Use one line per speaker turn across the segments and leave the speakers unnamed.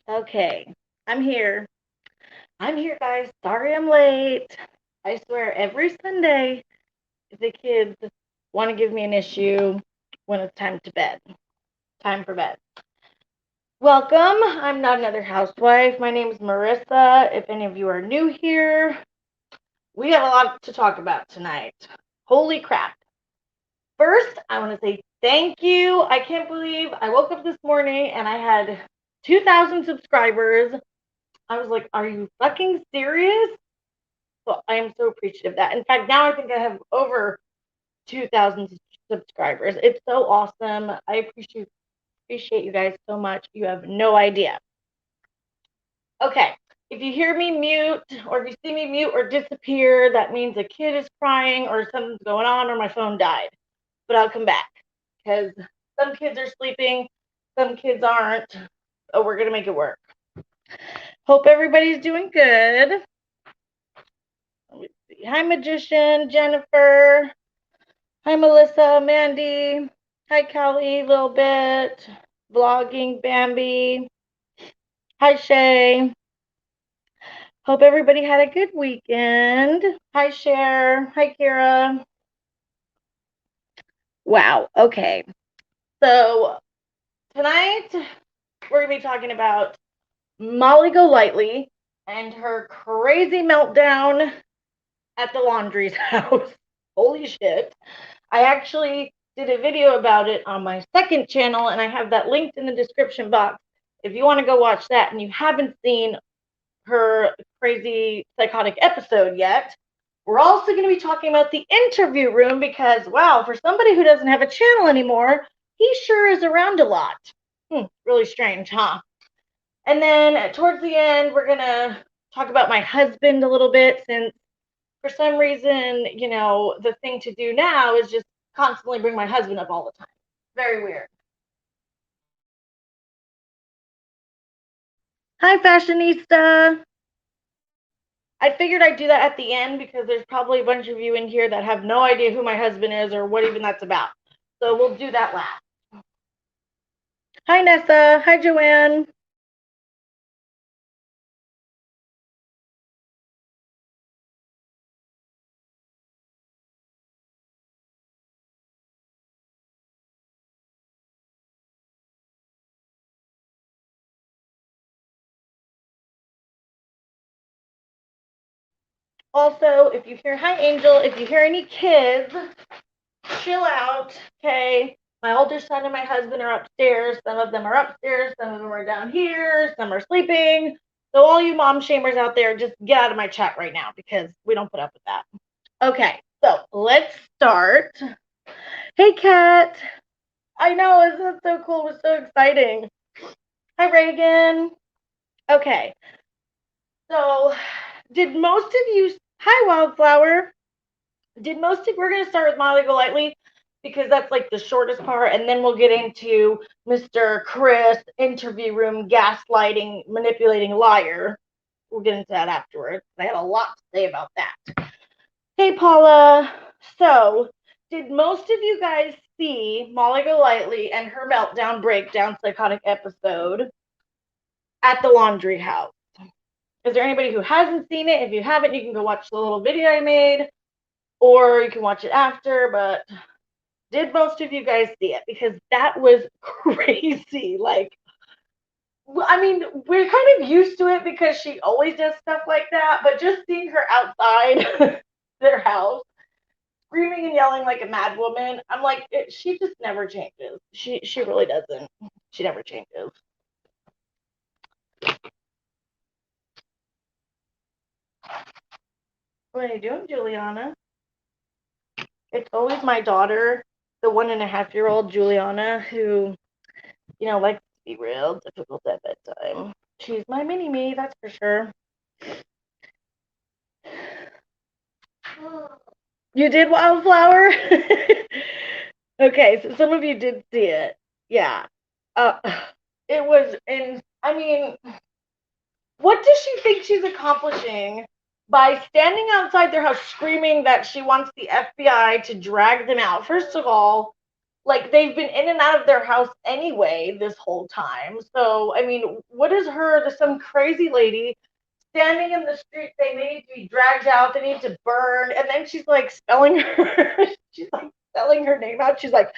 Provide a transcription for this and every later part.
Okay, I'm here. I'm here, guys. Sorry I'm late. I swear, every Sunday, the kids want to give me an issue when it's time to bed. Time for bed. Welcome. I'm not another housewife. My name is Marissa. If any of you are new here, we have a lot to talk about tonight. Holy crap. First, I want to say thank you. I can't believe I woke up this morning and I had 2,000 subscribers. I was like, are you fucking serious? So I am so appreciative of that. In fact, now I think I have over 2,000 subscribers. It's so awesome. I appreciate you guys so much. You have no idea. Okay, if you hear me mute or if you see me mute or disappear, that means a kid is crying or something's going on or my phone died. But I'll come back because some kids are sleeping, some kids aren't. So we're going to make it work. Hope everybody's doing good. Let me see. Hi, Magician, Jennifer. Hi, Melissa, Mandy. Hi, Kelly, a little bit. Vlogging, Bambi. Hi, Shay. Hope everybody had a good weekend. Hi, Cher. Hi, Kira. Wow. Okay. So tonight we're going to be talking about Molly Golightly and her crazy meltdown at the Laundries house. Holy shit. I actually did a video about it on my second channel, and I have that linked in the description box if you want to go watch that and you haven't seen her crazy psychotic episode yet. We're also going to be talking about the interview room because, wow, for somebody who doesn't have a channel anymore, he sure is around a lot. Really strange, huh? And then towards the end, we're going to talk about my husband a little bit since for some reason, the thing to do now is just constantly bring my husband up all the time. Very weird. Hi, fashionista. I figured I'd do that at the end because there's probably a bunch of you in here that have no idea who my husband is or what even that's about. So we'll do that last. Hi, Nessa. Hi, Joanne. Also, if you hear, hi, Angel, if you hear any kids, chill out, okay? My older son and my husband are upstairs. Some of them are upstairs. Some of them are down here. Some are sleeping. So all you mom shamers out there, just get out of my chat right now because we don't put up with that. Okay, so let's start. Hey, Kat. I know, isn't it so cool? It was so exciting. Hi, Reagan. Okay, so did most of you, hi, Wildflower. We're going to start with Molly Golightly because that's like the shortest part, and then we'll get into Mr. Chris, interview room, gaslighting, manipulating liar. We'll get into that afterwards. I had a lot to say about that. Hey, Paula. So, did most of you guys see Molly Golightly and her meltdown breakdown psychotic episode at the laundry house? Is there anybody who hasn't seen it? If you haven't, you can go watch the little video I made, or you can watch it after, but did most of you guys see it? Because that was crazy. Like, I mean, we're kind of used to it because she always does stuff like that, but just seeing her outside their house, screaming and yelling like a mad woman, I'm like, she just never changes. She really doesn't. She never changes. What are you doing, Juliana? It's always my daughter, the 1.5-year-old Juliana, who, likes to be real difficult at bedtime. She's my mini-me, that's for sure. You did, Wildflower? Okay, so some of you did see it. Yeah. Uh, it was I mean, what does she think she's accomplishing by standing outside their house screaming that she wants the FBI to drag them out? First of all, Like, they've been in and out of their house anyway this whole time. So, I mean, what is her to some crazy lady standing in the street saying they need to be dragged out, they need to burn, and then she's like spelling her, she's like spelling her name out. She's like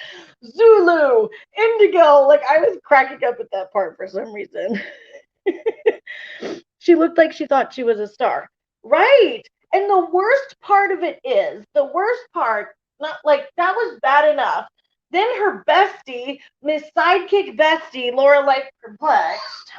Zulu, Indigo. Like, I was cracking up at that part for some reason. She looked like she thought she was a star, right? And the worst part of it is not like that was bad enough. Then her bestie, Miss Sidekick Bestie, Laura like Perplexed,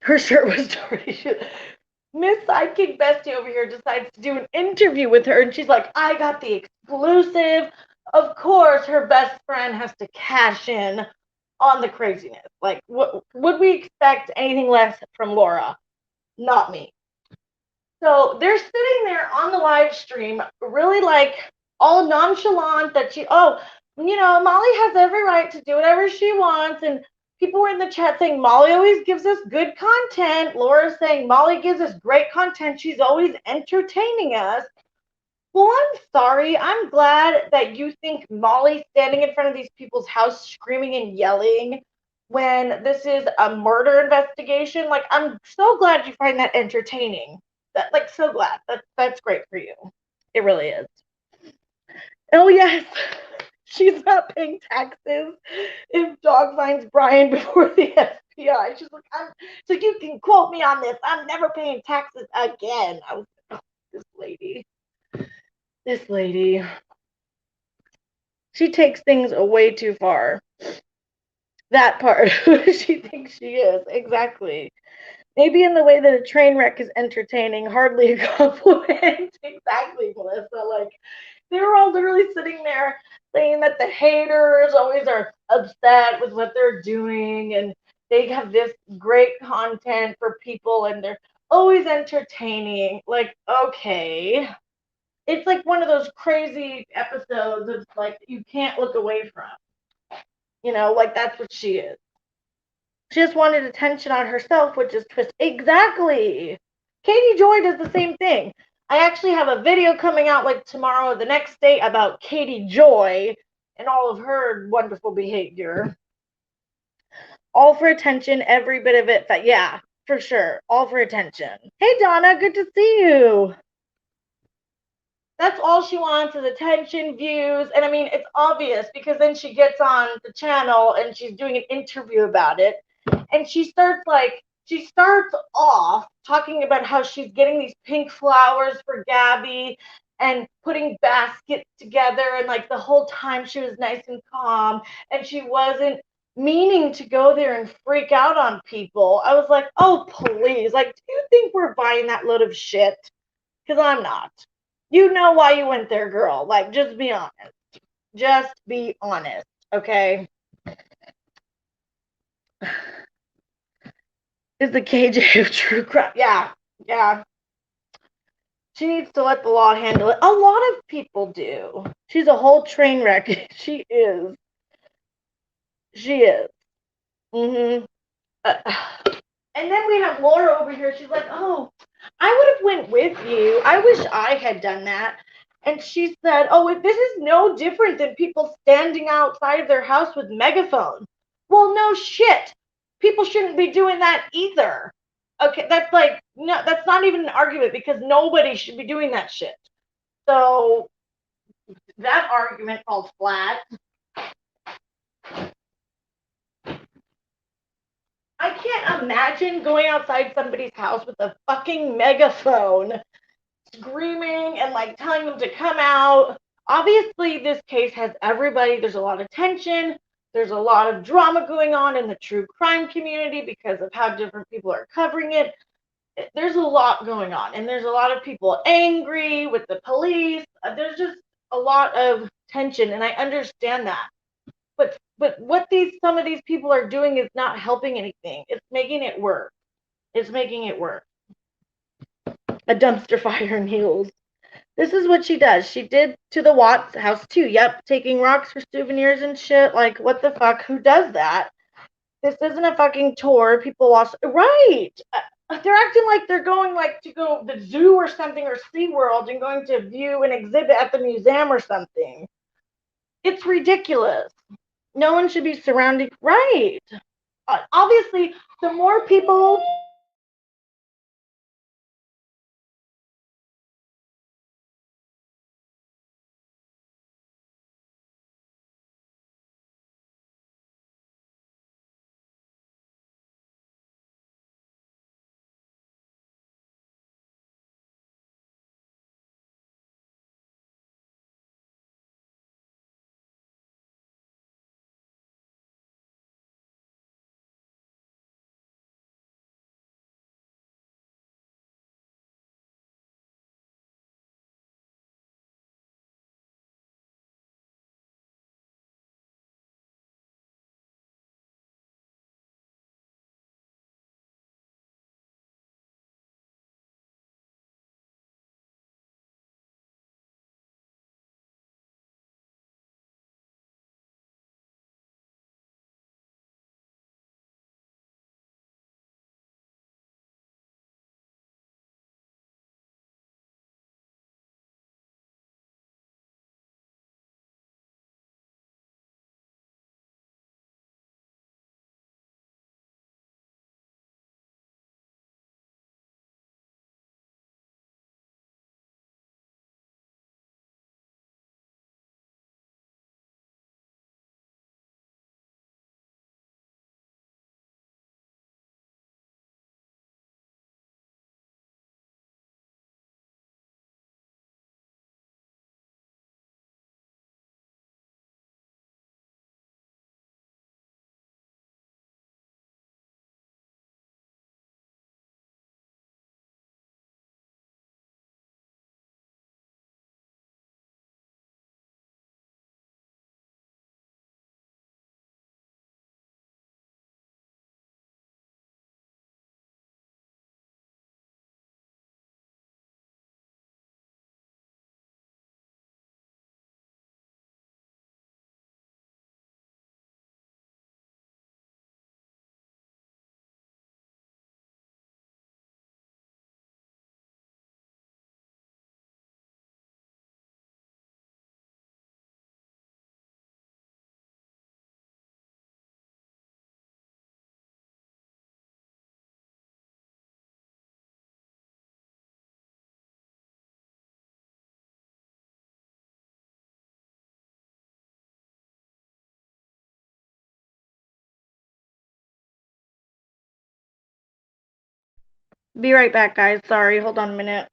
her shirt was dirty. Miss Sidekick Bestie over here decides to do an interview with her, and she's like, I got the exclusive. Of course, her best friend has to cash in on the craziness. Like, what would we expect anything less from Laura? Not me. So they're sitting there on the live stream, really like all nonchalant that Molly has every right to do whatever she wants. And people were in the chat saying Molly always gives us good content. Laura's saying Molly gives us great content. She's always entertaining us. Well, I'm sorry. I'm glad that you think Molly standing in front of these people's house screaming and yelling when this is a murder investigation. Like, I'm so glad you find that entertaining. So glad. That's great for you. It really is. Oh, yes. She's not paying taxes if Dog finds Brian before the FBI. She's like, so you can quote me on this. I'm never paying taxes again. I was like, oh, this lady. She takes things way too far. That part. She thinks she is. Exactly. Maybe in the way that a train wreck is entertaining, hardly a compliment. Exactly, Melissa. Like, they were all literally sitting there saying that the haters always are upset with what they're doing, and they have this great content for people, and they're always entertaining. Like, okay. It's like one of those crazy episodes of, like, you can't look away from. Like, that's what she is. She just wanted attention on herself, which is twist. Exactly. Katie Joy does the same thing. I actually have a video coming out like tomorrow or the next day about Katie Joy and all of her wonderful behavior. All for attention, every bit of it. But yeah, for sure. All for attention. Hey, Donna, good to see you. That's all she wants is attention, views. And I mean, it's obvious because then she gets on the channel and she's doing an interview about it. And she starts off talking about how she's getting these pink flowers for Gabby and putting baskets together. And like the whole time she was nice and calm and she wasn't meaning to go there and freak out on people. I was like, oh, please. Like, do you think we're buying that load of shit? Because I'm not. You know why you went there, girl. Like, just be honest. Just be honest, okay? Is the KJ of true crime? Yeah. She needs to let the law handle it. A lot of people do. She's a whole train wreck. She is. Mm-hmm. And then we have Laura over here. She's like, oh, I would have went with you. I wish I had done that. And she said, oh, this is no different than people standing outside of their house with megaphones. Well, no shit. People shouldn't be doing that either. Okay, that's like, no, that's not even an argument because nobody should be doing that shit. So that argument falls flat. I can't imagine going outside somebody's house with a fucking megaphone, screaming and like telling them to come out. Obviously, this case has everybody. There's a lot of tension. There's a lot of drama going on in the true crime community because of how different people are covering it. There's a lot going on, and there's a lot of people angry with the police. There's just a lot of tension, and I understand that. But what some of these people are doing is not helping anything. It's making it worse. It's making it worse. A dumpster fire in heels. This is what she does. She did to the Watts house too. Yep, taking rocks for souvenirs and shit. Like, what the fuck? Who does that? This isn't a fucking tour. People lost. Right. They're acting like they're going like to go to the zoo or something or SeaWorld and going to view an exhibit at the museum or something. It's ridiculous. No one should be surrounded. Right. Obviously, the more people. Be right back, guys. Sorry. Hold on a minute.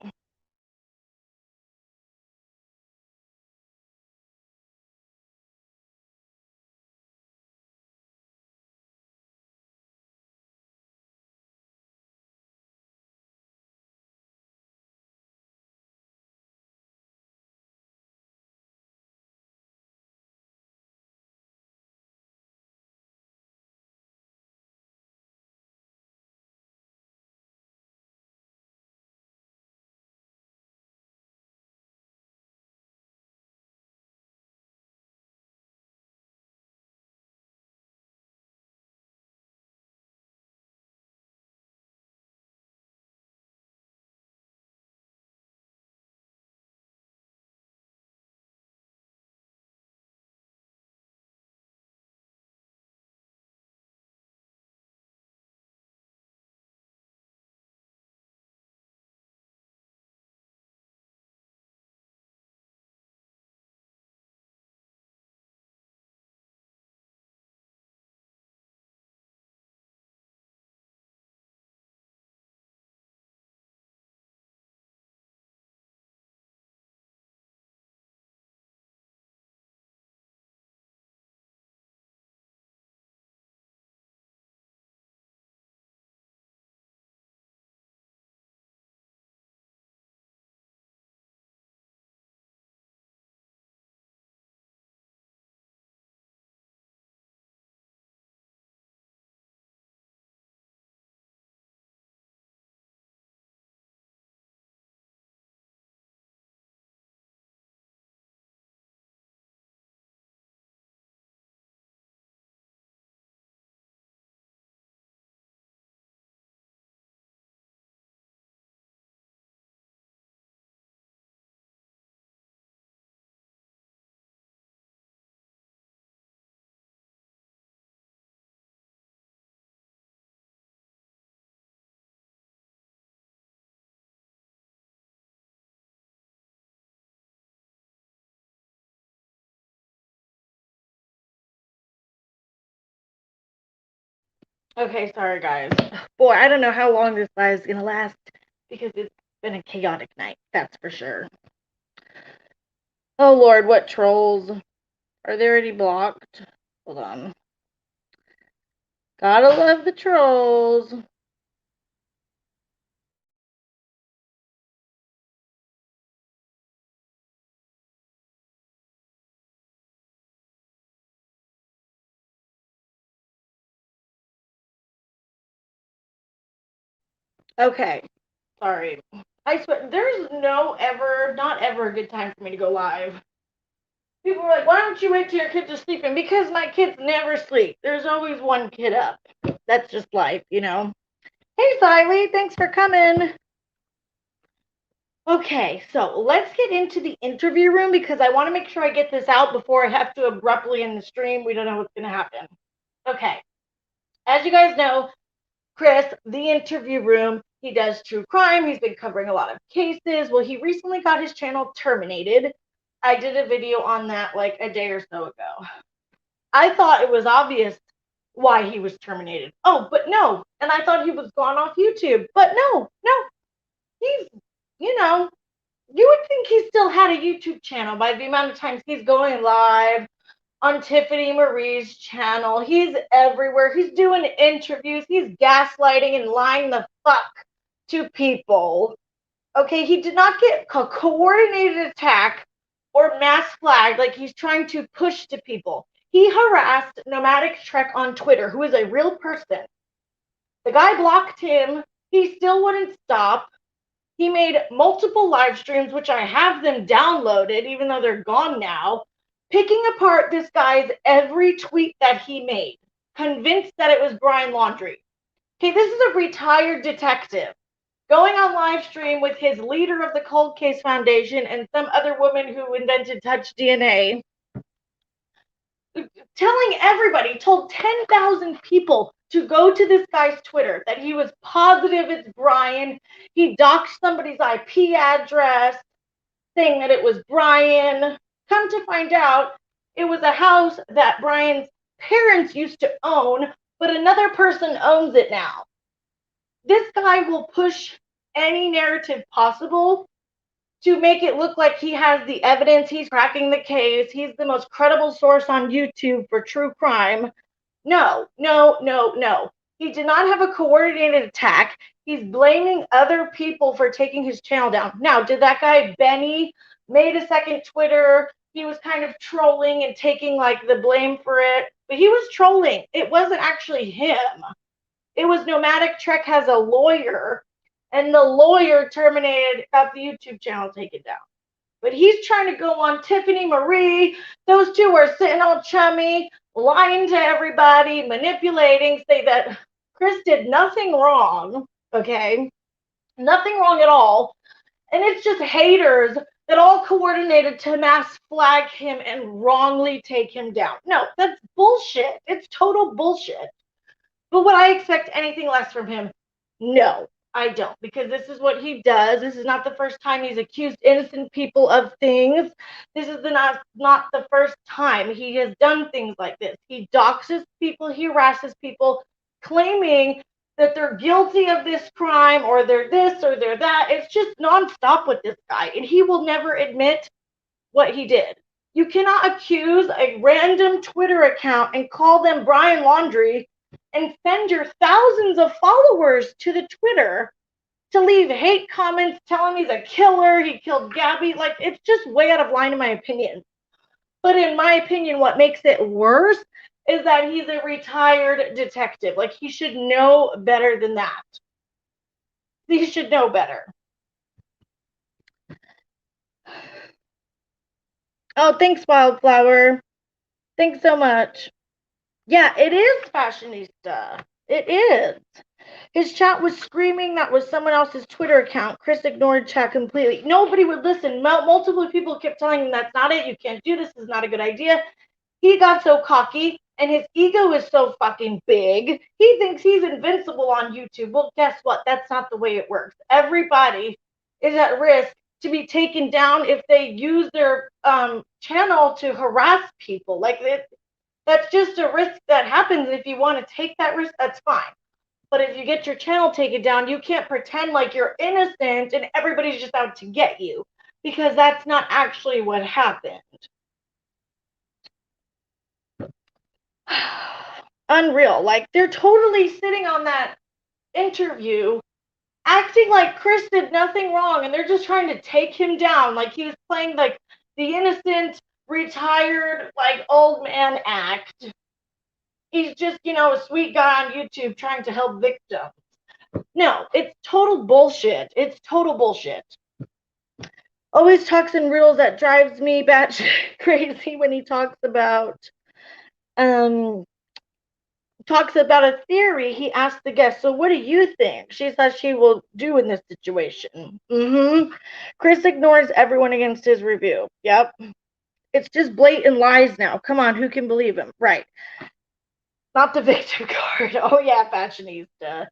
Okay, sorry guys. Boy, I don't know how long this live is gonna last because it's been a chaotic night, that's for sure. Oh Lord, what trolls? Are they already blocked? Hold on. Gotta love the trolls. Okay, sorry. I swear, there's not ever a good time for me to go live. People are like, why don't you wait till your kids are sleeping? Because my kids never sleep. There's always one kid up. That's just life, you know? Hey, Siley, thanks for coming. Okay, so let's get into the interview room because I want to make sure I get this out before I have to abruptly end the stream. We don't know what's going to happen. Okay, as you guys know, Chris, the interview room, he does true crime. He's been covering a lot of cases. Well, he recently got his channel terminated. I did a video on that like a day or so ago. I thought it was obvious why he was terminated. Oh, but no. And I thought he was gone off YouTube. But no. He's, you know, you would think he still had a YouTube channel by the amount of times he's going live on Tiffany Marie's channel. He's everywhere. He's doing interviews. He's gaslighting and lying the fuck to people. Okay, he did not get a coordinated attack or mass flag like he's trying to push to people. He harassed Nomadic Trek on Twitter, who is a real person. The guy blocked him. He still wouldn't stop. He made multiple live streams, which I have them downloaded, even though they're gone now, picking apart this guy's every tweet that he made, convinced that it was Brian Laundrie. Okay, this is a retired detective going on live stream with his leader of the Cold Case Foundation and some other woman who invented Touch DNA, telling everybody, told 10,000 people to go to this guy's Twitter that he was positive it's Brian. He doxed somebody's IP address, saying that it was Brian. Come to find out, it was a house that Brian's parents used to own, but another person owns it now. This guy will push any narrative possible to make it look like he has the evidence, he's cracking the case, he's the most credible source on YouTube for true crime. No. He did not have a coordinated attack. He's blaming other people for taking his channel down. Now, did that guy Benny made a second Twitter? He was kind of trolling and taking like the blame for it, but he was trolling. It wasn't actually him. It was Nomadic Trek has a lawyer, and the lawyer got the YouTube channel taken down. But he's trying to go on Tiffany Marie. Those two are sitting all chummy, lying to everybody, manipulating, say that Chris did nothing wrong, okay? Nothing wrong at all. And it's just haters that all coordinated to mass flag him and wrongly take him down. No, that's bullshit. It's total bullshit. But would I expect anything less from him? No, I don't, because this is what he does. This is not the first time he's accused innocent people of things. This is not the first time he has done things like this. He doxes people, he harasses people, claiming that they're guilty of this crime or they're this or they're that. It's just nonstop with this guy, and he will never admit what he did. You cannot accuse a random Twitter account and call them Brian Laundrie and send your thousands of followers to the Twitter to leave hate comments telling he's a killer, he killed Gabby. Like, it's just way out of line in my opinion. But in my opinion, what makes it worse is that he's a retired detective. Like, he should know better than that. He should know better. Oh, thanks, Wildflower. Thanks so much. Yeah, it is fashionista. It is. His chat was screaming that was someone else's Twitter account. Chris ignored chat completely. Nobody would listen. Multiple people kept telling him that's not it. You can't do this. This is not a good idea. He got so cocky, and his ego is so fucking big. He thinks he's invincible on YouTube. Well, guess what? That's not the way it works. Everybody is at risk to be taken down if they use their channel to harass people. Like, That's just a risk that happens. If you want to take that risk, that's fine. But if you get your channel taken down, you can't pretend like you're innocent and everybody's just out to get you, because that's not actually what happened. Unreal. Like, they're totally sitting on that interview acting like Chris did nothing wrong, and they're just trying to take him down like he was playing like the innocent, retired, like old man act. He's just, a sweet guy on YouTube trying to help victims. No, it's total bullshit. It's total bullshit. Always talks in riddles. That drives me batshit crazy when he talks about a theory. He asked the guest, so what do you think she says she will do in this situation? Chris ignores everyone against his review. Yep. It's just blatant lies now. Come on, who can believe him? Right. Not the victim card. Oh yeah, fashionista.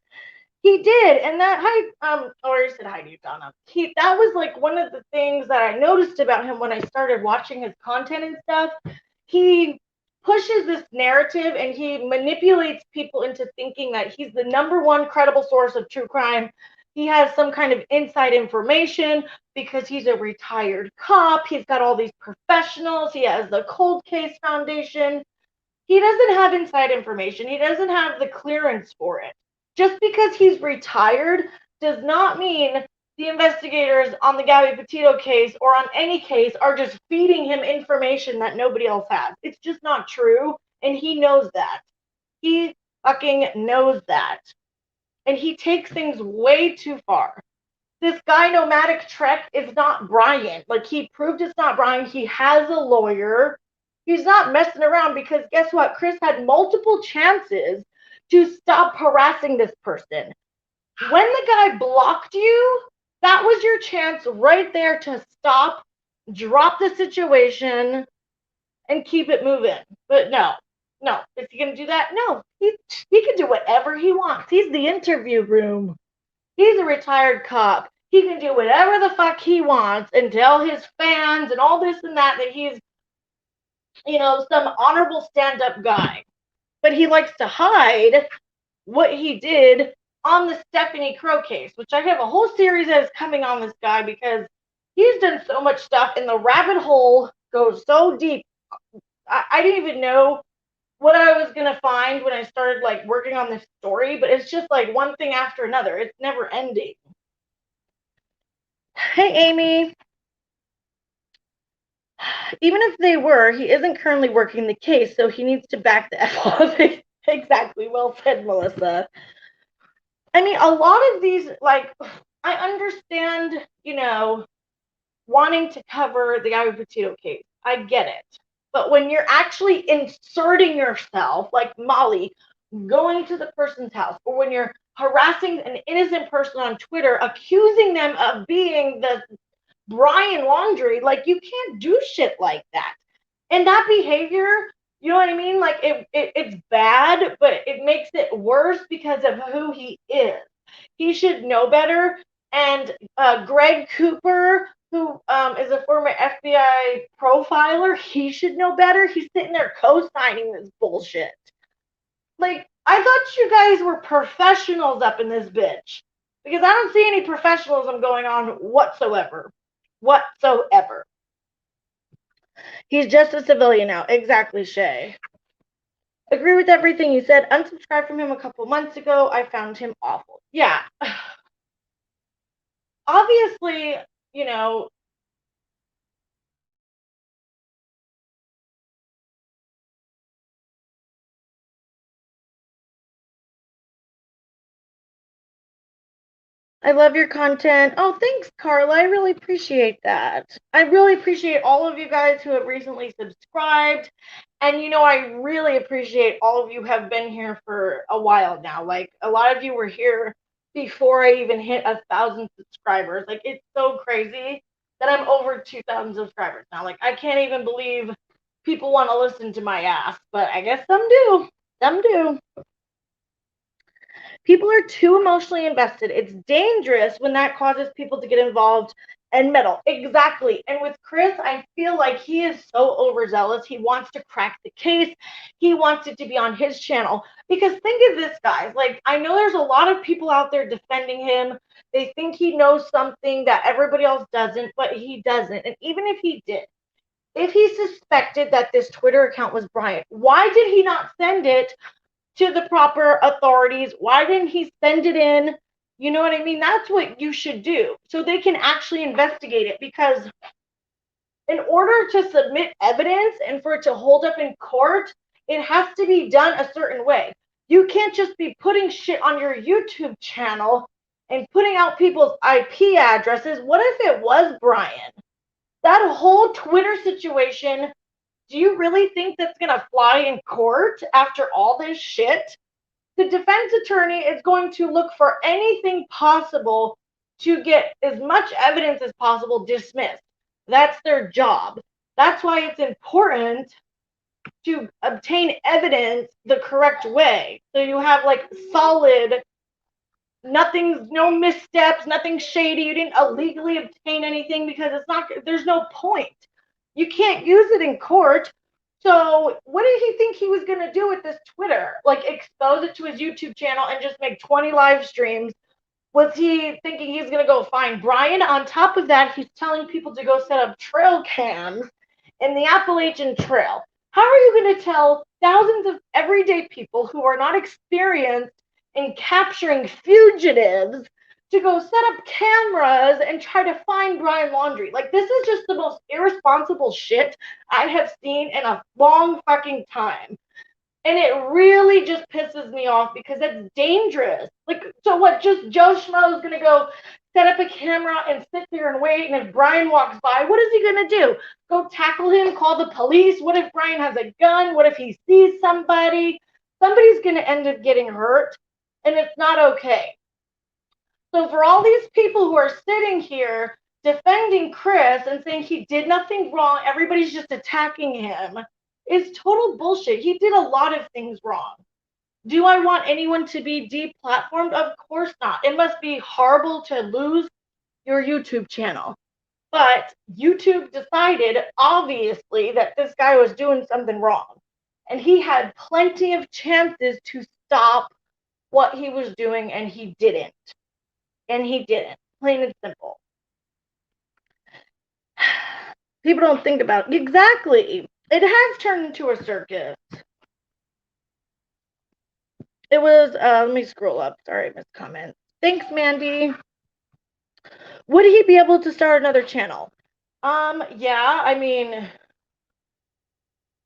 He did, and that I said hi to you, Donna. That was like one of the things that I noticed about him when I started watching his content and stuff. He pushes this narrative and he manipulates people into thinking that he's the number one credible source of true crime. He has some kind of inside information because he's a retired cop. He's got all these professionals. He has the Cold Case Foundation. He doesn't have inside information. He doesn't have the clearance for it. Just because he's retired does not mean the investigators on the Gabby Petito case or on any case are just feeding him information that nobody else has. It's just not true, and he knows that. He fucking knows that. And he takes things way too far. This guy, Nomadic Trek, is not Brian. Like, he proved it's not Brian. He has a lawyer. He's not messing around, because guess what? Chris had multiple chances to stop harassing this person. When the guy blocked you, that was your chance right there to stop, drop the situation, and keep it moving. But no. Is he going to do that? No. He can do whatever he wants. He's the interview room. He's a retired cop. He can do whatever the fuck he wants and tell his fans and all this and that he's, some honorable stand-up guy. But he likes to hide what he did on the Stephanie Crow case, which I have a whole series that is coming on this guy because he's done so much stuff and the rabbit hole goes so deep. I didn't even know what I was going to find when I started working on this story, but it's just like one thing after another. It's never ending. Hey, Amy. Even if they were, he isn't currently working the case, so he needs to back the F off. Exactly. Well said, Melissa. I mean, a lot of these, I understand, wanting to cover the Gabby Petito case. I get it. But when you're actually inserting yourself, like Molly, going to the person's house, or when you're harassing an innocent person on Twitter, accusing them of being the Brian Laundrie, you can't do shit like that. And that behavior, you know what I mean? It's bad, but it makes it worse because of who he is. He should know better. And Greg Cooper, who is a former FBI profiler, he should know better. He's sitting there co-signing this bullshit. I thought you guys were professionals up in this bitch. Because I don't see any professionalism going on whatsoever. He's just a civilian now. Exactly, Shay. Agree with everything you said. Unsubscribed from him a couple months ago. I found him awful. Yeah. Obviously, I love your content. Oh, thanks, Carla. I really appreciate that. I really appreciate all of you guys who have recently subscribed. And, I really appreciate all of you who have been here for a while now. A lot of you were here before I even hit 1,000 subscribers. It's so crazy that I'm over 2,000 subscribers now. I can't even believe people want to listen to my ass. But I guess some do. Some do. People are too emotionally invested. It's dangerous when that causes people to get involved and metal. Exactly. And with Chris, I feel like he is so overzealous. He wants to crack the case. He wants it to be on his channel. Because think of this, guys. Like, I know there's a lot of people out there defending him. They think he knows something that everybody else doesn't, but he doesn't. And even if he did, if he suspected that this Twitter account was Brian, why did he not send it to the proper authorities? Why didn't he send it in? You know what I mean? That's what you should do so they can actually investigate it, because in order to submit evidence and for it to hold up in court, it has to be done a certain way. You can't just be putting shit on your YouTube channel and putting out people's IP addresses. What if it was Brian? That whole Twitter situation, do you really think that's going to fly in court after all this shit? The defense attorney is going to look for anything possible to get as much evidence as possible dismissed. That's their job. That's why it's important to obtain evidence the correct way. So you have like solid, nothing, no missteps, nothing shady. You didn't illegally obtain anything, because it's not, there's no point. You can't use it in court. So what did he think he was going to do with this Twitter? Like, expose it to his YouTube channel and just make 20 live streams? Was he thinking he's going to go find Brian? On top of that, he's telling people to go set up trail cams in the Appalachian Trail. How are you going to tell thousands of everyday people who are not experienced in capturing fugitives to go set up cameras and try to find Brian Laundrie? Like, this is just the most irresponsible shit I have seen in a long fucking time. And it really just pisses me off, because it's dangerous. Like, so what, just Joe Schmo is going to go set up a camera and sit there and wait, and if Brian walks by, what is he going to do? Go tackle him, call the police? What if Brian has a gun? What if he sees somebody? Somebody's going to end up getting hurt, and it's not okay. So for all these people who are sitting here defending Chris and saying he did nothing wrong, everybody's just attacking him, is total bullshit. He did a lot of things wrong. Do I want anyone to be deplatformed? Of course not. It must be horrible to lose your YouTube channel. But YouTube decided, obviously, that this guy was doing something wrong. And he had plenty of chances to stop what he was doing, and he didn't. And he didn't. Plain and simple. People don't think about it. Exactly. It has turned into a circus. It was, let me scroll up. Sorry, I missed comments. Thanks, Mandy. Would he be able to start another channel? Yeah, I mean,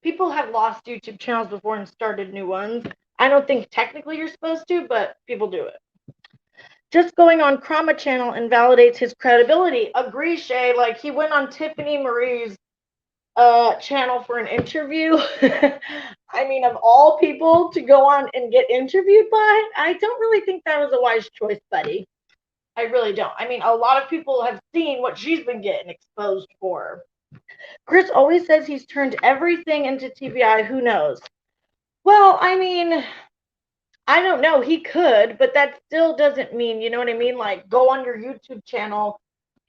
people have lost YouTube channels before and started new ones. I don't think technically you're supposed to, but people do it. Just going on Chroma channel invalidates his credibility. Agree, Shay. Like, he went on Tiffany Marie's channel for an interview. I mean, of all people to go on and get interviewed by, I don't really think that was a wise choice, buddy. I really don't. I mean, a lot of people have seen what she's been getting exposed for. Chris always says he's turned everything into TBI. Who knows? Well, I mean, I don't know. He could, but that still doesn't mean, you know what I mean? Like, go on your YouTube channel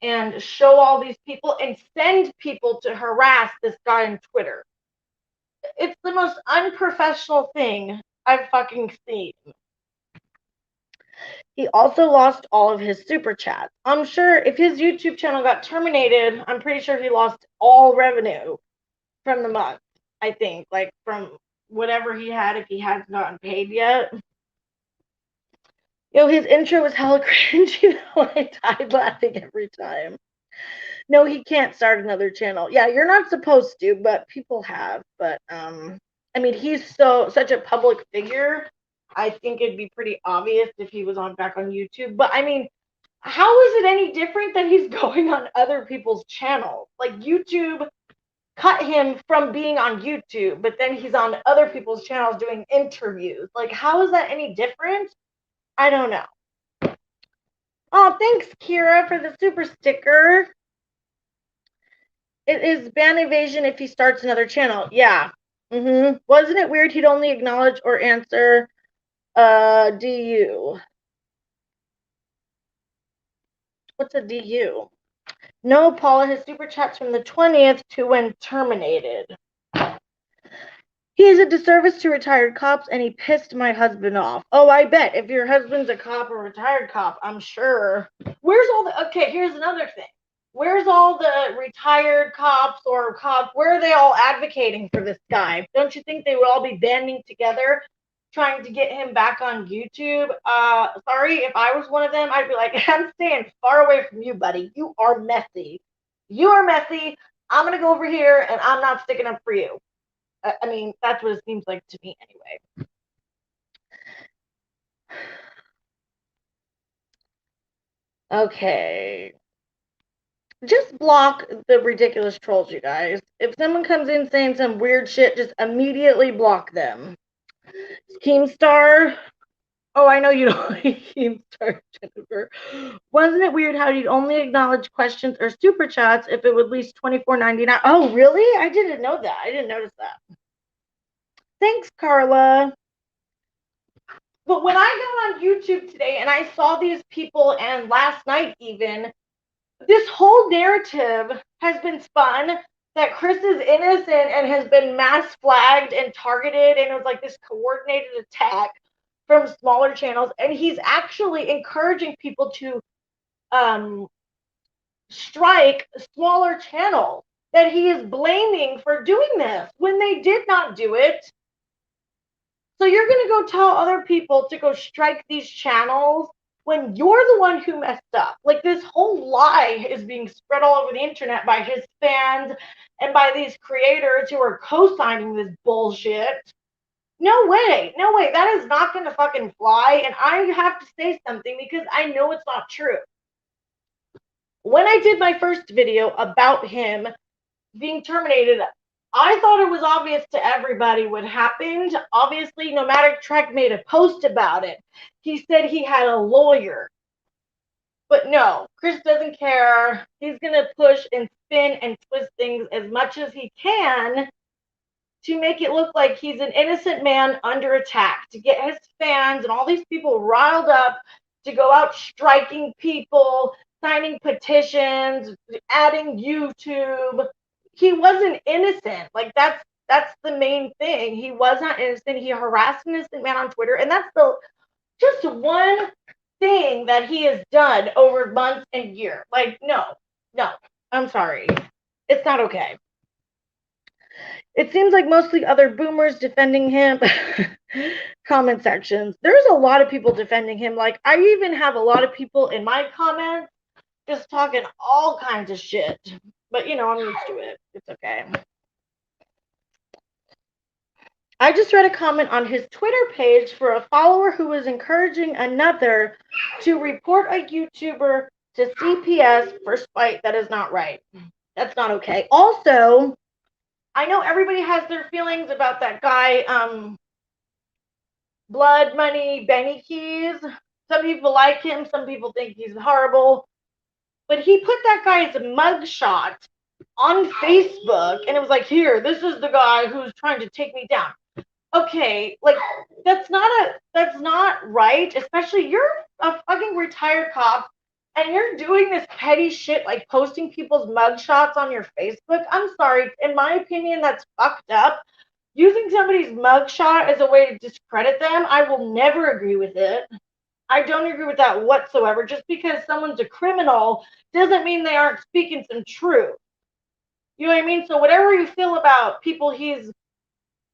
and show all these people and send people to harass this guy on Twitter. It's the most unprofessional thing I've fucking seen. He also lost all of his super chats. I'm sure if his YouTube channel got terminated, I'm pretty sure he lost all revenue from the month, I think. Like, from whatever he had, if he hadn't gotten paid yet. Yo, his intro was hella cringe. You know, I died laughing every time. No, he can't start another channel. Yeah, you're not supposed to, but people have. But, I mean, he's such a public figure. I think it'd be pretty obvious if he was back on YouTube. But, I mean, how is it any different than he's going on other people's channels? Like, YouTube cut him from being on YouTube, but then he's on other people's channels doing interviews. Like, how is that any different? I don't know. Oh, thanks, Kira, for the super sticker. It is ban evasion if he starts another channel. Yeah. Wasn't it weird he'd only acknowledge or answer DU? What's a DU? No, Paula, his super chats from the 20th to when terminated. He is a disservice to retired cops, and he pissed my husband off. Oh, I bet. If your husband's a cop or a retired cop, I'm sure. Where's all the... Okay, here's another thing. Where's all the retired cops or cops? Where are they all advocating for this guy? Don't you think they would all be banding together trying to get him back on YouTube? Sorry, if I was one of them, I'd be like, I'm staying far away from you, buddy. You are messy. You are messy. I'm going to go over here, and I'm not sticking up for you. I mean, that's what it seems like to me anyway. Okay. Just block the ridiculous trolls, you guys. If someone comes in saying some weird shit, just immediately block them. Keemstar. Oh, I know you don't like Keemstar, Jennifer. Wasn't it weird how he'd only acknowledge questions or super chats if it would at least $24.99? Oh, really? I didn't know that. I didn't notice that. Thanks, Carla. But when I got on YouTube today and I saw these people, and last night even, this whole narrative has been spun that Chris is innocent and has been mass flagged and targeted, and it was like this coordinated attack from smaller channels, and he's actually encouraging people to strike smaller channels that he is blaming for doing this when they did not do it. So you're going to go tell other people to go strike these channels when you're the one who messed up. Like, this whole lie is being spread all over the internet by his fans and by these creators who are co-signing this bullshit. No way. No way. That is not going to fucking fly. And I have to say something because I know it's not true. When I did my first video about him being terminated, I thought it was obvious to everybody what happened. Obviously, Nomadic Trek made a post about it. He said he had a lawyer. But no, Chris doesn't care. He's going to push and spin and twist things as much as he can to make it look like he's an innocent man under attack, to get his fans and all these people riled up to go out striking people, signing petitions, adding YouTube. He wasn't innocent. Like, that's the main thing. He was not innocent. He harassed an innocent man on Twitter, and that's just one thing that he has done over months and years. Like, no, I'm sorry. It's not okay. It seems like mostly other boomers defending him. Comment sections. There's a lot of people defending him. Like, I even have a lot of people in my comments just talking all kinds of shit. But, you know, I'm used to it. It's okay. I just read a comment on his Twitter page for a follower who was encouraging another to report a YouTuber to CPS for spite. That is not right. That's not okay. Also, I know everybody has their feelings about that guy, Blood Money Benny Keys. Some people like him. Some people think he's horrible. But he put that guy's mugshot on Facebook, and it was like, here, this is the guy who's trying to take me down. Okay, like, that's not right. Especially, you're a fucking retired cop, and you're doing this petty shit like posting people's mugshots on your Facebook. I'm sorry, in my opinion, that's fucked up. Using somebody's mugshot as a way to discredit them, I will never agree with it. I don't agree with that whatsoever. Just because someone's a criminal doesn't mean they aren't speaking some truth. You know what I mean? So whatever you feel about people he's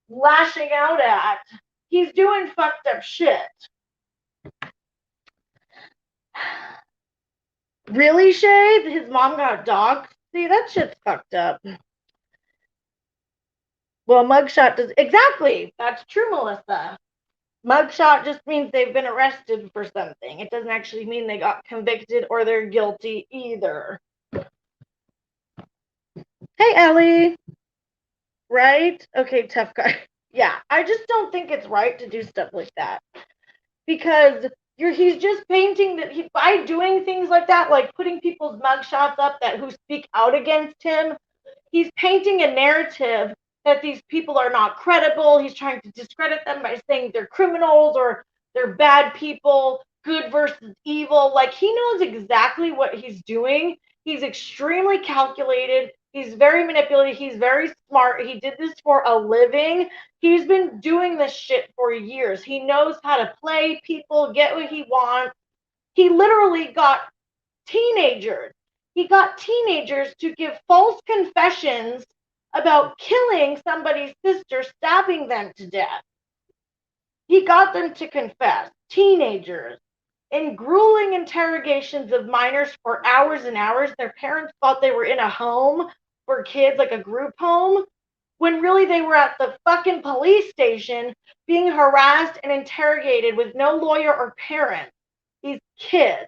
lashing out at, he's doing fucked up shit. Really, Shay? His mom got doxxed? See, that shit's fucked up. Well, mugshot does... Exactly. That's true, Melissa. Mugshot just means they've been arrested for something. It doesn't actually mean they got convicted or they're guilty either. Hey, Ellie. Right? Okay, tough guy. Yeah, I just don't think it's right to do stuff like that. Because he's just painting that by doing things like that, like putting people's mugshots up who speak out against him, he's painting a narrative that these people are not credible. He's trying to discredit them by saying they're criminals or they're bad people, good versus evil. Like, he knows exactly what he's doing. He's extremely calculated. He's very manipulative. He's very smart. He did this for a living. He's been doing this shit for years. He knows how to play people, get what he wants. He literally got teenagers. He got teenagers to give false confessions about killing somebody's sister, stabbing them to death. He got them to confess, teenagers, in grueling interrogations of minors for hours and hours. Their parents thought they were in a home for kids, like a group home, when really they were at the fucking police station being harassed and interrogated with no lawyer or parent. These kids.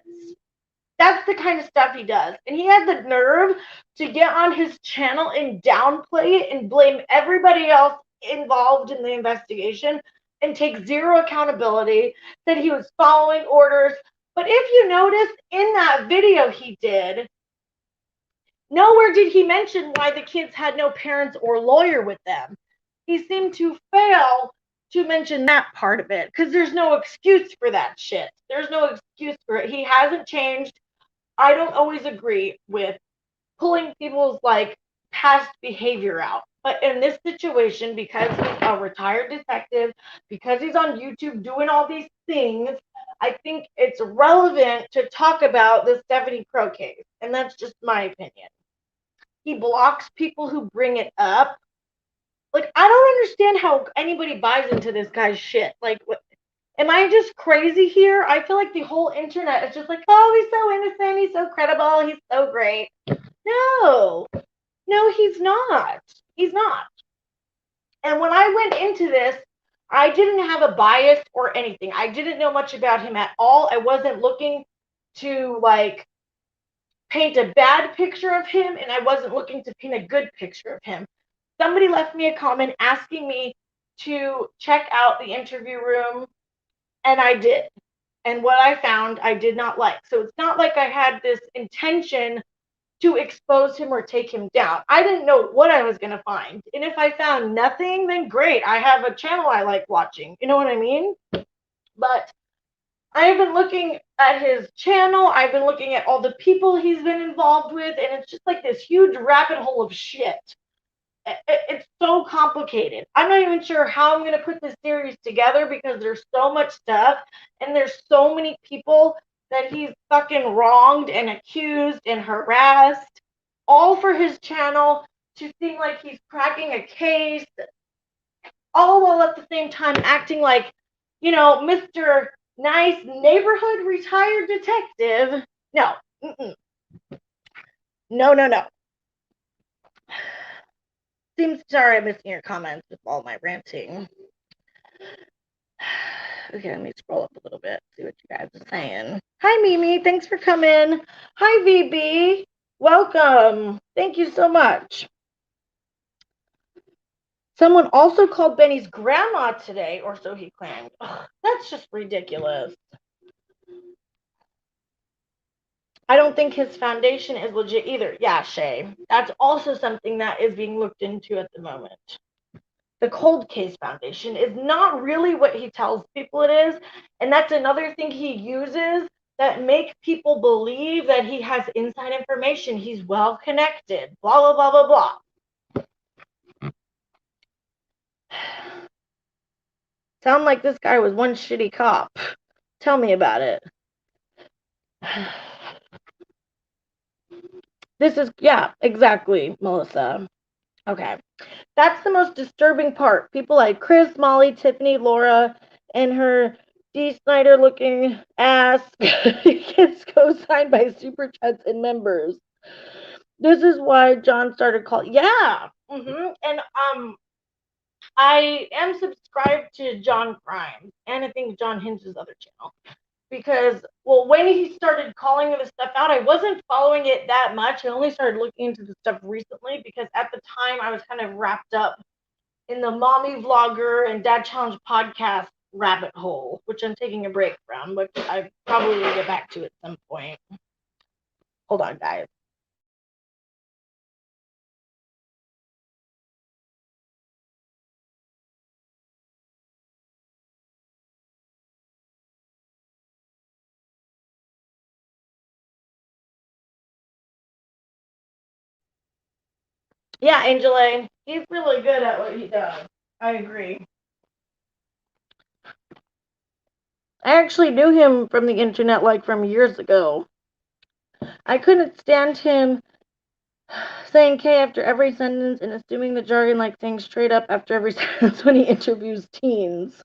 That's the kind of stuff he does. And he had the nerve to get on his channel and downplay it and blame everybody else involved in the investigation and take zero accountability, that he was following orders. But if you notice in that video he did, nowhere did he mention why the kids had no parents or lawyer with them. He seemed to fail to mention that part of it because there's no excuse for that shit. There's no excuse for it. He hasn't changed. I don't always agree with pulling people's past behavior out. But in this situation, because he's a retired detective, because he's on YouTube doing all these things, I think it's relevant to talk about the Stephanie Crow case. And that's just my opinion. He blocks people who bring it up. I don't understand how anybody buys into this guy's shit. Am I just crazy here? I feel like the whole internet is just like, oh, he's so innocent, he's so credible, he's so great. No, he's not. He's not. And when I went into this, I didn't have a bias or anything. I didn't know much about him at all. I wasn't looking to paint a bad picture of him, and I wasn't looking to paint a good picture of him. Somebody left me a comment asking me to check out the interview room, and I did. And what I found, I did not like. So it's not like I had this intention to expose him or take him down. I didn't know what I was going to find. And if I found nothing, then great. I have a channel I like watching. You know what I mean? But I've been looking at his channel. I've been looking at all the people he's been involved with. And it's just like this huge rabbit hole of shit. It's so complicated. I'm not even sure how I'm going to put this series together because there's so much stuff and there's so many people that he's fucking wronged and accused and harassed, all for his channel to seem like he's cracking a case, all while at the same time acting like, Mr. Nice neighborhood retired detective. No. No. Sorry I'm missing your comments with all my ranting. Okay, let me scroll up a little bit, see what you guys are saying. Hi, Mimi. Thanks for coming. Hi, VB. Welcome. Thank you so much. Someone also called Benny's grandma today, or so he claimed. Ugh, that's just ridiculous. I don't think his foundation is legit either. Yeah, Shay. That's also something that is being looked into at the moment. The Cold Case Foundation is not really what he tells people it is. And that's another thing he uses that make people believe that he has inside information. He's well connected, blah, blah, blah, blah, blah. Sound like this guy was one shitty cop. Tell me about it. This is, yeah, exactly, Melissa. Okay. That's the most disturbing part. People like Chris, Molly, Tiffany, Laura, and her D. Snyder looking ass gets co-signed by super chats and members. This is why John started calling. Yeah. And I am subscribed to John Prime and I think John Hinch's other channel. Because, well, when he started calling the stuff out, I wasn't following it that much. I only started looking into the stuff recently because at the time I was kind of wrapped up in the mommy vlogger and dad challenge podcast rabbit hole, which I'm taking a break from, which I probably will get back to at some point. Hold on, guys. Yeah, Angel A. He's really good at what he does. I agree. I actually knew him from the internet, like from years ago. I couldn't stand him saying K after every sentence and assuming the jargon like saying straight up after every sentence when he interviews teens.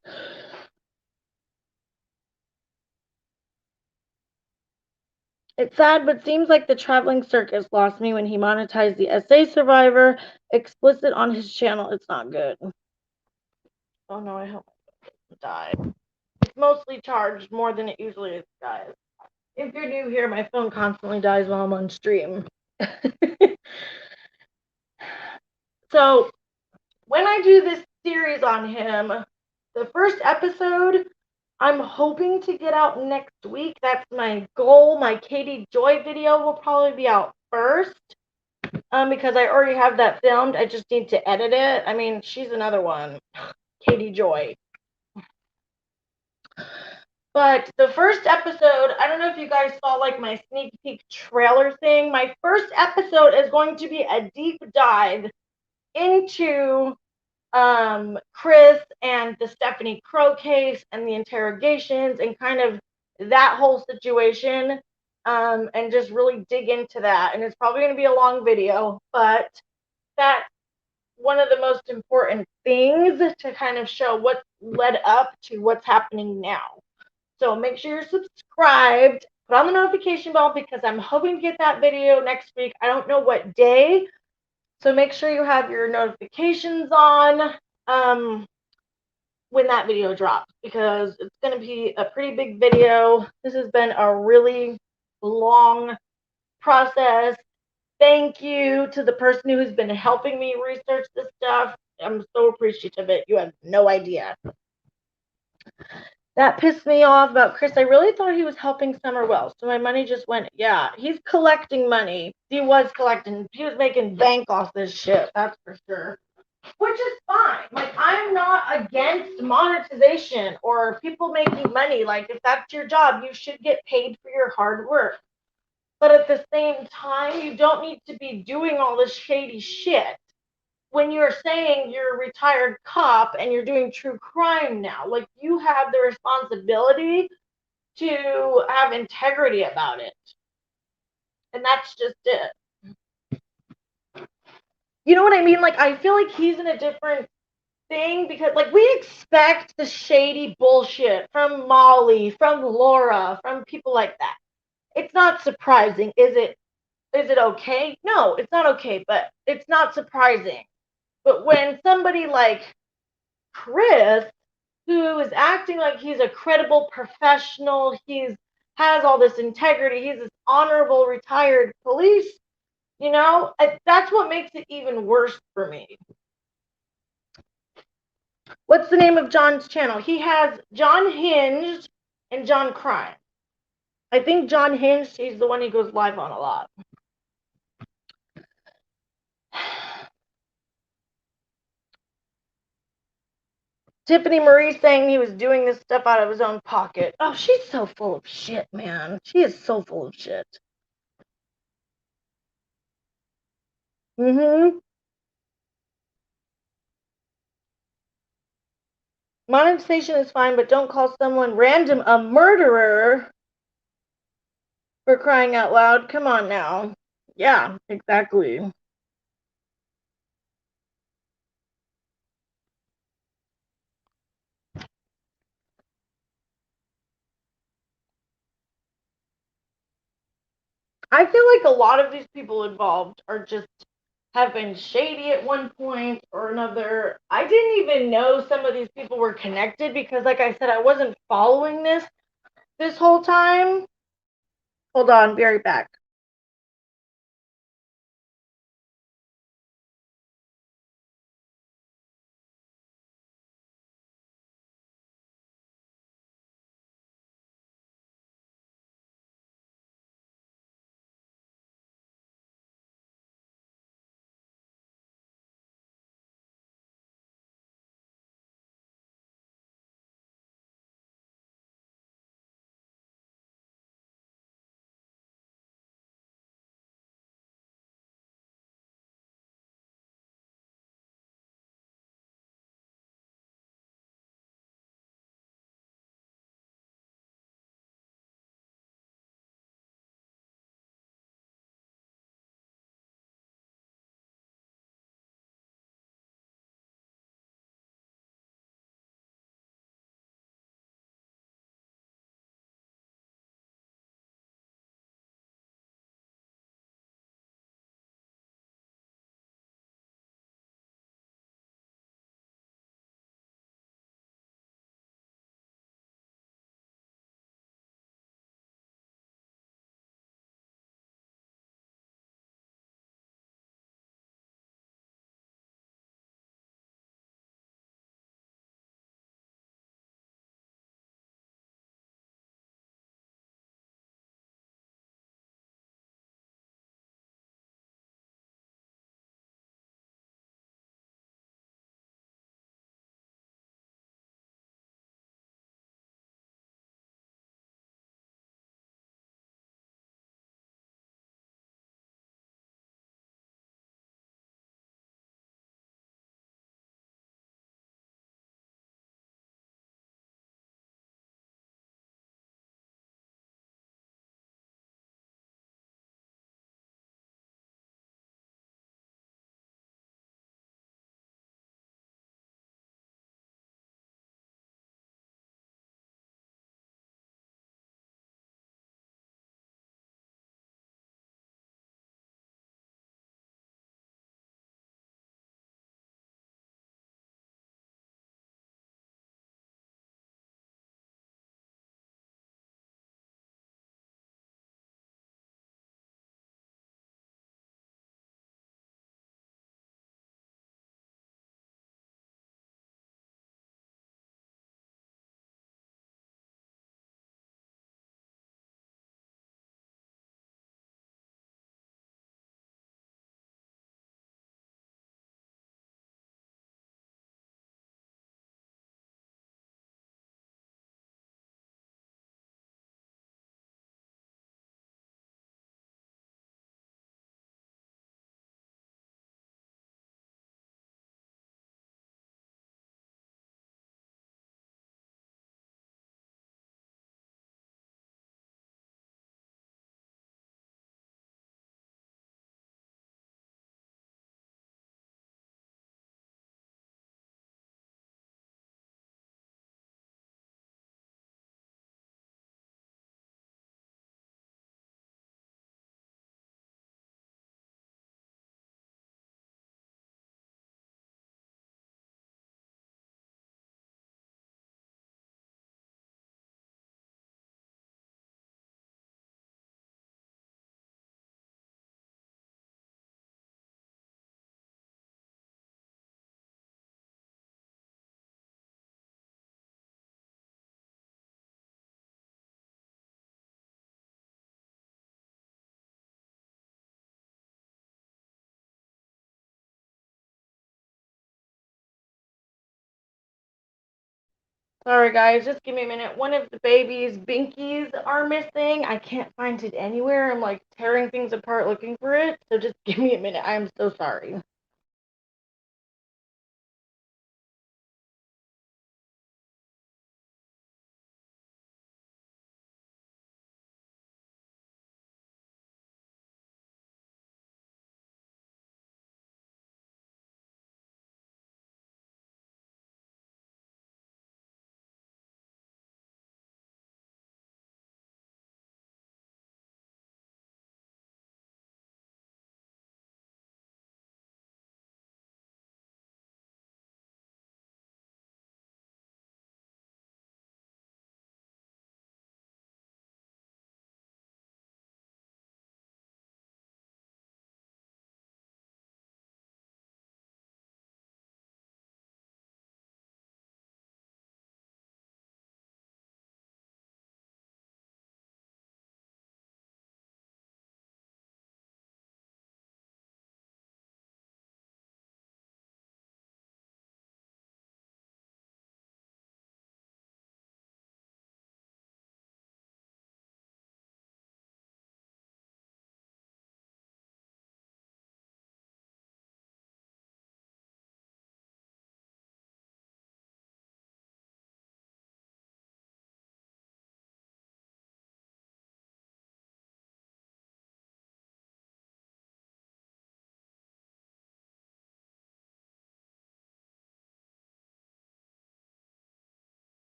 It's sad, but seems like the traveling circus lost me when he monetized the SA Survivor explicit on his channel. It's not good. Oh no, I hope I don't die. It's mostly charged more than it usually is, guys. If you're new here, my phone constantly dies while I'm on stream. So, when I do this series on him, the first episode, I'm hoping to get out next week. That's my goal. My Katie Joy video will probably be out first. Because I already have that filmed. I just need to edit it. I mean, she's another one. Katie Joy. But the first episode, I don't know if you guys saw like my sneak peek trailer thing. My first episode is going to be a deep dive into Chris and the Stephanie Crow case and the interrogations and kind of that whole situation, and just really dig into that. And it's probably going to be a long video, but that's one of the most important things to kind of show what led up to what's happening now. So make sure you're subscribed, put on the notification bell because I'm hoping to get that video next week. I don't know what day, so make sure you have your notifications on when that video drops because it's going to be a pretty big video. This has been a really long process. Thank you to the person who's been helping me research this stuff. I'm so appreciative of it. You have no idea. That pissed me off about Chris. I really thought he was helping Summer well. So my money just went, yeah, he's collecting money. He was collecting. He was making bank off this shit. That's for sure. Which is fine. Like, I'm not against monetization or people making money. Like, if that's your job, you should get paid for your hard work. But at the same time, you don't need to be doing all this shady shit when you're saying you're a retired cop and you're doing true crime now. Like, you have the responsibility to have integrity about it. And that's just it. You know what I mean? Like, I feel like he's in a different thing because, like, we expect the shady bullshit from Molly, from Laura, from people like that. It's not surprising. Is it okay? No, it's not okay, but it's not surprising. But when somebody like Chris, who is acting like he's a credible professional, has all this integrity, he's this honorable retired police, that's what makes it even worse for me. What's the name of John's channel? He has John Hinged and John Crime. I think John Hinged, he's the one he goes live on a lot. Tiffany Marie saying he was doing this stuff out of his own pocket. Oh, she's so full of shit, man. She is so full of shit. Monetization is fine, but don't call someone random a murderer for crying out loud. Come on now. Yeah, exactly. I feel like a lot of these people involved have been shady at one point or another. I didn't even know some of these people were connected because, like I said, I wasn't following this whole time. Hold on, be right back. Sorry, guys. Just give me a minute. One of the baby's binkies are missing. I can't find it anywhere. I'm like tearing things apart looking for it. So just give me a minute. I am so sorry.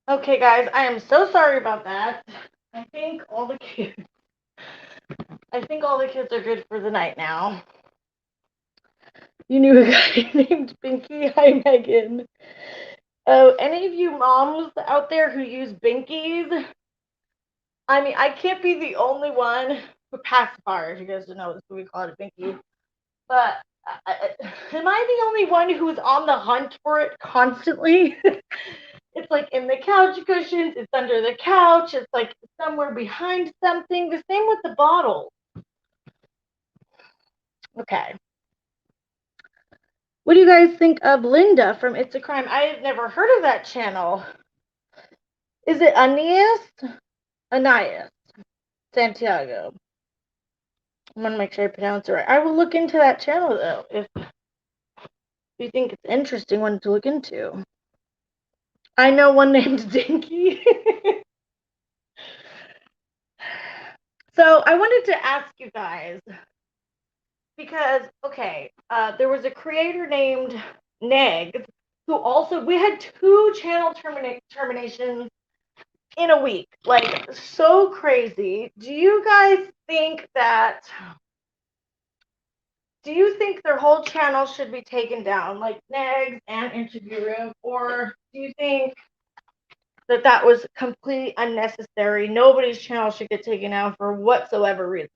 Okay, guys, I am so sorry about that. I think all the kids are good for the night now. You knew a guy named Binky. Hi, Megan. Oh, any of you moms out there who use Binkies? I mean, I can't be the only one who pacifiers. You guys don't know what we call it, a Binky. But am I the only one who's on the hunt for it constantly? It's like in the couch cushions, it's under the couch, it's like somewhere behind something. The same with the bottle. Okay. What do you guys think of Linda from It's a Crime? I have never heard of that channel. Is it Anais Santiago? I'm gonna make sure I pronounce it right. I will look into that channel though if you think it's an interesting one to look into. I know one named Dinky. So I wanted to ask you guys because there was a creator named Neg who also we had 2 channel terminations in a week, like so crazy. Do you think their whole channel should be taken down, like Negs and Interview Room, or do you think that was completely unnecessary? Nobody's channel should get taken down for whatsoever reason.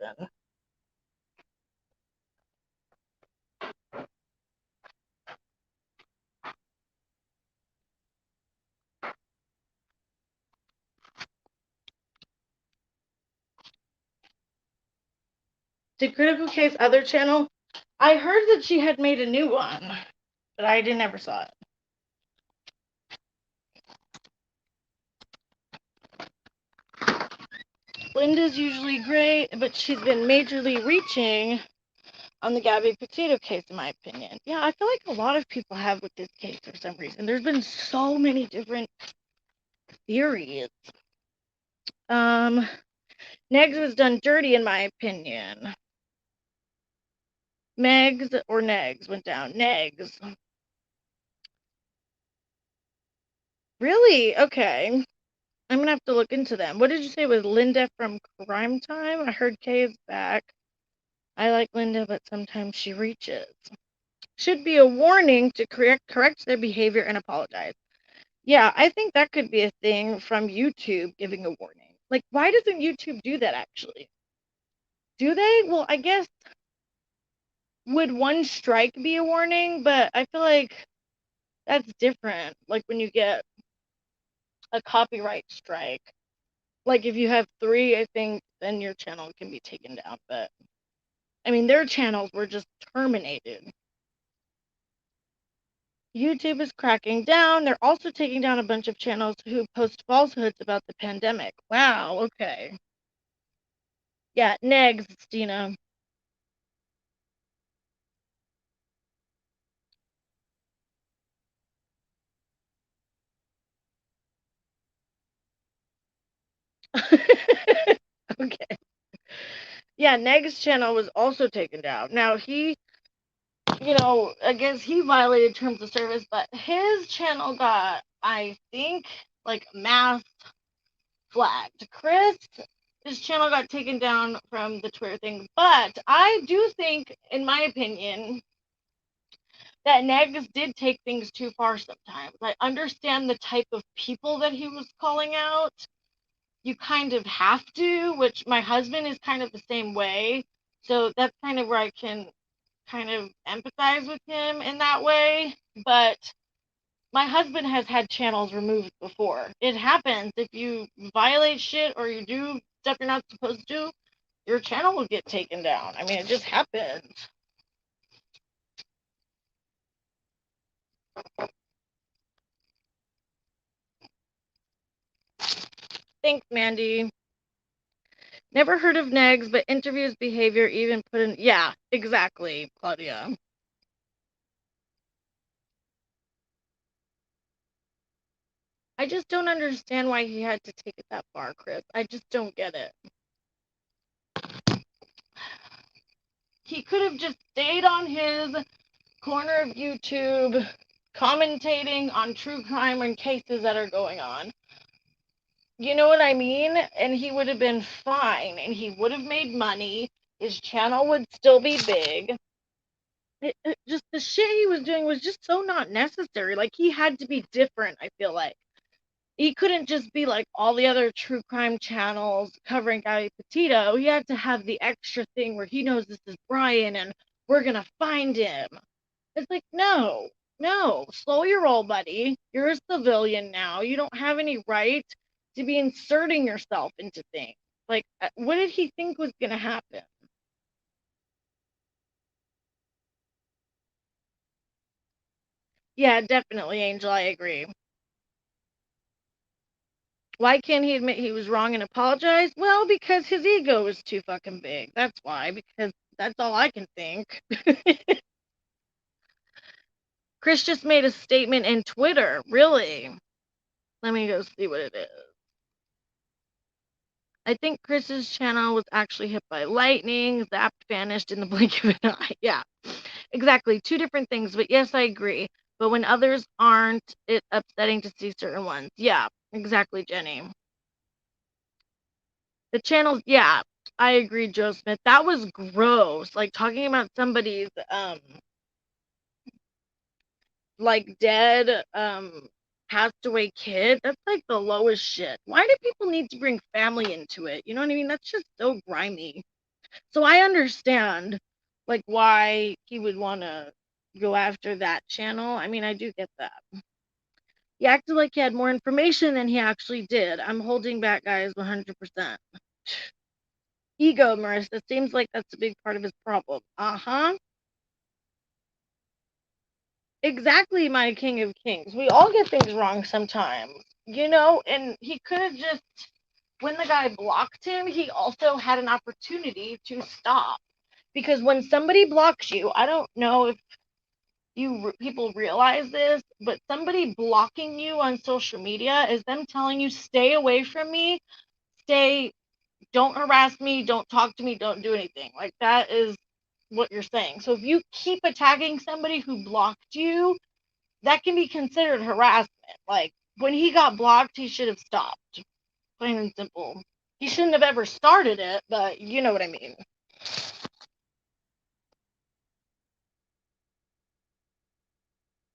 Did Critical Case other channel? I heard that she had made a new one, but I never saw it. Linda's usually great, but she's been majorly reaching on the Gabby Petito case, in my opinion. Yeah, I feel like a lot of people have with this case for some reason. There's been so many different theories. Negs was done dirty, in my opinion. Megs or Negs went down. Negs. Really? Okay. I'm gonna have to look into them. What did you say was Linda from Crime Time? I heard Kay is back. I like Linda, but sometimes she reaches. Should be a warning to correct their behavior and apologize. Yeah, I think that could be a thing from YouTube giving a warning. Like, why doesn't YouTube do that actually? Do they? Well, I guess would one strike be a warning? But I feel like that's different. Like when you get a copyright strike. Like if you have 3, I think then your channel can be taken down. But I mean, their channels were just terminated. YouTube is cracking down. They're also taking down a bunch of channels who post falsehoods about the pandemic. Wow, okay. Yeah, negs, Stina. Okay. Yeah, Neg's channel was also taken down. Now I guess he violated terms of service, but his channel got, I think, like mass flagged. His channel got taken down from the Twitter thing, but I do think, in my opinion, that Negs did take things too far sometimes. I understand the type of people that he was calling out. You kind of have to, which my husband is kind of the same way. So that's kind of where I can kind of empathize with him in that way. But my husband has had channels removed before. It happens. If you violate shit or you do stuff you're not supposed to, your channel will get taken down. I mean, it just happens. Thanks, Mandy. Never heard of negs, but interviews behavior even put in. Yeah, exactly, Claudia. I just don't understand why he had to take it that far, Chris. I just don't get it. He could have just stayed on his corner of YouTube, commentating on true crime and cases that are going on. You know what I mean? And he would have been fine, and he would have made money. His channel would still be big. Just the shit he was doing was just so not necessary. Like, he had to be different, I feel like. He couldn't just be like all the other true crime channels covering Gabby Petito. He had to have the extra thing where he knows this is Brian and we're gonna find him. It's like, no, no, slow your roll, buddy. You're a civilian now. You don't have any right to be inserting yourself into things. Like, what did he think was gonna happen? Yeah, definitely, Angel. I agree. Why can't he admit he was wrong and apologize? Well, because his ego is too fucking big. That's why, because that's all I can think. Chris just made a statement in Twitter. Really? Let me go see what it is. I think Chris's channel was actually hit by lightning, zapped, vanished in the blink of an eye. Yeah, exactly. Two different things, but yes, I agree. But when others aren't, it's upsetting to see certain ones. Yeah, exactly, Jenny. The channels, yeah, I agree, Joe Smith. That was gross. Like talking about somebody's like dead passed away kid. That's like the lowest shit. Why do people need to bring family into it? You know what I mean? That's just so grimy. So I understand like why he would want to go after that channel. I mean, I do get that. He acted like he had more information than he actually did. I'm holding back, guys, 100%. Ego, Marissa. Seems like that's a big part of his problem. Uh-huh. Exactly, my king of kings. We all get things wrong sometimes, and he could have just, when the guy blocked him, he also had an opportunity to stop. Because when somebody blocks you, I don't know if people realize this, but somebody blocking you on social media is them telling you, stay away from me, stay, don't harass me, don't talk to me, don't do anything. Like, that is what you're saying. So if you keep attacking somebody who blocked you, that can be considered harassment. Like, when he got blocked, he should have stopped. Plain and simple. He shouldn't have ever started it, but you know what I mean.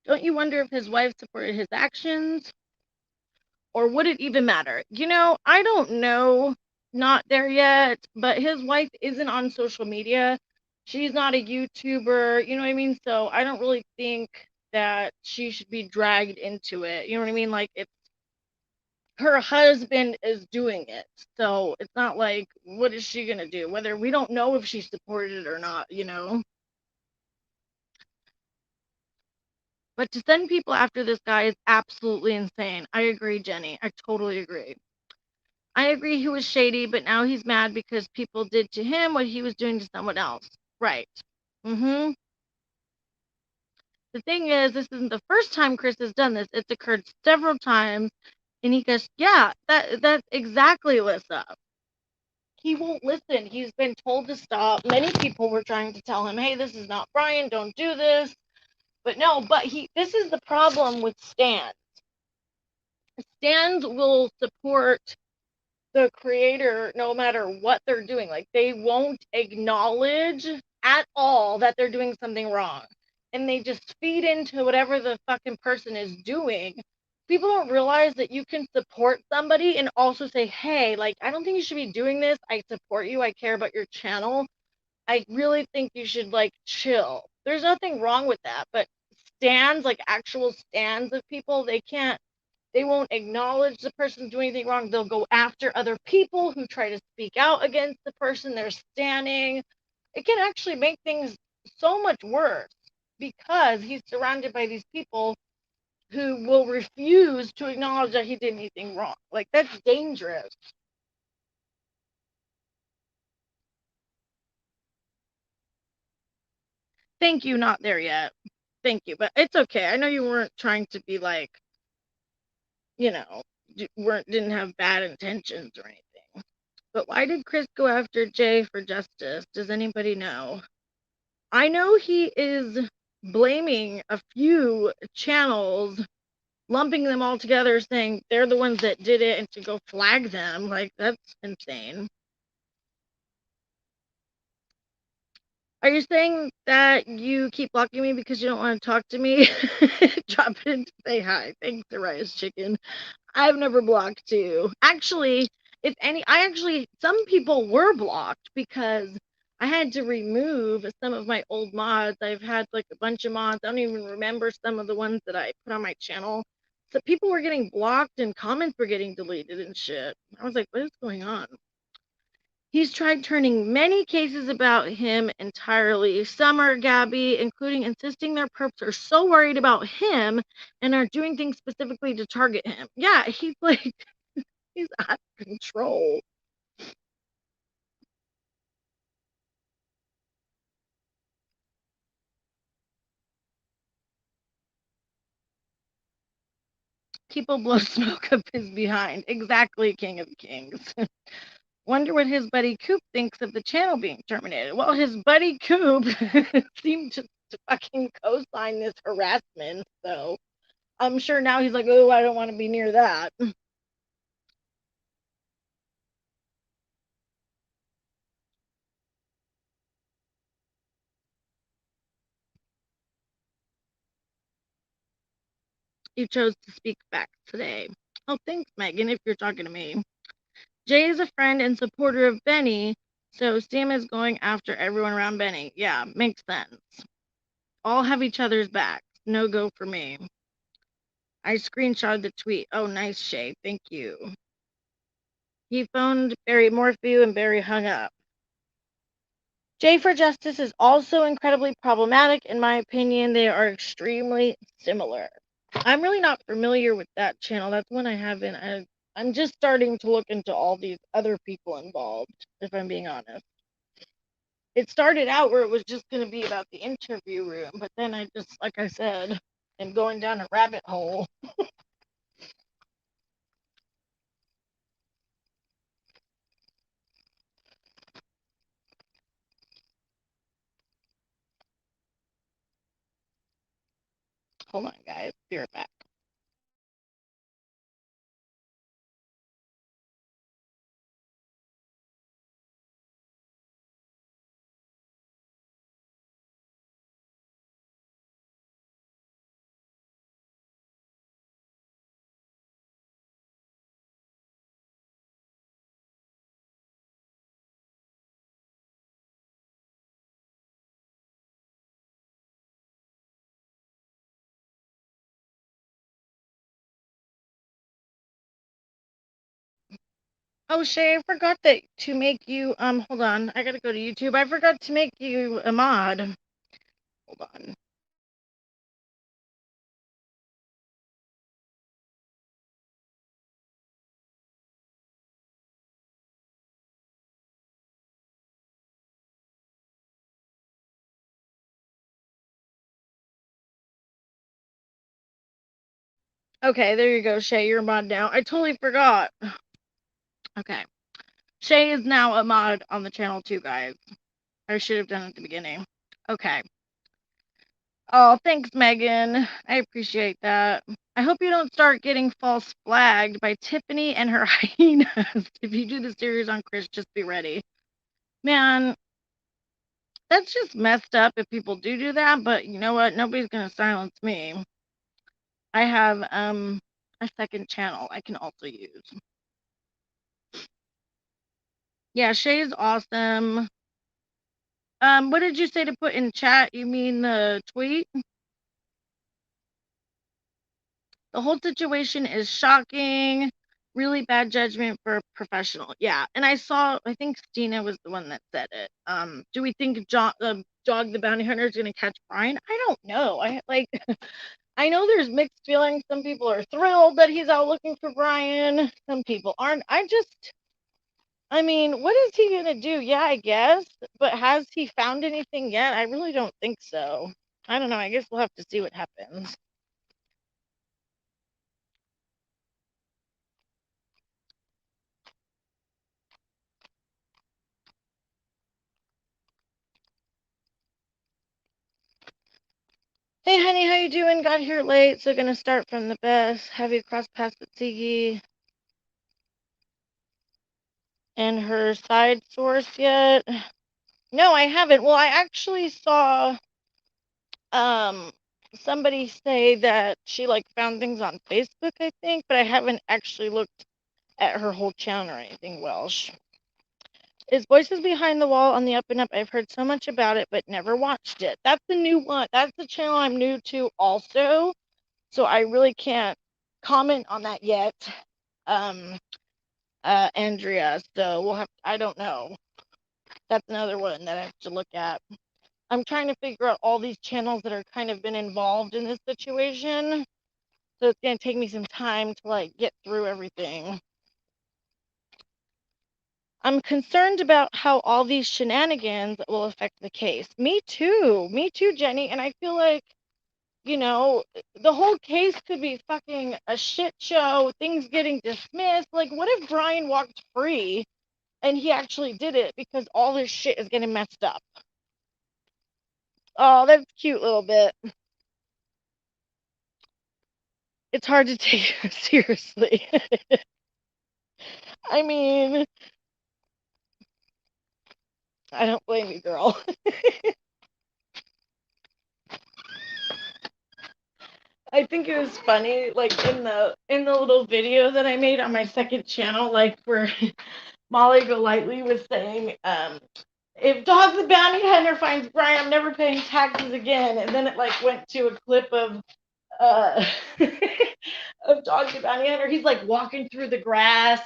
Don't you wonder if his wife supported his actions? Or would it even matter? I don't know. Not there yet, but his wife isn't on social media. She's not a YouTuber, you know what I mean? So I don't really think that she should be dragged into it. You know what I mean? Like, it's her husband is doing it. So it's not like, what is she going to do? Whether we don't know if she supported it or not. But to send people after this guy is absolutely insane. I agree, Jenny. I totally agree. I agree he was shady, but now he's mad because people did to him what he was doing to someone else. Right. Mm-hmm. The thing is, this isn't the first time Chris has done this. It's occurred several times. And he goes, yeah, that's exactly, Alyssa. He won't listen. He's been told to stop. Many people were trying to tell him, hey, this is not Brian. Don't do this. But no, this is the problem with Stans. Stans will support the creator no matter what they're doing. Like, they won't acknowledge at all that they're doing something wrong. And they just feed into whatever the fucking person is doing. People don't realize that you can support somebody and also say, hey, like, I don't think you should be doing this. I support you. I care about your channel. I really think you should, like, chill. There's nothing wrong with that. But stands, like actual stands of people, they won't acknowledge the person doing anything wrong. They'll go after other people who try to speak out against the person they're standing. It can actually make things so much worse because he's surrounded by these people who will refuse to acknowledge that he did anything wrong. Like, that's dangerous. Thank you, not there yet. Thank you, but it's okay. I know you weren't trying to be like, you know, didn't have bad intentions or anything. But why did Chris go after Jay for justice? Does anybody know? I know he is blaming a few channels, lumping them all together, saying they're the ones that did it and to go flag them. Like, that's insane. Are you saying that you keep blocking me because you don't want to talk to me? Drop in to say hi. Thanks, Arias Chicken. I've never blocked you. Actually, some people were blocked because I had to remove some of my old mods. I've had like a bunch of mods. I don't even remember some of the ones that I put on my channel. So people were getting blocked and comments were getting deleted and shit. I was like, what is going on? He's tried turning many cases about him entirely. Some are Gabby, including insisting their perps are so worried about him and are doing things specifically to target him. Yeah, he's like, he's out of control. People blow smoke up his behind. Exactly, King of Kings. Wonder what his buddy Coop thinks of the channel being terminated. Well, his buddy Coop seemed to fucking co-sign this harassment, so I'm sure now he's like, oh, I don't want to be near that. You chose to speak back today. Oh, thanks, Megan, if you're talking to me. Jay is a friend and supporter of Benny, so Sam is going after everyone around Benny. Yeah, makes sense. All have each other's backs. No go for me. I screenshotted the tweet. Oh, nice, Shay. Thank you. He phoned Barry Morphew and Barry hung up. Jay for Justice is also incredibly problematic. In my opinion, they are extremely similar. I'm really not familiar with that channel. That's one I haven't. I'm just starting to look into all these other people involved, if I'm being honest. It started out where it was just going to be about the interview room, but then I just, like I said, am going down a rabbit hole. Hold on, guys. Be right back. Oh, Shay, I forgot to make you, hold on. I gotta go to YouTube. I forgot to make you a mod. Hold on. Okay, there you go, Shay. You're a mod now. I totally forgot. Okay. Shay is now a mod on the channel too, guys. I should have done it at the beginning. Okay. Oh, thanks, Megan. I appreciate that. I hope you don't start getting false flagged by Tiffany and her hyenas. If you do the series on Chris, just be ready. Man, that's just messed up if people do that, but you know what? Nobody's gonna silence me. I have a second channel I can also use. Yeah, Shay's awesome. What did you say to put in chat? You mean the tweet? The whole situation is shocking. Really bad judgment for a professional. Yeah, and I think Stina was the one that said it. Do we think Dog the Bounty Hunter is going to catch Brian? I don't know. I know there's mixed feelings. Some people are thrilled that he's out looking for Brian. Some people aren't. I mean, what is he going to do? Yeah, I guess. But has he found anything yet? I really don't think so. I don't know. I guess we'll have to see what happens. Hey, honey, how you doing? Got here late, so gonna start from the best. Have you crossed paths with Ziggy and her side source yet? No, I haven't. Well, I actually saw somebody say that she found things on Facebook, I think, but I haven't actually looked at her whole channel or anything. Welsh is Voices Behind the Wall on the up and up. I've heard so much about it, but never watched it. That's the new one. That's the channel I'm new to, also. So I really can't comment on that yet, Andrea. So I don't know. That's another one that I have to look at. I'm trying to figure out all these channels that are kind of been involved in this situation. So it's going to take me some time to get through everything. I'm concerned about how all these shenanigans will affect the case. Me too, Jenny. And I feel like, the whole case could be fucking a shit show, things getting dismissed. What if Brian walked free and he actually did it because all this shit is getting messed up? Oh, that's cute little bit. It's hard to take her seriously. I mean, I don't blame you, girl. I think it was funny, in the little video that I made on my second channel, where Molly Golightly was saying, if Dog the Bounty Hunter finds Brian, I'm never paying taxes again. And then it went to a clip of of Dog the Bounty Hunter. He's walking through the grass,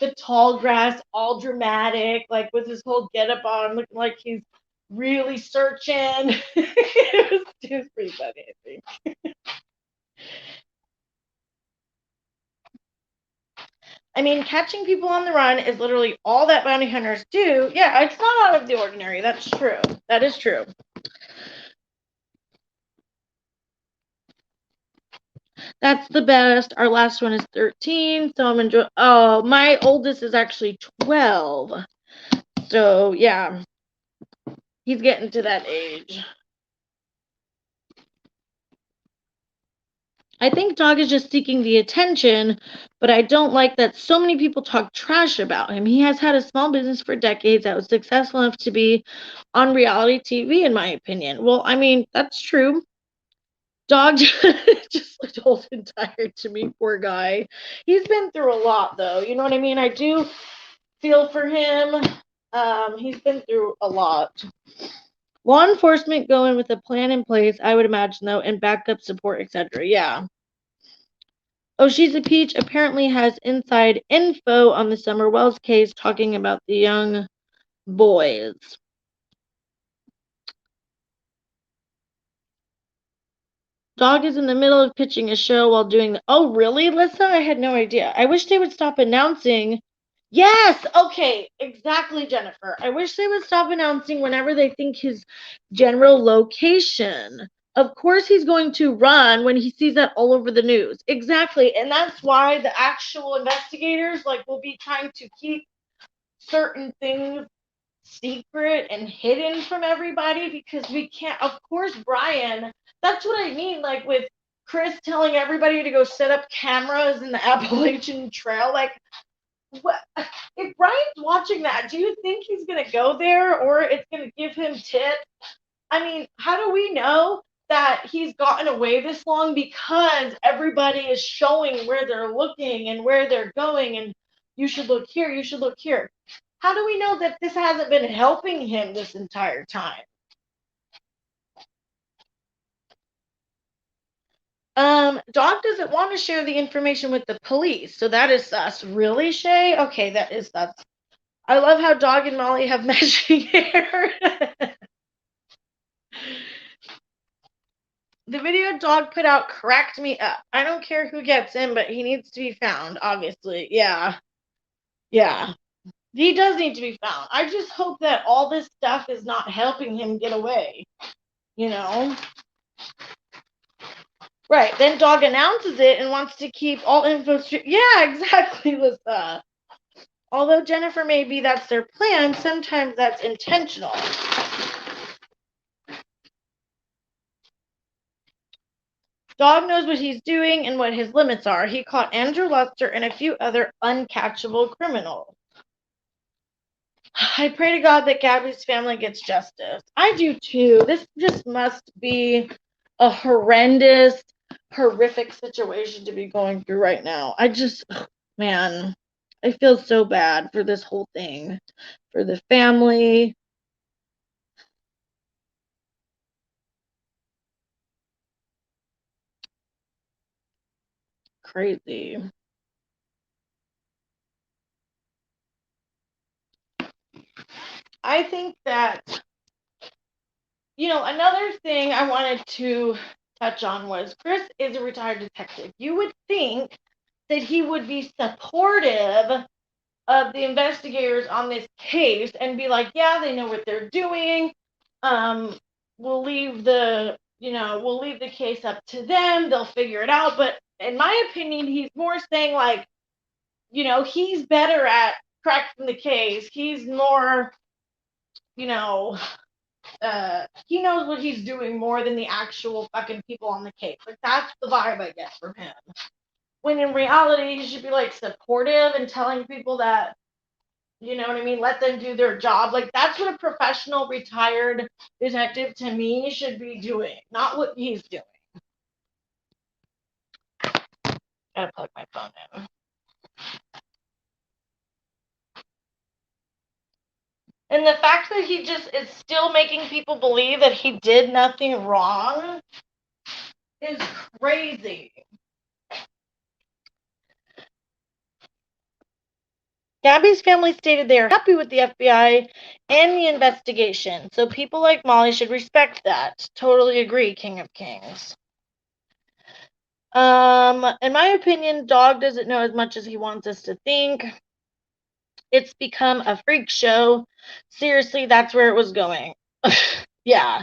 the tall grass, all dramatic, with his whole getup on, looking like he's really searching. it was pretty funny, I think. I mean, catching people on the run is literally all that bounty hunters do. Yeah, it's not out of the ordinary. That's true. That is true. That's the best. Our last one is 13, so I'm enjoying. Oh, my oldest is actually 12. So, yeah. He's getting to that age. I think Dog is just seeking the attention, but I don't like that so many people talk trash about him. He has had a small business for decades that was successful enough to be on reality TV, in my opinion. Well, I mean, that's true. Dog just looked old and tired to me, poor guy. He's been through a lot, though. You know what I mean? I do feel for him. He's been through a lot. Law enforcement go in with a plan in place, I would imagine, though, and backup support, etc. Yeah. Oh, She's a Peach apparently has inside info on the Summer Wells case talking about the young boys. Dog is in the middle of pitching a show while doing the... Oh, really, Lissa? I had no idea. I wish they would stop announcing. Yes! Okay, exactly, Jennifer. I wish they would stop announcing whenever they think his general location. Of course he's going to run when he sees that all over the news. Exactly. And that's why the actual investigators will be trying to keep certain things secret and hidden from everybody, because we can't, of course, Brian, that's what I mean, with Chris telling everybody to go set up cameras in the Appalachian Trail. What if Brian's watching that? Do you think he's gonna go there, or it's gonna give him tips? I mean, how do we know that he's gotten away this long? Because everybody is showing where they're looking and where they're going, and you should look here, you should look here. How do we know that this hasn't been helping him this entire time? Dog doesn't want to share the information with the police, so that is sus. Really, Shay? Okay, that is sus. I love how Dog and Molly have matching hair. The video Dog put out cracked me up. I don't care who gets him, but he needs to be found, obviously. Yeah. Yeah. He does need to be found. I just hope that all this stuff is not helping him get away. You know? Right. Then Dog announces it and wants to keep all info straight. Yeah, exactly, Lisa. Although, Jennifer, maybe that's their plan, sometimes that's intentional. Dog knows what he's doing and what his limits are. He caught Andrew Lester and a few other uncatchable criminals. I pray to God that Gabby's family gets justice. I do too. This just must be a horrendous, horrific situation to be going through right now. Man, I feel so bad for this whole thing, for the family. Crazy. I think that, another thing I wanted to touch on was Chris is a retired detective. You would think that he would be supportive of the investigators on this case and be like, yeah, they know what they're doing. We'll leave the case up to them. They'll figure it out. But in my opinion, he's more saying he's better at cracking the case. He's more, he knows what he's doing more than the actual fucking people on the case. That's the vibe I get from him. When in reality, he should be supportive and telling people that, you know what I mean? Let them do their job. That's what a professional retired detective to me should be doing, not what he's doing. Gotta plug my phone in. And the fact that he just is still making people believe that he did nothing wrong is crazy. Gabby's family stated they are happy with the FBI and the investigation, so people like Molly should respect that. Totally agree, King of Kings. In my opinion, Dog doesn't know as much as he wants us to think. It's become a freak show. Seriously, that's where it was going. Yeah.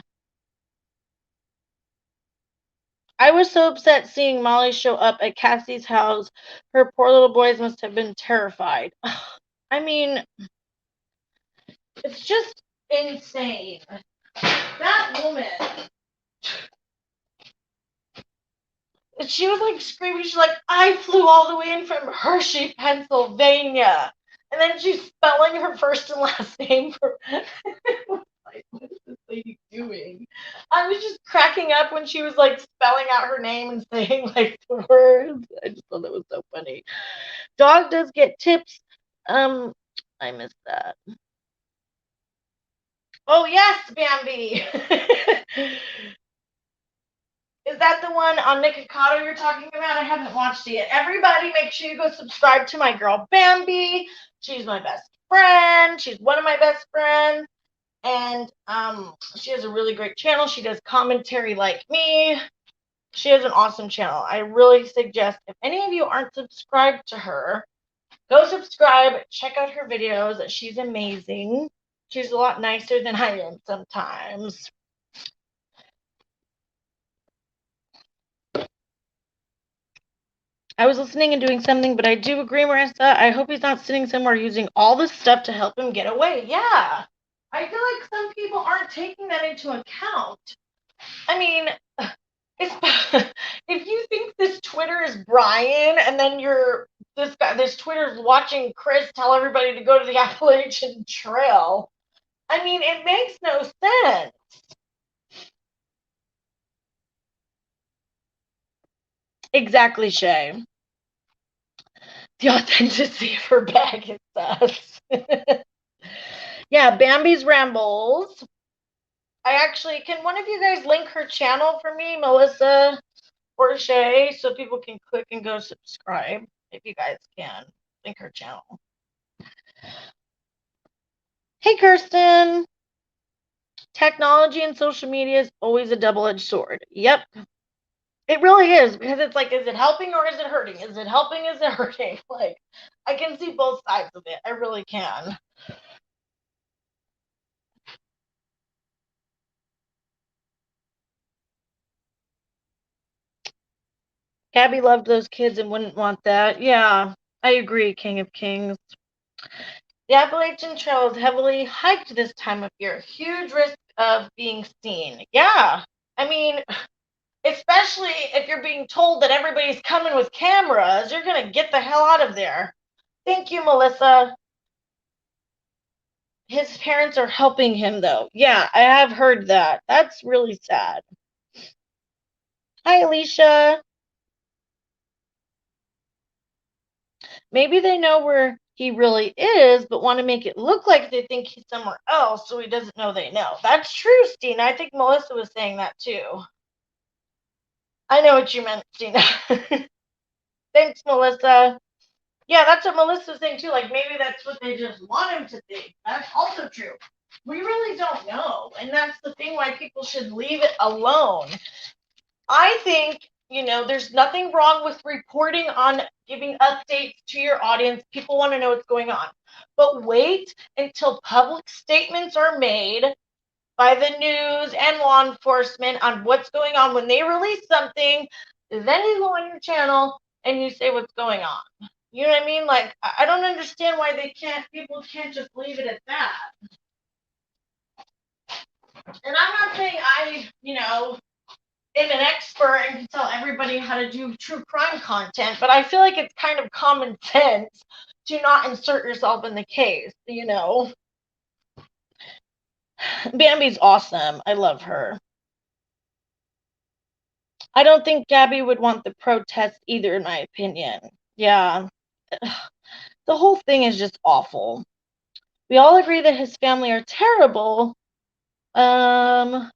I was so upset seeing Molly show up at Cassie's house. Her poor little boys must have been terrified. I mean, it's just insane. That woman. She was screaming. She's like, I flew all the way in from Hershey, Pennsylvania. And then she's spelling her first and last name for. What is this lady doing? I was just cracking up when she was spelling out her name and saying the words. I just thought that was so funny. Dog does get tips. I missed that. Oh yes, Bambi. Is that the one on Nikocado you're talking about? I haven't watched it yet. Everybody, make sure you go subscribe to my girl Bambi. She's my best friend. She's one of my best friends. And she has a really great channel. She does commentary like me. She has an awesome channel. I really suggest, if any of you aren't subscribed to her, go subscribe. Check out her videos. She's amazing. She's a lot nicer than I am sometimes. I was listening and doing something, but I do agree, Marissa. I hope he's not sitting somewhere using all this stuff to help him get away. Yeah. I feel like some people aren't taking that into account. I mean, if you think this Twitter is Brian, and then this Twitter's watching Chris tell everybody to go to the Appalachian Trail, I mean, it makes no sense. Exactly, Shay. The authenticity of her bag is sus. Yeah, Bambi's Rambles. Can one of you guys link her channel for me, Melissa or Shay, so people can click and go subscribe, if you guys can. Link her channel. Hey, Kirsten. Technology and social media is always a double-edged sword. Yep. It really is, because it's like, is it helping or is it hurting? Is it helping? Is it hurting? Like, I can see both sides of it. I really can. Gabby loved those kids and wouldn't want that. Yeah, I agree, King of Kings. The Appalachian Trail is heavily hiked this time of year. Huge risk of being seen. Yeah. I mean, especially if you're being told that everybody's coming with cameras, you're going to get the hell out of there. Thank you, Melissa. His parents are helping him, though. Yeah, I have heard that. That's really sad. Hi, Alicia. Maybe they know where he really is, but want to make it look like they think he's somewhere else, so he doesn't know they know. That's true, Stina. I think Melissa was saying that too. I know what you meant, Stina. Thanks, Melissa. Yeah, that's what Melissa was saying too. Like, maybe that's what they just want him to think. That's also true. We really don't know. And that's the thing why people should leave it alone. I think, there's nothing wrong with reporting on giving updates to your audience. People want to know what's going on. But wait until public statements are made by the news and law enforcement on what's going on. When they release something, then you go on your channel and you say what's going on. You know what I mean? Like, I don't understand why people can't just leave it at that. And I'm not saying am an expert and can tell everybody how to do true crime content, but I feel like it's kind of common sense to not insert yourself in the case, Bambi's awesome. I love her. I don't think Gabby would want the protest either, in my opinion. Yeah. The whole thing is just awful. We all agree that his family are terrible. But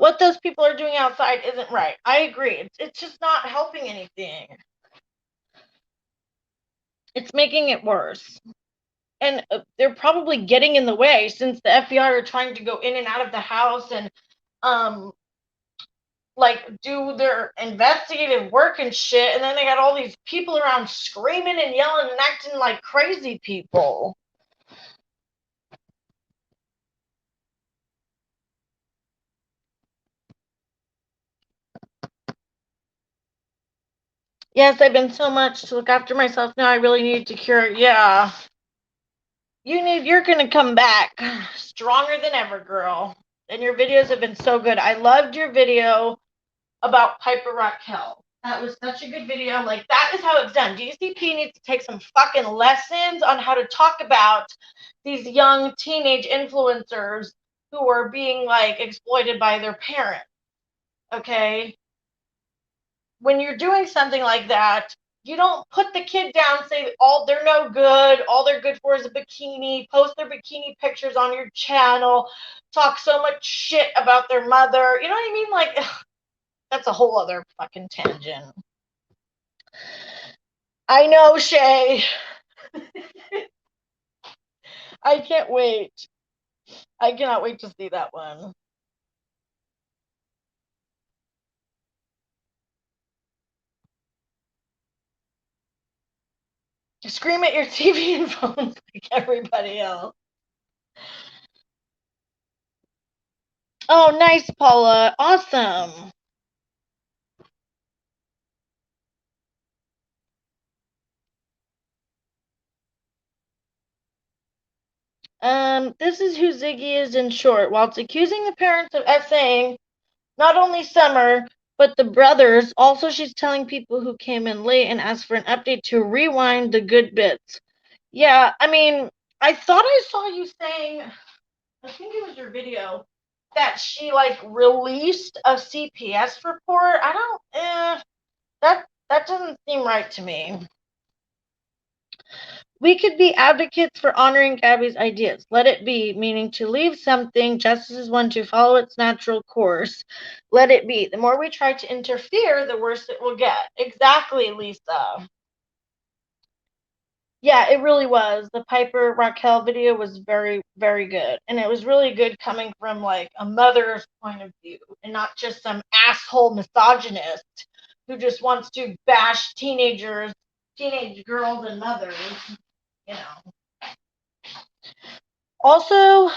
what those people are doing outside isn't right. I agree. It's just not helping anything. It's making it worse. And they're probably getting in the way, since the FBI are trying to go in and out of the house and do their investigative work and shit, and then they got all these people around screaming and yelling and acting like crazy people. Yes, I've been so much to look after myself now. I really need to cure. Yeah. You're gonna come back stronger than ever, girl. And your videos have been so good. I loved your video about Piper Raquel. That was such a good video. Like, that is how it's done. DCP needs to take some fucking lessons on how to talk about these young teenage influencers who are being, exploited by their parents. Okay? When you're doing something like that, You don't put the kid down, say all they're no good, all they're good for is a bikini, post their bikini pictures on your channel, talk so much shit about their mother. You know what I mean? Like, ugh, that's a whole other fucking tangent. I know, Shay. I can't wait. I cannot wait to see that one. Scream at your TV and phone like everybody else. Oh, nice, Paula. Awesome. This is who Ziggy is in short. Whilst accusing the parents of essaying not only Summer, but the brothers, also she's telling people who came in late and asked for an update to rewind the good bits. Yeah, I mean, I thought I saw you saying, I think it was your video, that she, like, released a CPS report. I don't, that doesn't seem right to me. We could be advocates for honoring Gabby's ideas. Let it be, meaning to leave something, justice is one to follow its natural course. Let it be. The more we try to interfere, the worse it will get. Exactly, Lisa. Yeah, it really was. The Piper Raquel video was very, very good. And it was really good coming from, like, a mother's point of view and not just some asshole misogynist who just wants to bash teenage girls and mothers, you know. Also,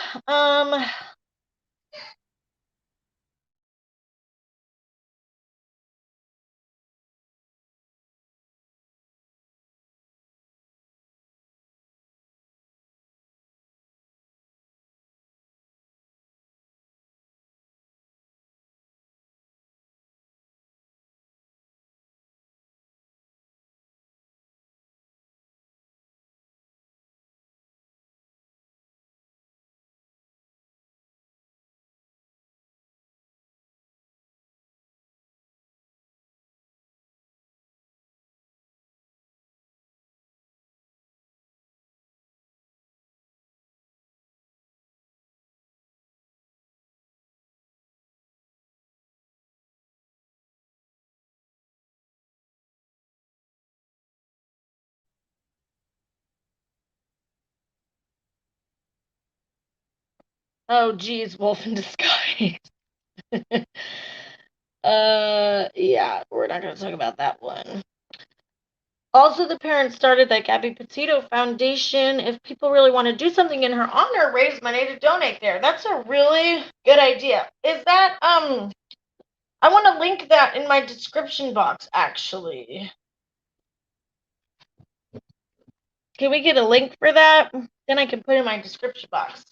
oh, geez, wolf in disguise. Yeah, we're not going to talk about that one. Also, the parents started that Gabby Petito Foundation. If people really want to do something in her honor, raise money to donate there. That's a really good idea. Is that, I want to link that in my description box, actually. Can we get a link for that? Then I can put it in my description box.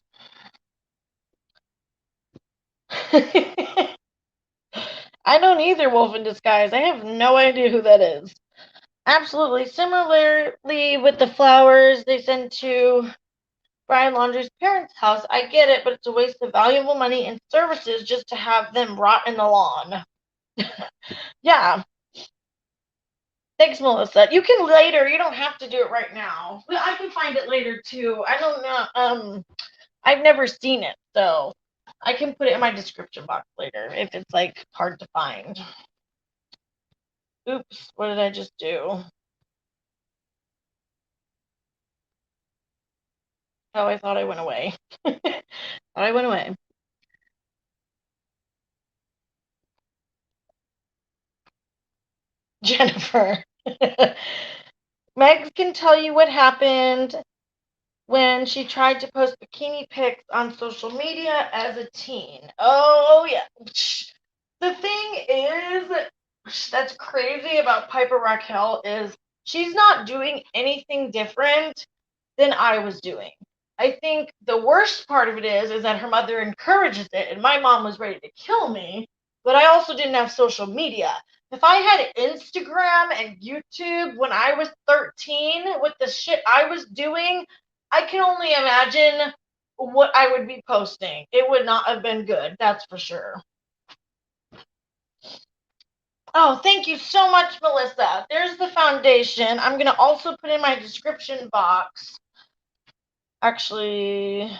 I don't either, Wolf in Disguise. I have no idea who that is. Absolutely. Similarly with the flowers they send to Brian Laundrie's parents' house, I get it, but it's a waste of valuable money and services just to have them rot in the lawn. Yeah. Thanks, Melissa. You can later. You don't have to do it right now. I can find it later too. I don't know. I've never seen it, so I can put it in my description box later if it's like hard to find. Oops, what did I just do? Oh, I thought I went away. Thought I went away. Jennifer. Meg can tell you what happened when she tried to post bikini pics on social media as a teen. Oh, yeah. The thing is, that's crazy about Piper Raquel is she's not doing anything different than I was doing. I think the worst part of it is that her mother encourages it, and my mom was ready to kill me, but I also didn't have social media. If I had Instagram and YouTube when I was 13 with the shit I was doing, I can only imagine what I would be posting. It would not have been good, that's for sure. Oh, thank you so much, Melissa. There's the foundation. I'm going to also put in my description box. Actually,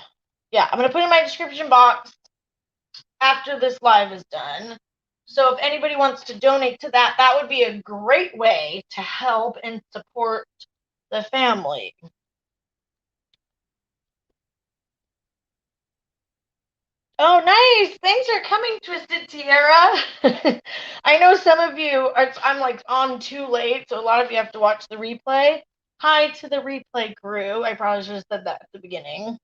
yeah, I'm going to put in my description box after this live is done. So if anybody wants to donate to that, that would be a great way to help and support the family. Oh, nice. Thanks for coming, Twisted Tiara. I know some of you, I'm like on too late, so a lot of you have to watch the replay. Hi to the replay crew. I probably should have said that at the beginning.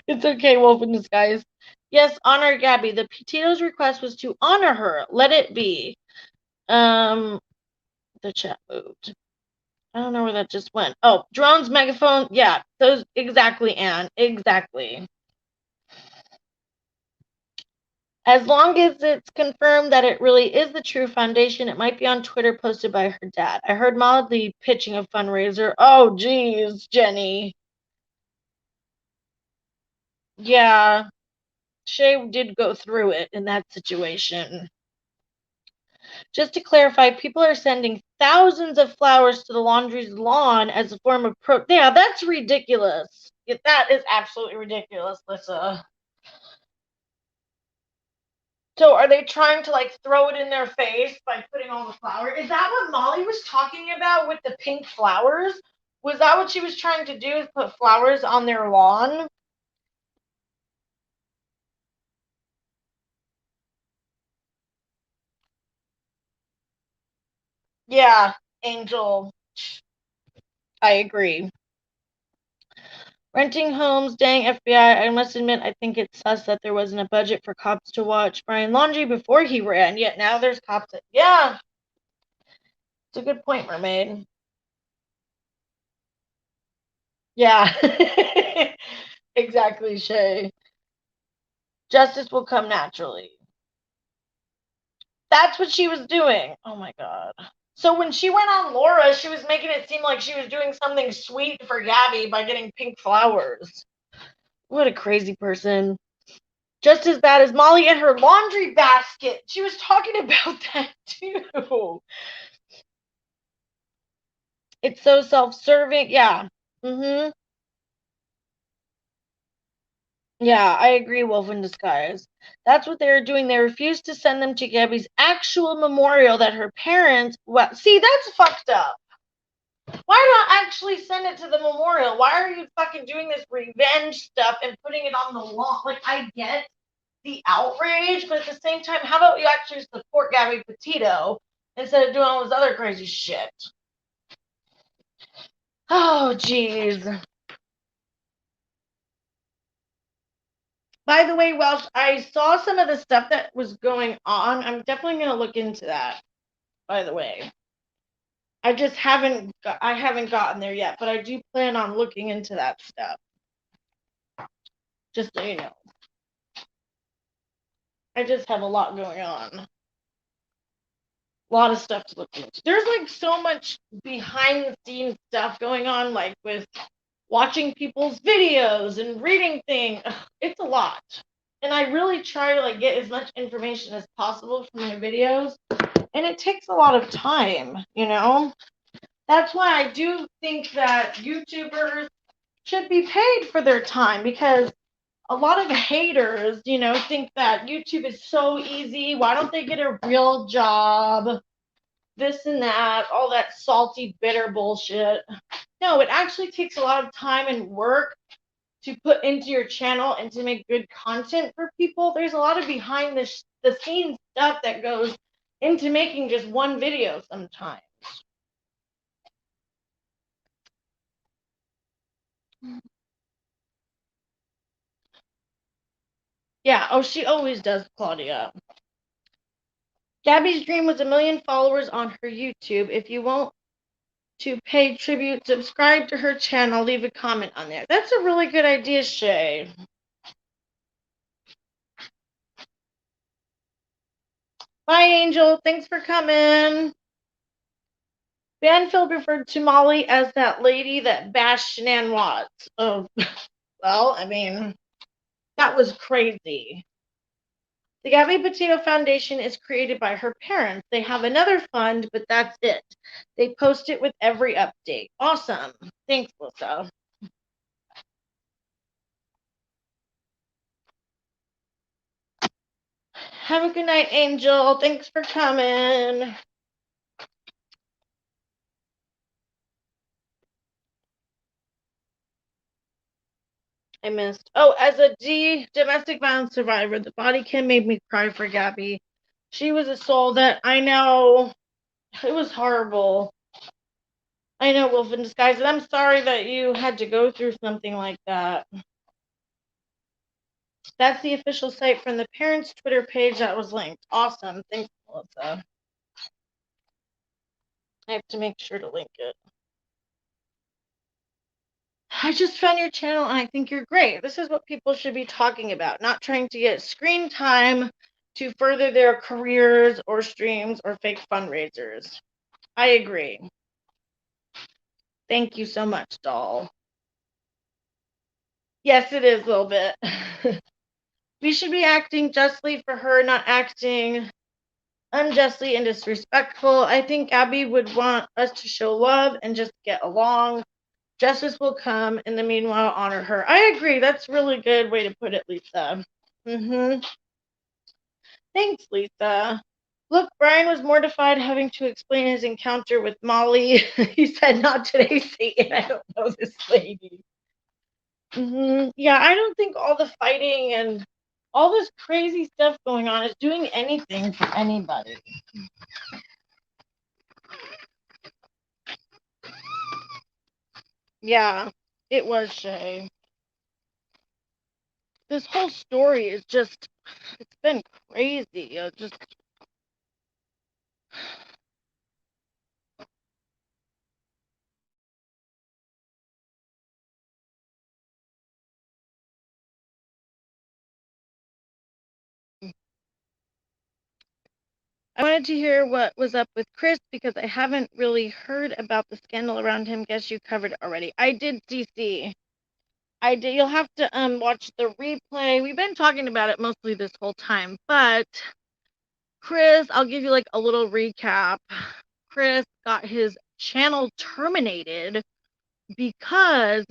It's okay, Wolf in Disguise. Yes, honor Gabby. The Petito's request was to honor her. Let it be. The chat moved. I don't know where that just went. Oh, drones, megaphone. Yeah, those exactly, Anne. Exactly. As long as it's confirmed that it really is the true foundation, it might be on Twitter posted by her dad. I heard Molly pitching a fundraiser. Oh, geez, Jenny. Yeah, Shay did go through it in that situation. Just to clarify, people are sending thousands of flowers to the Laundries lawn as a form of Yeah, that's ridiculous. That is absolutely ridiculous, Lissa. So are they trying to like throw it in their face by putting all the flowers? Is that what Molly was talking about with the pink flowers? Was that what she was trying to do, is put flowers on their lawn? Yeah, Angel. I agree. Renting homes, dang FBI. I must admit, I think it's sus that there wasn't a budget for cops to watch Brian Laundrie before he ran, yet now there's cops that, yeah. It's a good point, Mermaid. Yeah. Exactly, Shay. Justice will come naturally. That's what she was doing. Oh my god. So when she went on Laura, she was making it seem like she was doing something sweet for Gabby by getting pink flowers. What a crazy person. Just as bad as Molly and her laundry basket. She was talking about that too. It's so self-serving. Yeah. Mm-hmm. Yeah, I agree, Wolf in Disguise. That's what they're doing. They refused to send them to Gabby's actual memorial that her parents. Well, see, that's fucked up. Why not actually send it to the memorial? Why are you fucking doing this revenge stuff and putting it on the lawn? Like, I get the outrage, but at the same time, how about you actually support Gabby Petito instead of doing all this other crazy shit? Oh, jeez. By the way, Welsh, I saw some of the stuff that was going on. I'm definitely going to look into that, by the way. I haven't gotten there yet, but I do plan on looking into that stuff. Just so you know. I just have a lot going on. A lot of stuff to look into. There's like so much behind the scenes stuff going on, like with watching people's videos and reading things. It's a lot. And I really try to like get as much information as possible from my videos. And it takes a lot of time, you know? That's why I do think that YouTubers should be paid for their time, because a lot of haters, you know, think that YouTube is so easy. Why don't they get a real job? This and that, all that salty, bitter bullshit. No, it actually takes a lot of time and work to put into your channel and to make good content for people. There's a lot of behind the scenes stuff that goes into making just one video sometimes. Yeah, oh, she always does, Claudia. Gabby's dream was 1 million followers on her YouTube. If you want to pay tribute, subscribe to her channel, leave a comment on there. That's a really good idea, Shay. Bye, Angel. Thanks for coming. Banfield referred to Molly as that lady that bashed Shanann Watts. Oh, Well, I mean, that was crazy. The Gabby Petito Foundation is created by her parents. They have another fund, but that's it. They post it with every update. Awesome. Thanks, Lisa. Have a good night, Angel. Thanks for coming. I missed. Oh, as a domestic violence survivor, the body cam made me cry for Gabby. She was a soul that I know. It was horrible. I know, wolf in disguise, and I'm sorry that you had to go through something like that. That's the official site from the parents' Twitter page that was linked. Awesome. Thanks, Melissa. I have to make sure to link it. I just found your channel and I think you're great. This is what people should be talking about, not trying to get screen time to further their careers or streams or fake fundraisers. I agree. Thank you so much, doll. Yes, it is a little bit. We should be acting justly for her, not acting unjustly and disrespectful. I think Gabby would want us to show love and just get along. Justice will come. In the meanwhile, honor her. I agree. That's a really good way to put it, Lisa. Thanks, Lisa. Look, Brian was mortified having to explain his encounter with Molly. He said, "Not today, Satan. I don't know this lady." Yeah, I don't think all the fighting and all this crazy stuff going on is doing anything for anybody. Yeah, it was Shay. This whole story is just, it's been crazy. I wanted to hear what was up with Chris because I haven't really heard about the scandal around him. Guess you covered it already. I did, CC. I did. You'll have to watch the replay. We've been talking about it mostly this whole time, but Chris, I'll give you like a little recap. Chris got his channel terminated because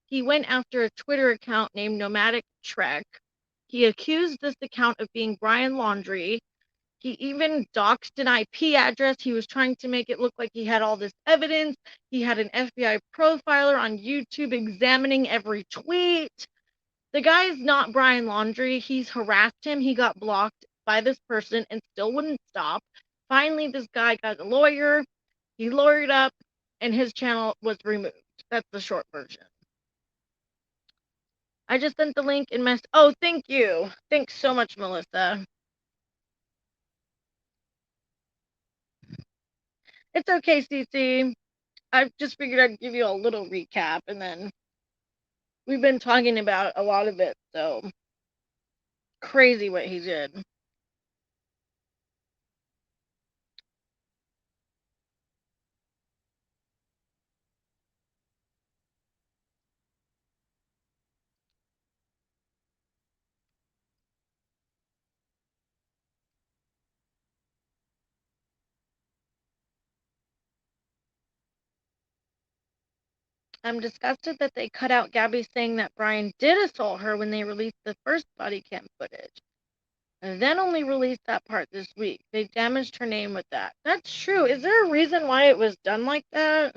he went after a Twitter account named Nomadic Trek. He accused this account of being Brian Laundrie. He even doxed an IP address. He was trying to make it look like he had all this evidence. He had an FBI profiler on YouTube examining every tweet. The guy is not Brian Laundrie. He's harassed him. He got blocked by this person and still wouldn't stop. Finally, this guy got a lawyer. He lawyered up, and his channel was removed. That's the short version. I just sent the link in my... Oh, thank you. Thanks so much, Melissa. It's okay, Cece. I just figured I'd give you a little recap, and then we've been talking about a lot of it, so crazy what he did. I'm disgusted that they cut out Gabby saying that Brian did assault her when they released the first body cam footage. And then only released that part this week. They damaged her name with that. That's true. Is there a reason why it was done like that?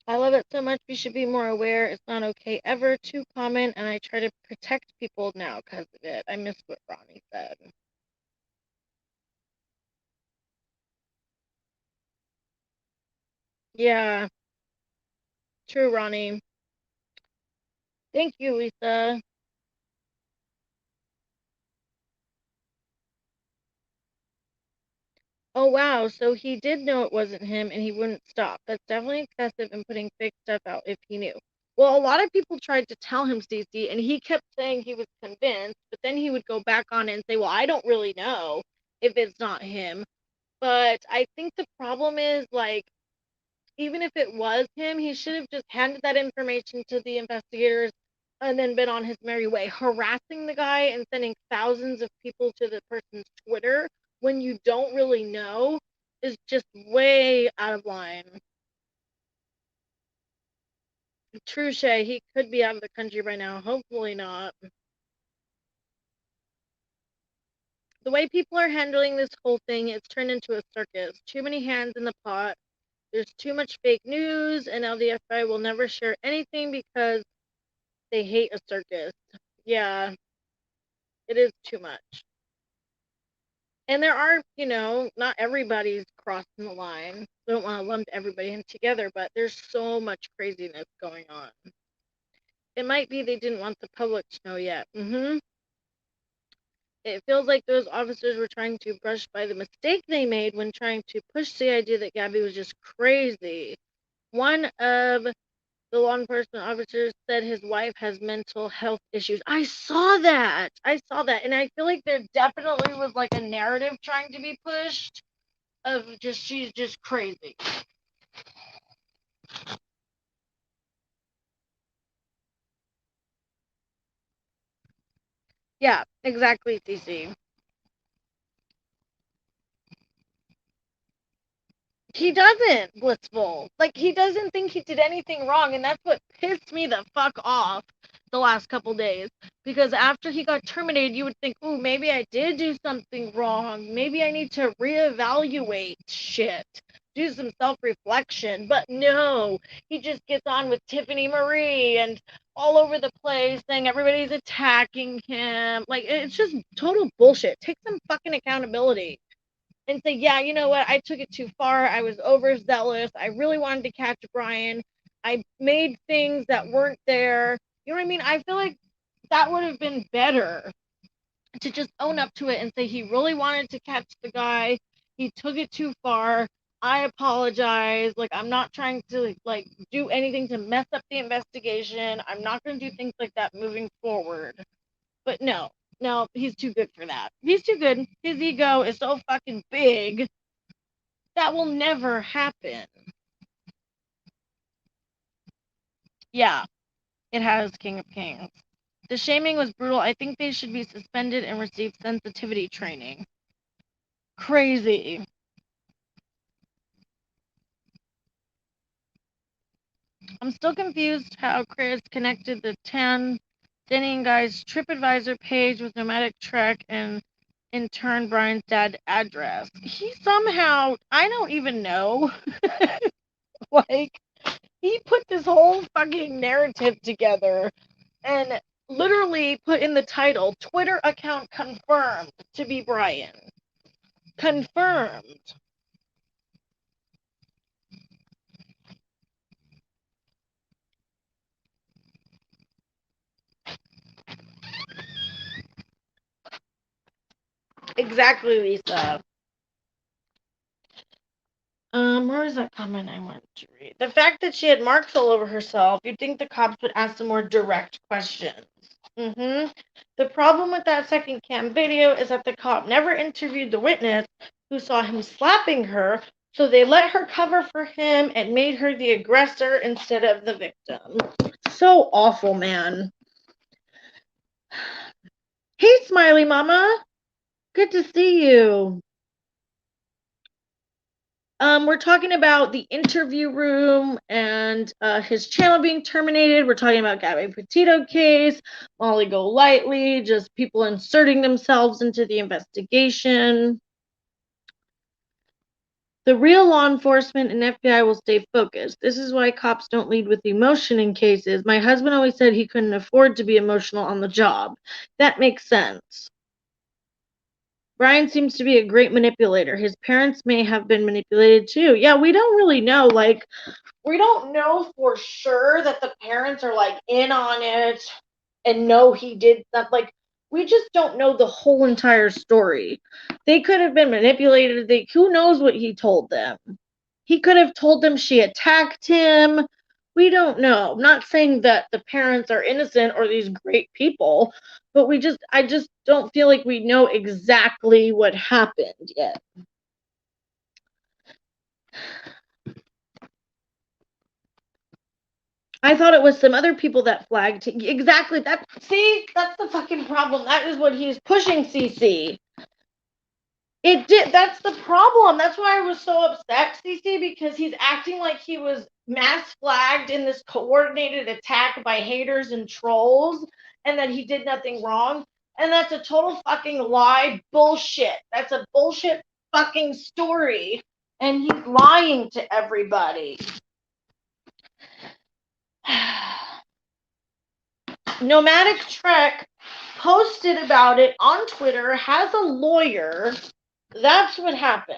I love it so much. We should be more aware. It's not okay ever to comment, and I try to protect people now because of it. I missed what Ronnie said. Yeah, true, Ronnie. Thank you, Lisa. Oh, wow. So he did know it wasn't him and he wouldn't stop. That's definitely excessive and putting fake stuff out if he knew. Well, a lot of people tried to tell him, Stacey, and he kept saying he was convinced, but then he would go back on it and say, well, I don't really know if it's not him. But I think the problem is, like, even if it was him, he should have just handed that information to the investigators and then been on his merry way. Harassing the guy and sending thousands of people to the person's Twitter when you don't really know is just way out of line. Touche, he could be out of the country by now. Hopefully not. The way people are handling this whole thing, it's turned into a circus. Too many hands in the pot. There's too much fake news, and now the FBI will never share anything because they hate a circus. Yeah, it is too much. And there are, not everybody's crossing the line. I don't want to lump everybody in together, but there's so much craziness going on. It might be they didn't want the public to know yet. It feels like those officers were trying to brush by the mistake they made when trying to push the idea that Gabby was just crazy. One of the law enforcement officers said his wife has mental health issues. I saw that. And I feel like there definitely was like a narrative trying to be pushed of just she's just crazy. Yeah, exactly, CC. He doesn't, Blissful. Like, he doesn't think he did anything wrong, and that's what pissed me the fuck off the last couple days. Because after he got terminated, you would think, ooh, maybe I did do something wrong. Maybe I need to reevaluate shit. Do some self-reflection. But no, he just gets on with Tiffany Marie and all over the place saying everybody's attacking him. Like, it's just total bullshit. Take some fucking accountability. And say, yeah, you know what? I took it too far. I was overzealous. I really wanted to catch Brian. I made things that weren't there. You know what I mean? I feel like that would have been better to just own up to it and say he really wanted to catch the guy. He took it too far. I apologize. Like, I'm not trying to like do anything to mess up the investigation. I'm not going to do things like that moving forward. But no, he's too good for that. He's too good. His ego is so fucking big. That will never happen. Yeah, it has King of Kings. The shaming was brutal. I think they should be suspended and receive sensitivity training. Crazy. I'm still confused how Chris connected the Denning guy's TripAdvisor page with Nomadic Trek and in turn Brian's dad's address. He somehow, I don't even know, like, he put this whole fucking narrative together and literally put in the title, Twitter account confirmed to be Brian. Confirmed. Exactly, Lisa. Where was that comment I wanted to read? The fact that she had marks all over herself, you'd think the cops would ask some more direct questions. The problem with that second cam video is that the cop never interviewed the witness who saw him slapping her, so they let her cover for him and made her the aggressor instead of the victim. So awful, man. Hey, Smiley Mama. Good to see you. We're talking about the interview room and his channel being terminated. We're talking about Gabby Petito case, Molly Golightly, just people inserting themselves into the investigation. The real law enforcement and FBI will stay focused. This is why cops don't lead with emotion in cases. My husband always said he couldn't afford to be emotional on the job. That makes sense. Brian seems to be a great manipulator. His parents may have been manipulated too. Yeah, we don't really know. Like, we don't know for sure that the parents are like in on it and know he did stuff. Like, we just don't know the whole entire story. They could have been manipulated. Who knows what he told them? He could have told them she attacked him. We don't know. I'm not saying that the parents are innocent or these great people, but I just don't feel like we know exactly what happened yet. I thought it was some other people that flagged. Exactly. That's the fucking problem. That is what he's pushing, CC. It did. That's the problem. That's why I was so upset, CC, because he's acting like he was mass flagged in this coordinated attack by haters and trolls, and that he did nothing wrong. And that's a total fucking lie. Bullshit. That's a bullshit fucking story. And he's lying to everybody. Nomadic Trek posted about it on Twitter, has a lawyer. That's what happened.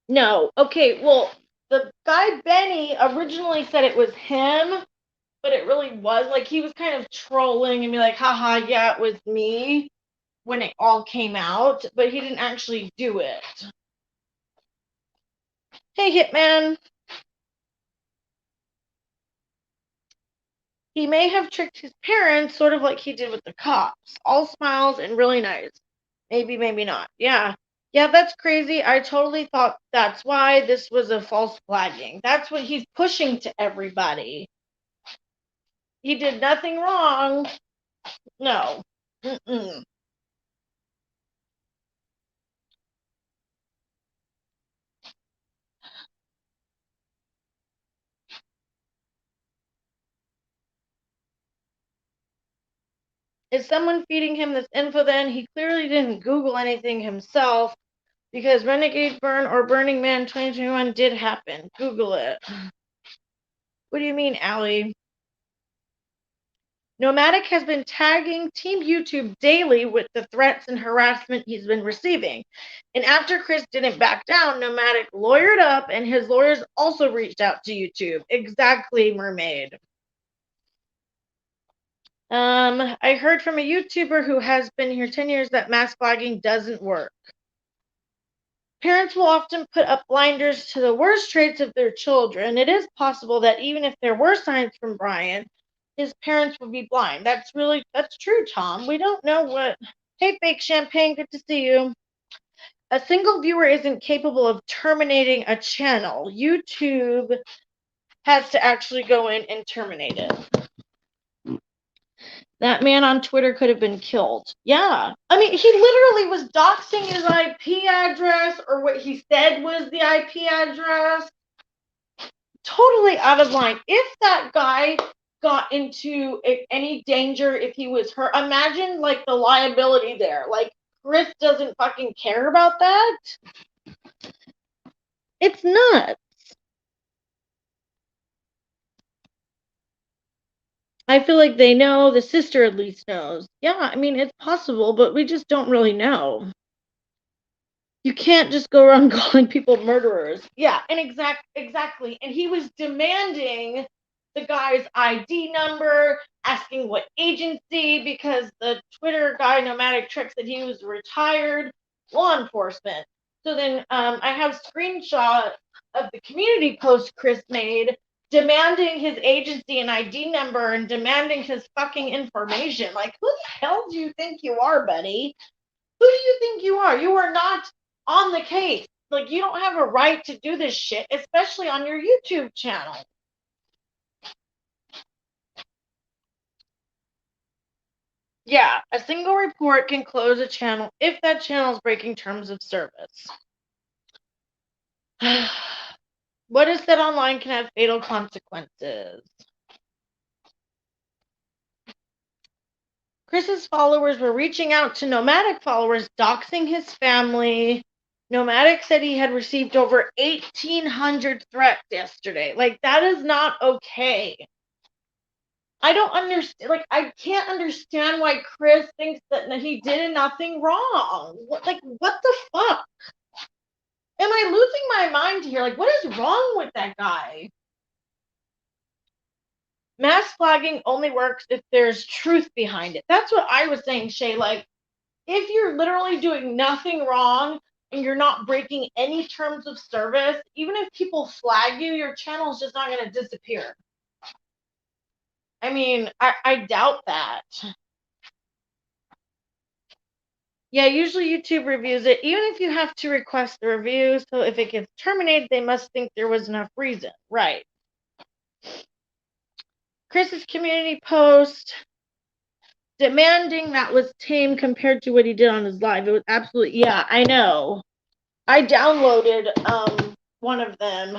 No. Okay, well, the guy Benny originally said it was him, but it really was. Like, he was kind of trolling and be like, haha, yeah, it was me when it all came out, but he didn't actually do it. Hey, Hitman. He may have tricked his parents, sort of like he did with the cops. All smiles and really nice. Maybe, maybe not. Yeah. Yeah, that's crazy. I totally thought that's why this was a false flagging. That's what he's pushing to everybody. He did nothing wrong. No. Mm-mm. Is someone feeding him this info then? He clearly didn't Google anything himself because Renegade Burn or Burning Man 2021 did happen. Google it. What do you mean, Allie? Nomadic has been tagging Team YouTube daily with the threats and harassment he's been receiving. And after Chris didn't back down, Nomadic lawyered up and his lawyers also reached out to YouTube. Exactly, Mermaid. I heard from a YouTuber who has been here 10 years that mass flagging doesn't work. Parents will often put up blinders to the worst traits of their children. It is possible that even if there were signs from Brian, his parents would be blind. That's true, Tom. We don't know what. Hey, Fake Champagne, good to see you. A single viewer isn't capable of terminating a channel. YouTube has to actually go in and terminate it. That man on Twitter could have been killed. Yeah. I mean, he literally was doxing his IP address, or what he said was the IP address. Totally out of line. If that guy got into any danger, if he was hurt, imagine, like, the liability there. Like, Chris doesn't fucking care about that. It's nuts. I feel like they know. The sister at least knows. Yeah, I mean, it's possible, but we just don't really know. You can't just go around calling people murderers. Yeah, and exactly. And he was demanding the guy's ID number, asking what agency, because the Twitter guy, Nomadic Trek, said he was retired law enforcement. So then I have screenshots of the community post Chris made demanding his agency and ID number and demanding his fucking information. Like, who the hell do you think you are, buddy? Who do you think you are? You are not on the case. Like, you don't have a right to do this shit, especially on your YouTube channel. Yeah, a single report can close a channel if that channel is breaking terms of service. What is said online can have fatal consequences. Chris's followers were reaching out to Nomadic followers, doxing his family. Nomadic said he had received over 1,800 threats yesterday. Like, that is not okay. I don't understand. Like, I can't understand why Chris thinks that he did nothing wrong. What the fuck? Am I losing my mind here? Like, what is wrong with that guy? Mass flagging only works if there's truth behind it. That's what I was saying, Shay. Like, if you're literally doing nothing wrong and you're not breaking any terms of service, even if people flag you, your channel is just not going to disappear. I mean, I doubt that. Yeah, usually YouTube reviews it, even if you have to request the review. So if it gets terminated, they must think there was enough reason. Right. Chris's community post demanding that was tame compared to what he did on his live. It was absolutely, yeah, I know. I downloaded one of them.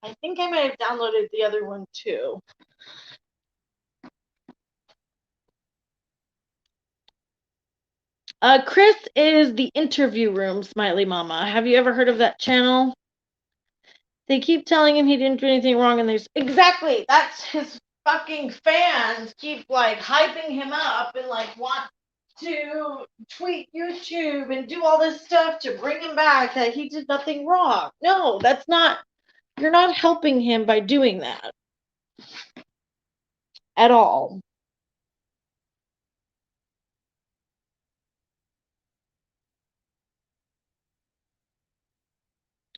I think I might have downloaded the other one too. Chris is the Interview Room, Smiley Mama. Have you ever heard of that channel? They keep telling him he didn't do anything wrong, and there's exactly that's his fucking fans keep like hyping him up and like want to tweet YouTube and do all this stuff to bring him back that he did nothing wrong. No, that's not. You're not helping him by doing that at all.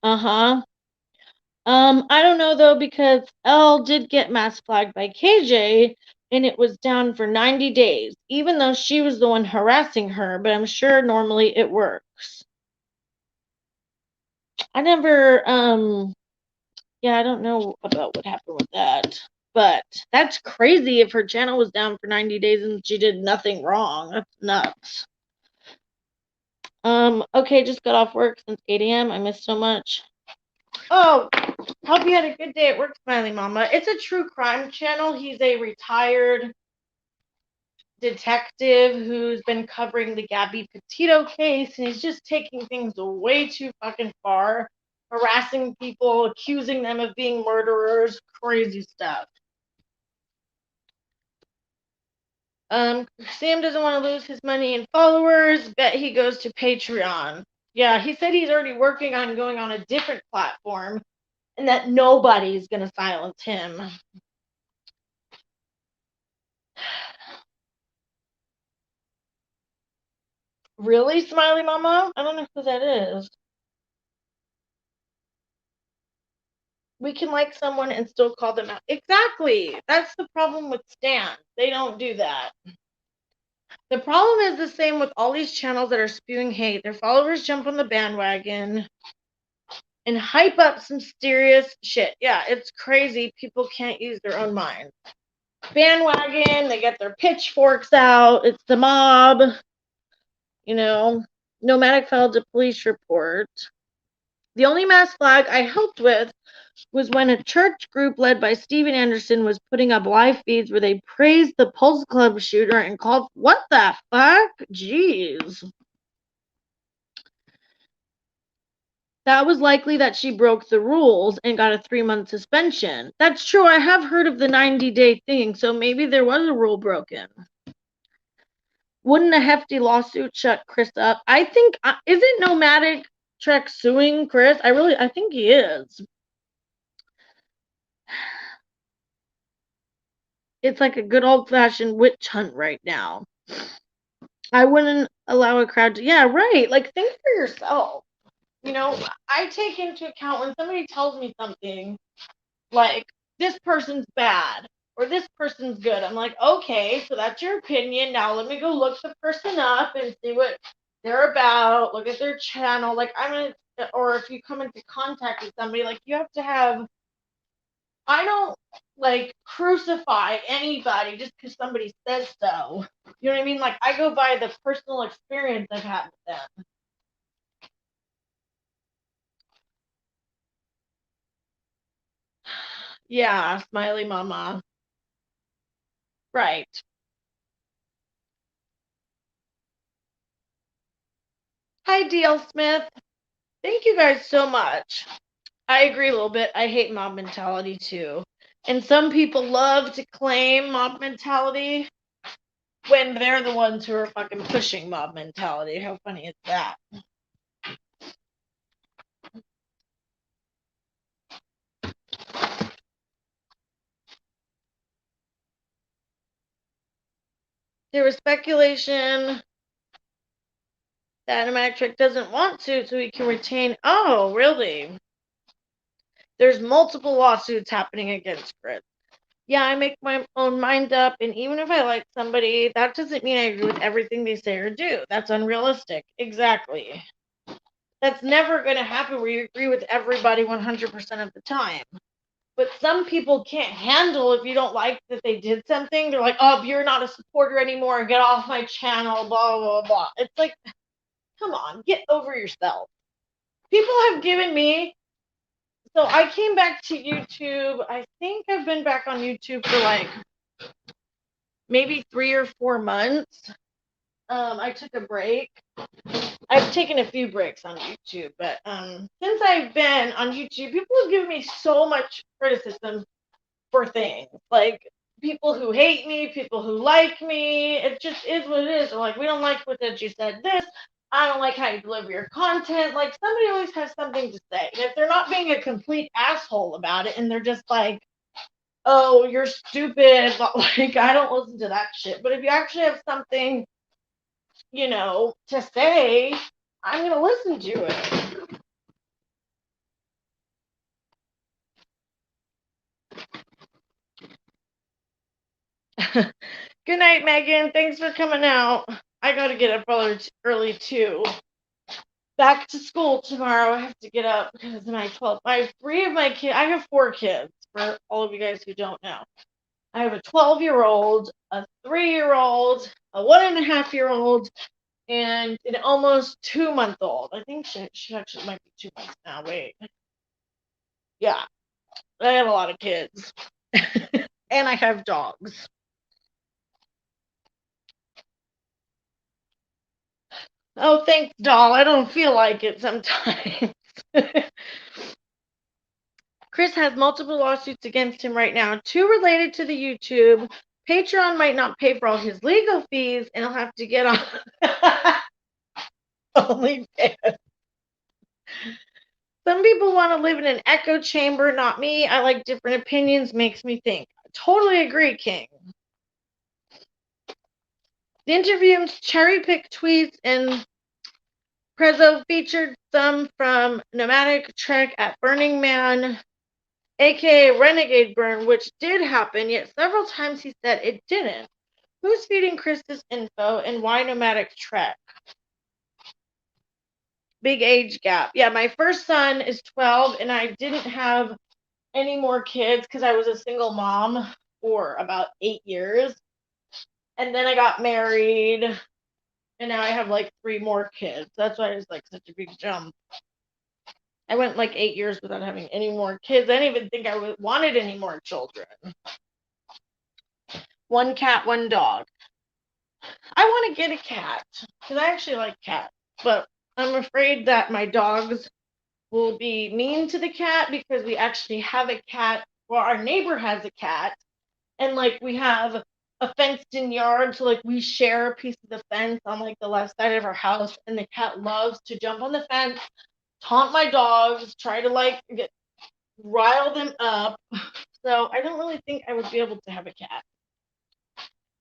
Uh-huh. I don't know though, because Elle did get mass flagged by KJ and it was down for 90 days, even though she was the one harassing her, but I'm sure normally it works. I never, yeah, I don't know about what happened with that, but that's crazy if her channel was down for 90 days and she did nothing wrong. That's nuts. Okay, just got off work since 8 a.m. I missed so much. Oh, hope you had a good day at work, Smiley Mama. It's a true crime channel. He's a retired detective who's been covering the Gabby Petito case, and he's just taking things way too fucking far, harassing people, accusing them of being murderers, crazy stuff. Sam doesn't want to lose his money and followers. Bet he goes to Patreon. Yeah, he said he's already working on going on a different platform and that nobody's going to silence him. Really, Smiley Mama? I don't know who that is. We can like someone and still call them out. Exactly. That's the problem with Stan. They don't do that. The problem is the same with all these channels that are spewing hate. Their followers jump on the bandwagon and hype up some serious shit. Yeah, it's crazy. People can't use their own mind. Bandwagon, they get their pitchforks out. It's the mob. You know, Nomadic filed a police report. The only mass flag I helped with was when a church group led by Steven Anderson was putting up live feeds where they praised the Pulse Club shooter and called, what the fuck? Jeez. That was likely that she broke the rules and got a 3-month suspension. That's true. I have heard of the 90-day thing, so maybe there was a rule broken. Wouldn't a hefty lawsuit shut Chris up? I think, isn't Nomadic Trek suing Chris? I think he is. It's like a good old-fashioned witch hunt right now. I wouldn't allow a crowd to, yeah, right. Like, think for yourself. You know, I take into account when somebody tells me something, like, this person's bad or this person's good. I'm like, okay, so that's your opinion. Now let me go look the person up and see what they're about. Look at their channel. Like, or if you come into contact with somebody, like, you have to have, I don't, like, crucify anybody just because somebody says so. You know what I mean? Like, I go by the personal experience I've had with them. Yeah, Smiley Mama. Right. Hi, DL Smith. Thank you guys so much. I agree a little bit. I hate mob mentality too. And some people love to claim mob mentality when they're the ones who are fucking pushing mob mentality. How funny is that? There was speculation that Animatrix doesn't want to, so he can retain. Oh, really? There's multiple lawsuits happening against Chris. Yeah, I make my own mind up, and even if I like somebody, that doesn't mean I agree with everything they say or do. That's unrealistic. Exactly. That's never going to happen where you agree with everybody 100% of the time. But some people can't handle if you don't like that they did something. They're like, oh, you're not a supporter anymore. Get off my channel, blah, blah, blah. It's like, come on, get over yourself. People have given me, so I came back to YouTube. I think I've been back on YouTube for like maybe 3 or 4 months. I took a break. I've taken a few breaks on YouTube, but since I've been on YouTube, people have given me so much criticism for things. Like people who hate me, people who like me. It just is what it is. They're like, we don't like what that you said this. I don't like how you deliver your content. Like somebody always has something to say. And if they're not being a complete asshole about it and they're just like, oh, you're stupid, like I don't listen to that shit. But if you actually have something, to say, I'm gonna listen to it. Good night, Megan. Thanks for coming out. I gotta get up early too. Back to school tomorrow. I have to get up because my 3 of my kids. I have 4 kids. For all of you guys who don't know, I have a 12-year-old, a 3-year-old, a 1.5-year-old, and an almost 2-month-old. I think she actually might be 2 months now. Wait, yeah, I have a lot of kids, and I have dogs. Oh, thanks, doll. I don't feel like it sometimes. Chris has multiple lawsuits against him right now, 2 related to the YouTube. Patreon might not pay for all his legal fees, and he'll have to get on OnlyFans. Some people want to live in an echo chamber, not me. I like different opinions, makes me think. I totally agree, King. The interview cherry-picked tweets and Prezzo featured some from Nomadic Trek at Burning Man, aka Renegade Burn, which did happen, yet several times he said it didn't. Who's feeding Chris this info, and why Nomadic Trek? Big age gap. Yeah, my first son is 12, and I didn't have any more kids because I was a single mom for about 8 years. And then I got married, and now I have like 3 more kids. That's why it's like such a big jump. I went like 8 years without having any more kids. I didn't even think I wanted any more children. 1 cat, 1 dog. I want to get a cat because I actually like cats, but I'm afraid that my dogs will be mean to the cat because we actually have a cat. Well, our neighbor has a cat, and like we have a fenced-in yard, so like we share a piece of the fence on like the left side of our house, and the cat loves to jump on the fence, taunt my dogs, try to like rile them up. So I don't really think I would be able to have a cat.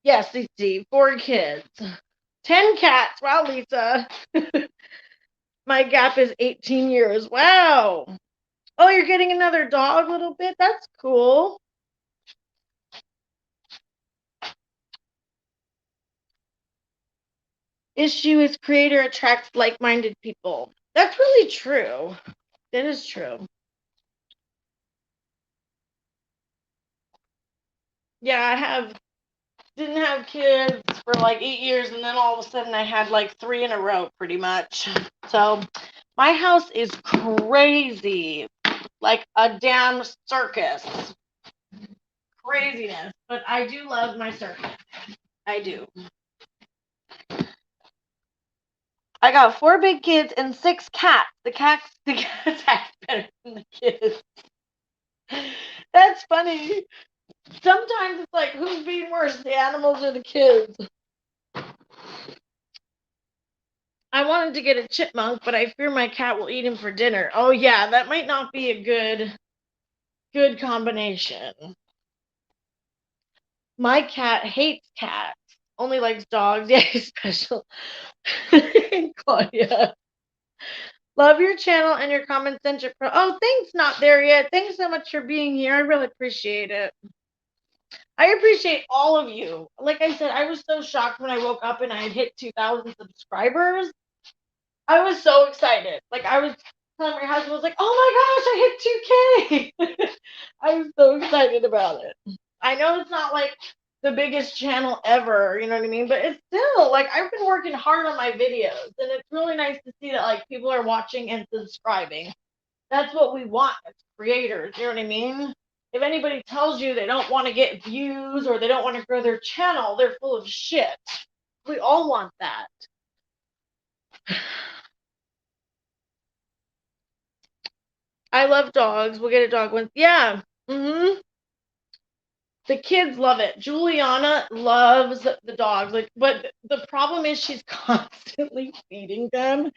Yes, see, 4 kids. 10 cats. Wow, Lisa. My gap is 18 years. Wow. Oh, you're getting another dog a little bit? That's cool. Issue is creator attracts like-minded people. That's really true. That is true. Yeah, didn't have kids for like 8 years, and then all of a sudden I had like 3 in a row pretty much. So my house is crazy. Like a damn circus. Craziness. But I do love my circus. I do. I got 4 big kids and 6 cats. The cats act better than the kids. That's funny. Sometimes it's like, who's being worse, the animals or the kids? I wanted to get a chipmunk, but I fear my cat will eat him for dinner. Oh yeah, that might not be a good combination. My cat hates cats. Only likes dogs. Yeah, he's special. Claudia. Love your channel and your comment center. Oh, thanks, not there yet. Thanks so much for being here. I really appreciate it. I appreciate all of you. Like I said, I was so shocked when I woke up and I had hit 2,000 subscribers. I was so excited. Like I was telling my husband, I was like, "Oh my gosh, I hit 2K!" I was so excited about it. I know it's not like the biggest channel ever, you know what I mean? But it's still like I've been working hard on my videos, and it's really nice to see that like people are watching and subscribing. That's what we want as creators, you know what I mean? If anybody tells you they don't want to get views or they don't want to grow their channel, they're full of shit. We all want that. I love dogs. We'll get a dog once. Yeah. The kids love it. Juliana loves the dogs. Like, but the problem is she's constantly feeding them.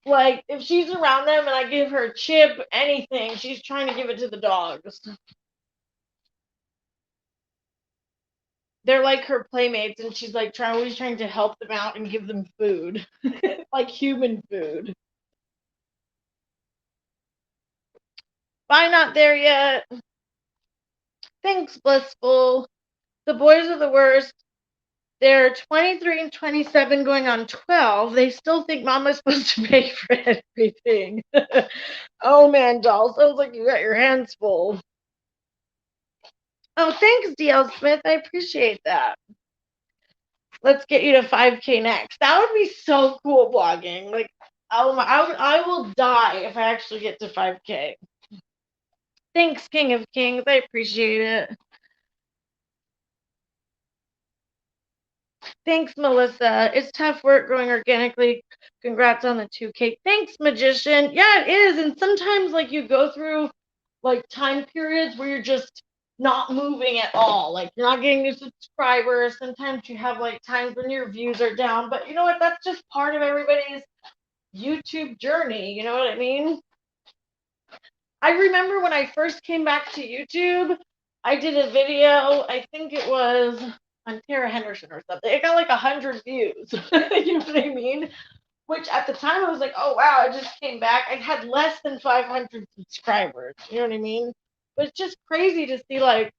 Like, if she's around them and I give her a chip, anything, she's trying to give it to the dogs. They're like her playmates, and she's like always trying to help them out and give them food, like human food. Bye, not there yet. Thanks, Blissful. The boys are the worst. They're 23 and 27 going on 12. They still think mama's supposed to pay for everything. Oh, man, doll. Sounds like you got your hands full. Oh, thanks, DL Smith. I appreciate that. Let's get you to 5K next. That would be so cool, blogging. Like, I will die if I actually get to 5K. Thanks, King of Kings. I appreciate it. Thanks, Melissa. It's tough work growing organically. Congrats on the 2K. Thanks, Magician. Yeah, it is. And sometimes, like, you go through, like, time periods where you're just not moving at all. Like, you're not getting new subscribers. Sometimes you have, like, times when your views are down. But you know what? That's just part of everybody's YouTube journey. You know what I mean? I remember when I first came back to YouTube, I did a video, I think it was on Tara Henderson or something. It got like 100 views. You know what I mean? Which at the time I was like, oh wow, I just came back. I had less than 500 subscribers. You know what I mean? But it's just crazy to see like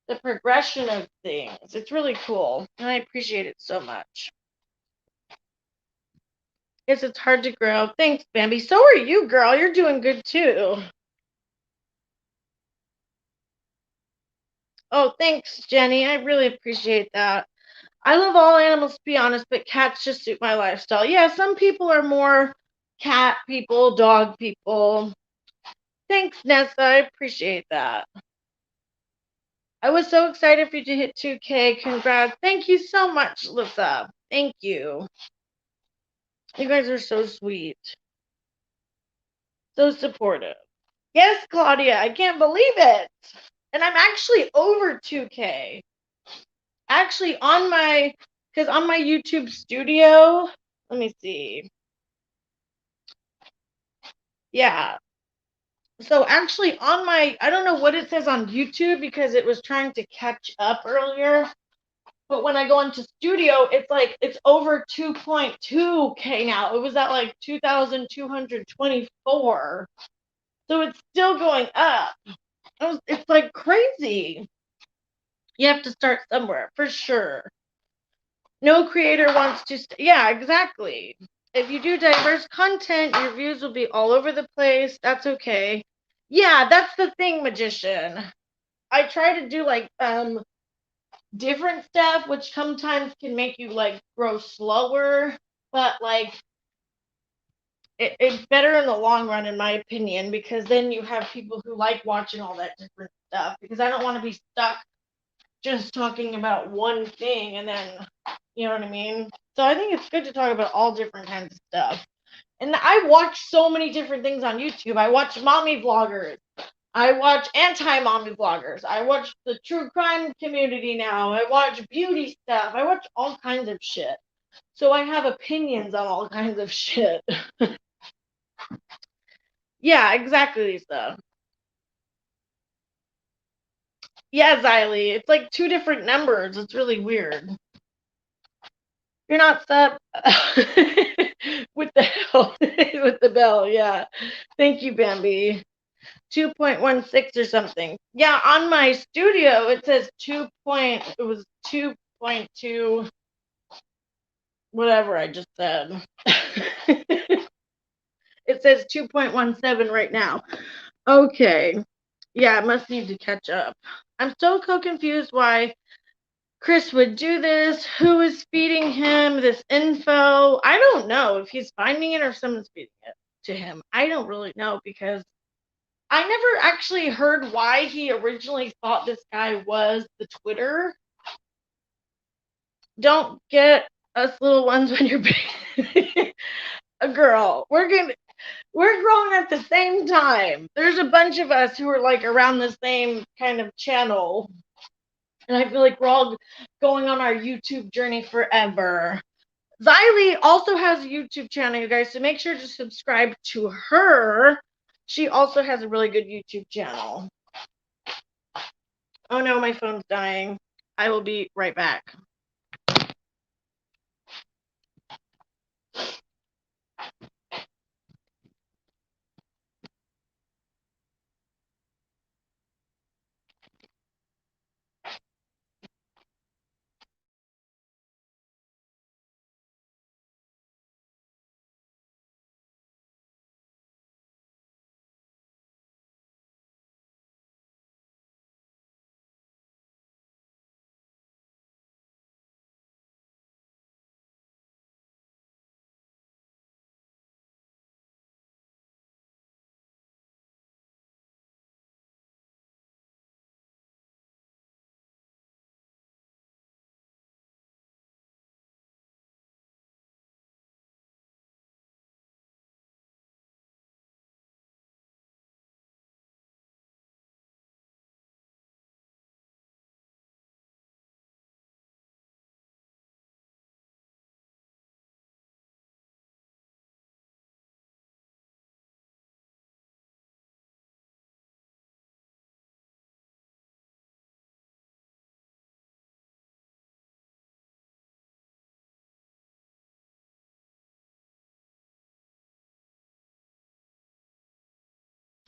the progression of things. It's really cool. And I appreciate it so much. Yes, it's hard to grow. Thanks, Bambi. So are you, girl. You're doing good too. Oh, thanks, Jenny. I really appreciate that. I love all animals, to be honest, but cats just suit my lifestyle. Yeah, some people are more cat people, dog people. Thanks, Nessa. I appreciate that. I was so excited for you to hit 2K. Congrats. Thank you so much, Lisa. Thank you. You guys are so sweet. So supportive. Yes, Claudia, I can't believe it. And I'm actually over 2K. Actually, because on my YouTube studio, let me see. Yeah. So actually I don't know what it says on YouTube because it was trying to catch up earlier. But when I go into studio, it's over 2.2K now. It was at like 2,224. So it's still going up. It's like crazy. You have to start somewhere for sure. No creator wants to. Yeah, exactly. If you do diverse content, your views will be all over the place. That's okay. Yeah, that's the thing, Magician. I try to do like different stuff, which sometimes can make you like grow slower, but like it's better in the long run, in my opinion, because then you have people who like watching all that different stuff. Because I don't want to be stuck just talking about one thing and then, you know what I mean? So I think it's good to talk about all different kinds of stuff. And I watch so many different things on YouTube. I watch mommy vloggers. I watch anti-mommy vloggers. I watch the true crime community now. I watch beauty stuff. I watch all kinds of shit. So I have opinions on all kinds of shit. Yeah, exactly, Lisa. Yeah, Xylee. It's like two different numbers. It's really weird. You're not sub with the hell with the bell. Yeah. Thank you, Bambi. 2.16 or something. Yeah, on my studio it says it was 2.2 whatever I just said. It says 2.17 right now. Okay. Yeah, it must need to catch up. I'm still so confused why Chris would do this. Who is feeding him this info? I don't know if he's finding it or if someone's feeding it to him. I don't really know because I never actually heard why he originally thought this guy was the Twitter. Don't get us little ones when you're big. A girl. We're growing at the same time. There's a bunch of us who are like around the same kind of channel. And I feel like we're all going on our YouTube journey forever. Xylee also has a YouTube channel, you guys, so make sure to subscribe to her. She also has a really good YouTube channel. Oh no, my phone's dying. I will be right back.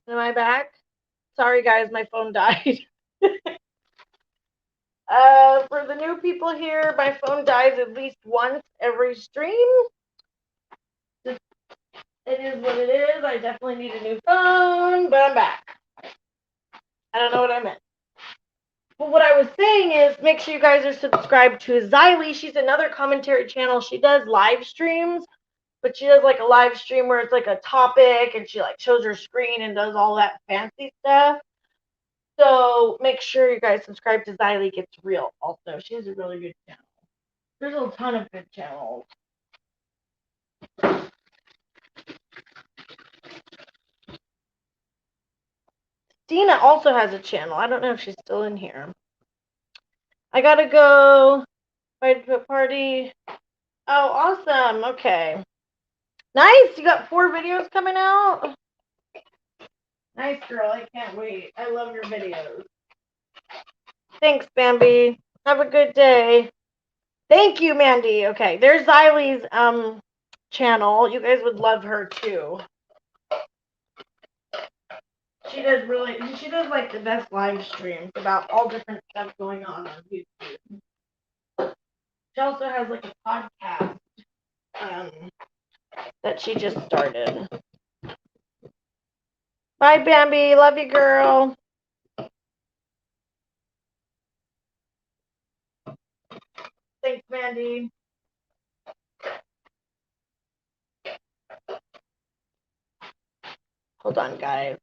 Am I back? Sorry guys, my phone died. For the new people here, my phone dies at least once every stream. It is what it is. I definitely need a new phone, but I'm back. I don't know what I meant. But what I was saying is, make sure you guys are subscribed to Xylee. She's another commentary channel. She does live streams, but she does like a live stream where it's like a topic and she like shows her screen and does all that fancy stuff. So make sure you guys subscribe to Xylee Gets Real also. She has a really good channel. There's a ton of good channels. Dina also has a channel. I don't know if she's still in here. I gotta go. Invited to a party. Oh, awesome. Okay. Nice. You got 4 videos coming out? Nice, girl. I can't wait. I love your videos. Thanks, Bambi. Have a good day. Thank you, Mandy. Okay, there's Xylee's channel. You guys would love her too. She does like the best live streams about all different stuff going on YouTube. She also has like a podcast that she just started. Bye, Bambi. Love you, girl. Thanks, Mandy. Hold on, guys.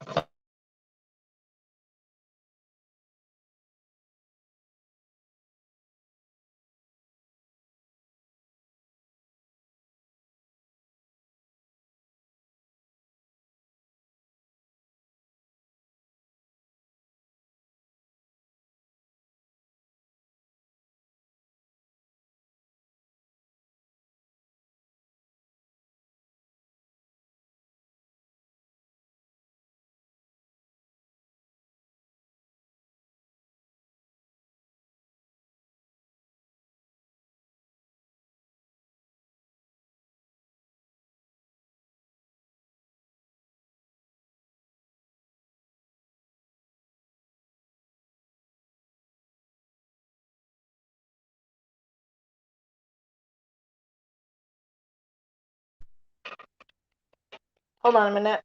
Hold on a minute.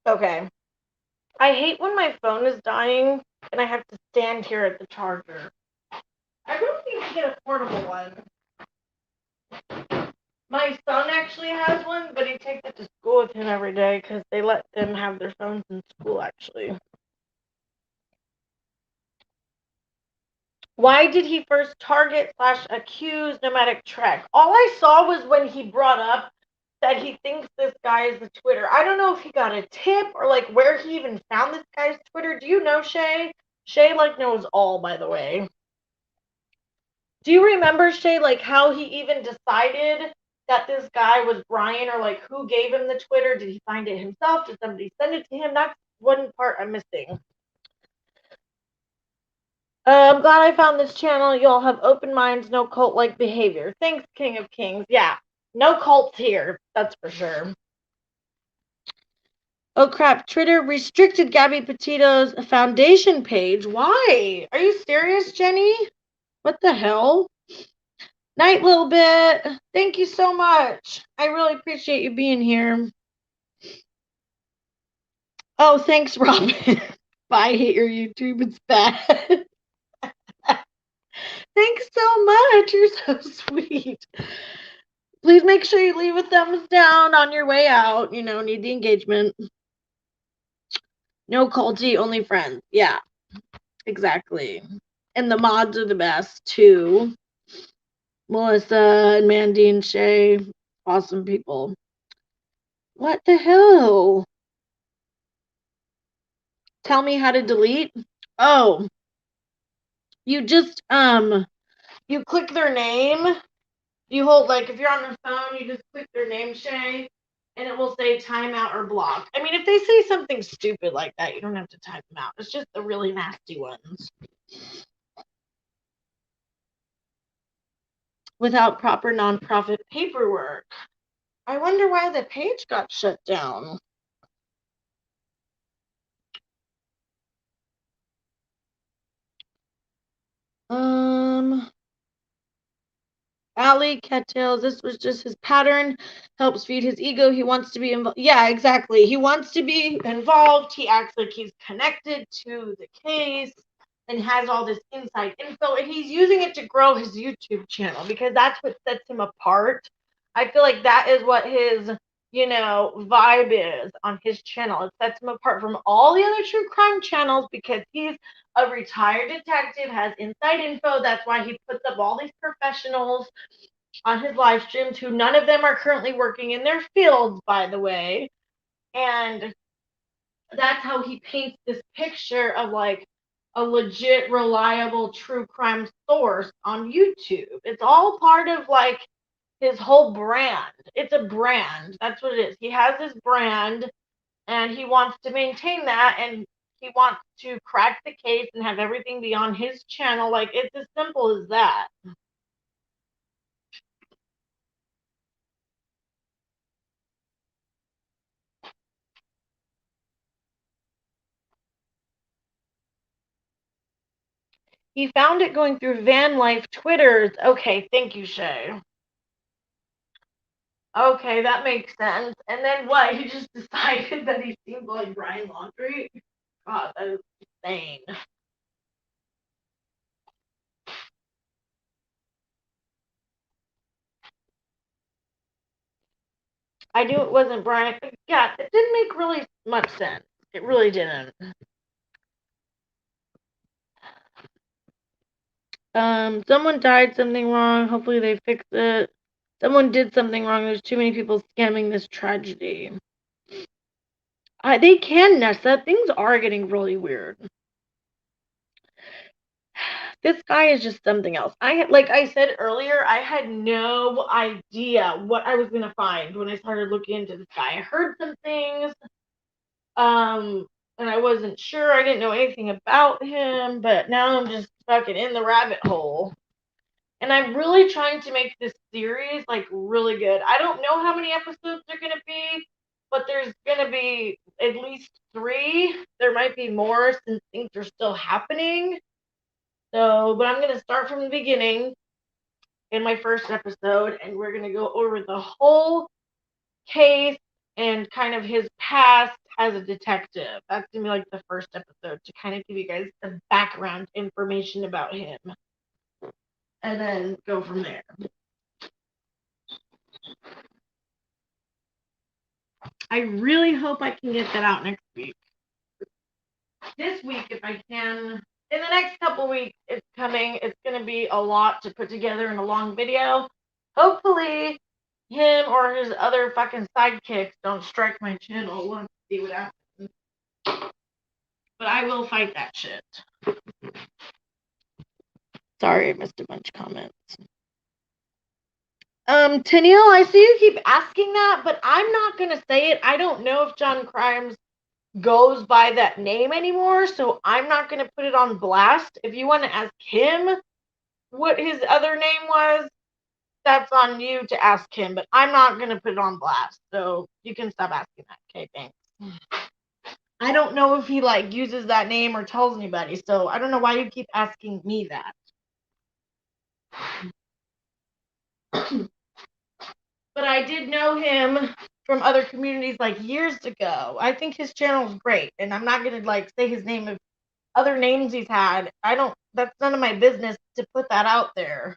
Okay. I hate when my phone is dying and I have to stand here at the charger. I really need to get a portable one. My son actually has one, but he takes it to school with him every day because they let them have their phones in school, actually. Why did he first target / accuse Nomadic Trek? All I saw was when he brought up that he thinks this guy is the Twitter. I don't know if he got a tip or like where he even found this guy's Twitter. Do you know Shay? Shay like knows all, by the way. Do you remember, Shay, like how he even decided that this guy was Brian, or like who gave him the Twitter? Did he find it himself? Did somebody send it to him? That's one part I'm missing. I'm glad I found this channel. You all have open minds, no cult-like behavior. Thanks, King of Kings. Yeah, no cults here. That's for sure. Oh crap, Twitter restricted Gabby Petito's foundation page. Why? Are you serious, Jenny? What the hell? Night, little bit. Thank you so much. I really appreciate you being here. Oh, thanks, Robin. Bye, hate your YouTube. It's bad. Thanks so much. You're so sweet. Please make sure you leave a thumbs down on your way out. You know, need the engagement. No culty, only friends. Yeah, exactly. And the mods are the best, too. Melissa and Mandy and Shay. Awesome people. What the hell? Tell me how to delete? Oh, you just, you click their name. You hold, like, if you're on the phone, you just click their name, Shay, and it will say timeout or block. I mean, if they say something stupid like that, you don't have to time them out. It's just the really nasty ones. Without proper nonprofit paperwork. I wonder why the page got shut down. Ali cattails, this was just his pattern, helps feed his ego. He wants to be involved. Yeah, exactly. He wants to be involved. He acts like he's connected to the case and has all this inside info, and he's using it to grow his YouTube channel because that's what sets him apart. I feel like that is what his, vibe is on his channel. It sets him apart from all the other true crime channels because he's a retired detective, has inside info. That's why he puts up all these professionals on his live streams who none of them are currently working in their fields, by the way. And that's how he paints this picture of like a legit, reliable true crime source on YouTube. It's all part of like his whole brand. It's a brand. That's what it is. He has his brand and he wants to maintain that, and he wants to crack the case and have everything be on his channel. Like, it's as simple as that. He found it going through Van Life Twitters. Okay, thank you, Shay. Okay, that makes sense. And then what? He just decided that he seemed like Brian Laundrie? God, that is insane. I knew it wasn't Brian. Yeah, it didn't make really much sense. It really didn't. Someone died, something wrong. Hopefully they fix it. Someone did something wrong. There's too many people scamming this tragedy. They can, Nessa. Things are getting really weird. This guy is just something else. Like I said earlier, I had no idea what I was gonna find when I started looking into this guy. I heard some things, and I wasn't sure. I didn't know anything about him, but now I'm just fucking in the rabbit hole. And I'm really trying to make this series like really good. I don't know how many episodes they're gonna be, but there's gonna be at least 3. There might be more since things are still happening. So, but I'm going to start from the beginning in my first episode, and we're going to go over the whole case and kind of his past as a detective. That's going to be like the first episode to kind of give you guys some background information about him. And then go from there. I really hope I can get that out next week. This week, if I can. In the next couple weeks, it's coming. It's going to be a lot to put together in a long video. Hopefully, him or his other fucking sidekicks don't strike my channel. We'll have to see what happens. But I will fight that shit. Sorry, I missed a bunch of comments. Tennille, I see you keep asking that, but I'm not going to say it. I don't know if John Crimes goes by that name anymore, so I'm not going to put it on blast. If you want to ask him what his other name was, that's on you to ask him, but I'm not going to put it on blast, so you can stop asking that. Okay, thanks. I don't know if he, like, uses that name or tells anybody, so I don't know why you keep asking me that. But I did know him from other communities, like, years ago. I think his channel is great, and I'm not going to, like, say his name of other names he's had. That's none of my business to put that out there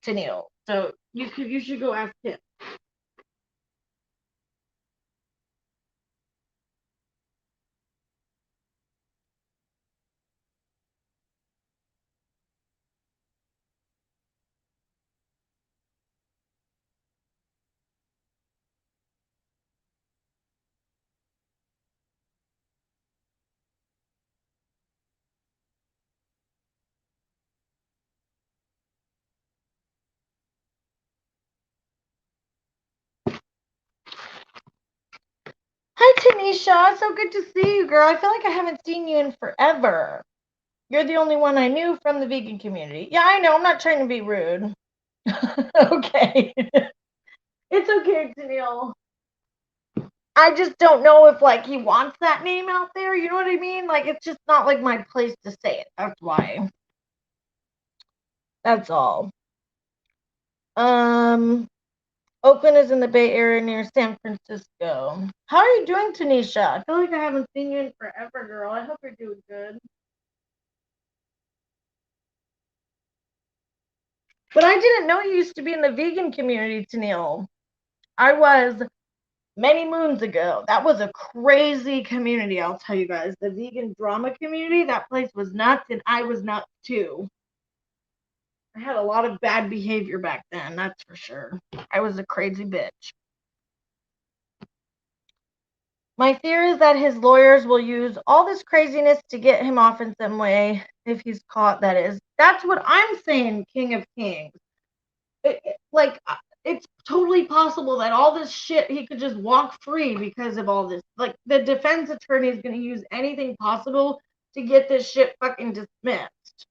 to Neil. So you should go ask him. Hi, Tanisha. So good to see you, girl. I feel like I haven't seen you in forever. You're the only one I knew from the vegan community. Yeah, I know. I'm not trying to be rude. Okay. It's okay, Tennille. I just don't know if, like, he wants that name out there. You know what I mean? Like, it's just not, like, my place to say it. That's why. That's all. Oakland is in the Bay Area near San Francisco. How are you doing, Tanisha? I feel like I haven't seen you in forever, girl. I hope you're doing good. But I didn't know you used to be in the vegan community, Tennille. I was many moons ago. That was a crazy community, I'll tell you guys. The vegan drama community, that place was nuts, and I was nuts too. I had a lot of bad behavior back then, that's for sure. I was a crazy bitch. My theory is that his lawyers will use all this craziness to get him off in some way, if he's caught, that is. That's what I'm saying, King of Kings. It's totally possible that all this shit, he could just walk free because of all this. Like, the defense attorney is going to use anything possible to get this shit fucking dismissed.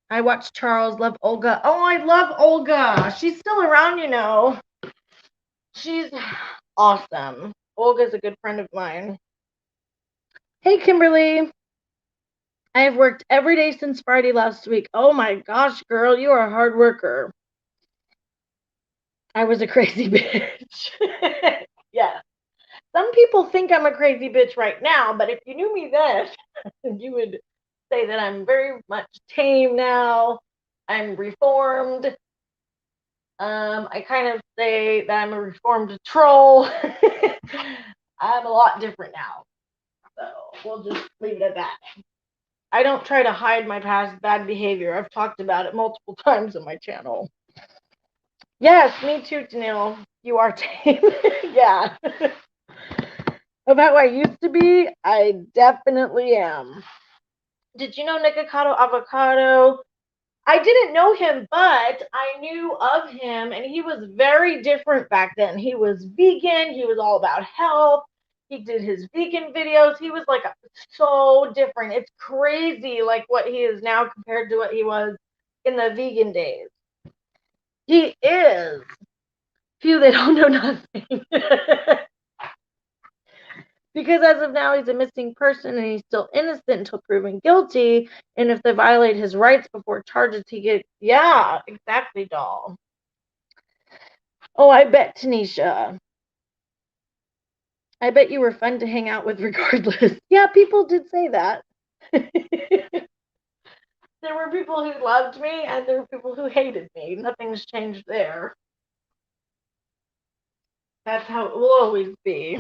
I watched Charles, love Olga. Oh, I love Olga. She's still around, you know. She's awesome. Olga's a good friend of mine. Hey, Kimberly. I have worked every day since Friday last week. Oh my gosh, girl, you are a hard worker. I was a crazy bitch. Yeah. Some people think I'm a crazy bitch right now, but if you knew me then. You would say that I'm very much tame now. I'm reformed. I kind of say that I'm a reformed troll. I'm a lot different now. So we'll just leave it at that. I don't try to hide my past bad behavior. I've talked about it multiple times on my channel. Yes, me too, Danielle. You are tame. Yeah. About how I used to be, I definitely am. Did you know Nikocado Avocado? I didn't know him, but I knew of him, and he was very different back then. He was vegan. He was all about health. He did his vegan videos. He was like so different. It's crazy, like what he is now compared to what he was in the vegan days. He is. Phew, they don't know nothing. Because as of now, he's a missing person and he's still innocent until proven guilty. And if they violate his rights before charges, he gets, yeah, exactly, doll. Oh, I bet, Tanisha. I bet you were fun to hang out with regardless. Yeah, people did say that. There were people who loved me and there were people who hated me. Nothing's changed there. That's how it will always be.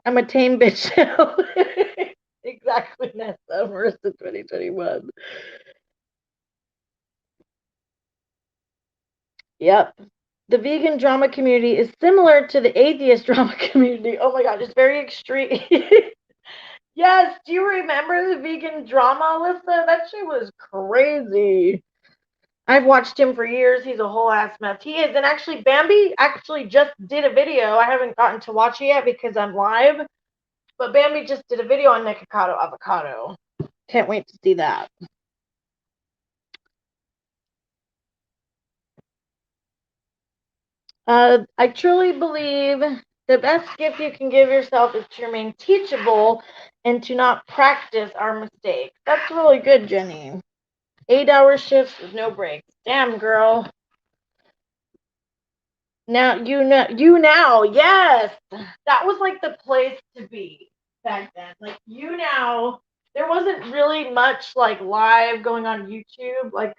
I'm a tame bitch now. Exactly, Nessa. Marissa 2021. Yep. The vegan drama community is similar to the atheist drama community. Oh my god, it's very extreme. Yes, do you remember the vegan drama, Alyssa? That shit was crazy. I've watched him for years. He's a whole ass mess. He is. And actually, Bambi actually just did a video. I haven't gotten to watch it yet because I'm live. But Bambi just did a video on Nikocado Avocado. Can't wait to see that. I truly believe the best gift you can give yourself is to remain teachable and to not practice our mistakes. That's really good, Jenny. 8-hour shifts with no breaks. Damn, girl. Now, you now, yes. That was like the place to be back then. Like, you now, there wasn't really much like live going on YouTube. Like,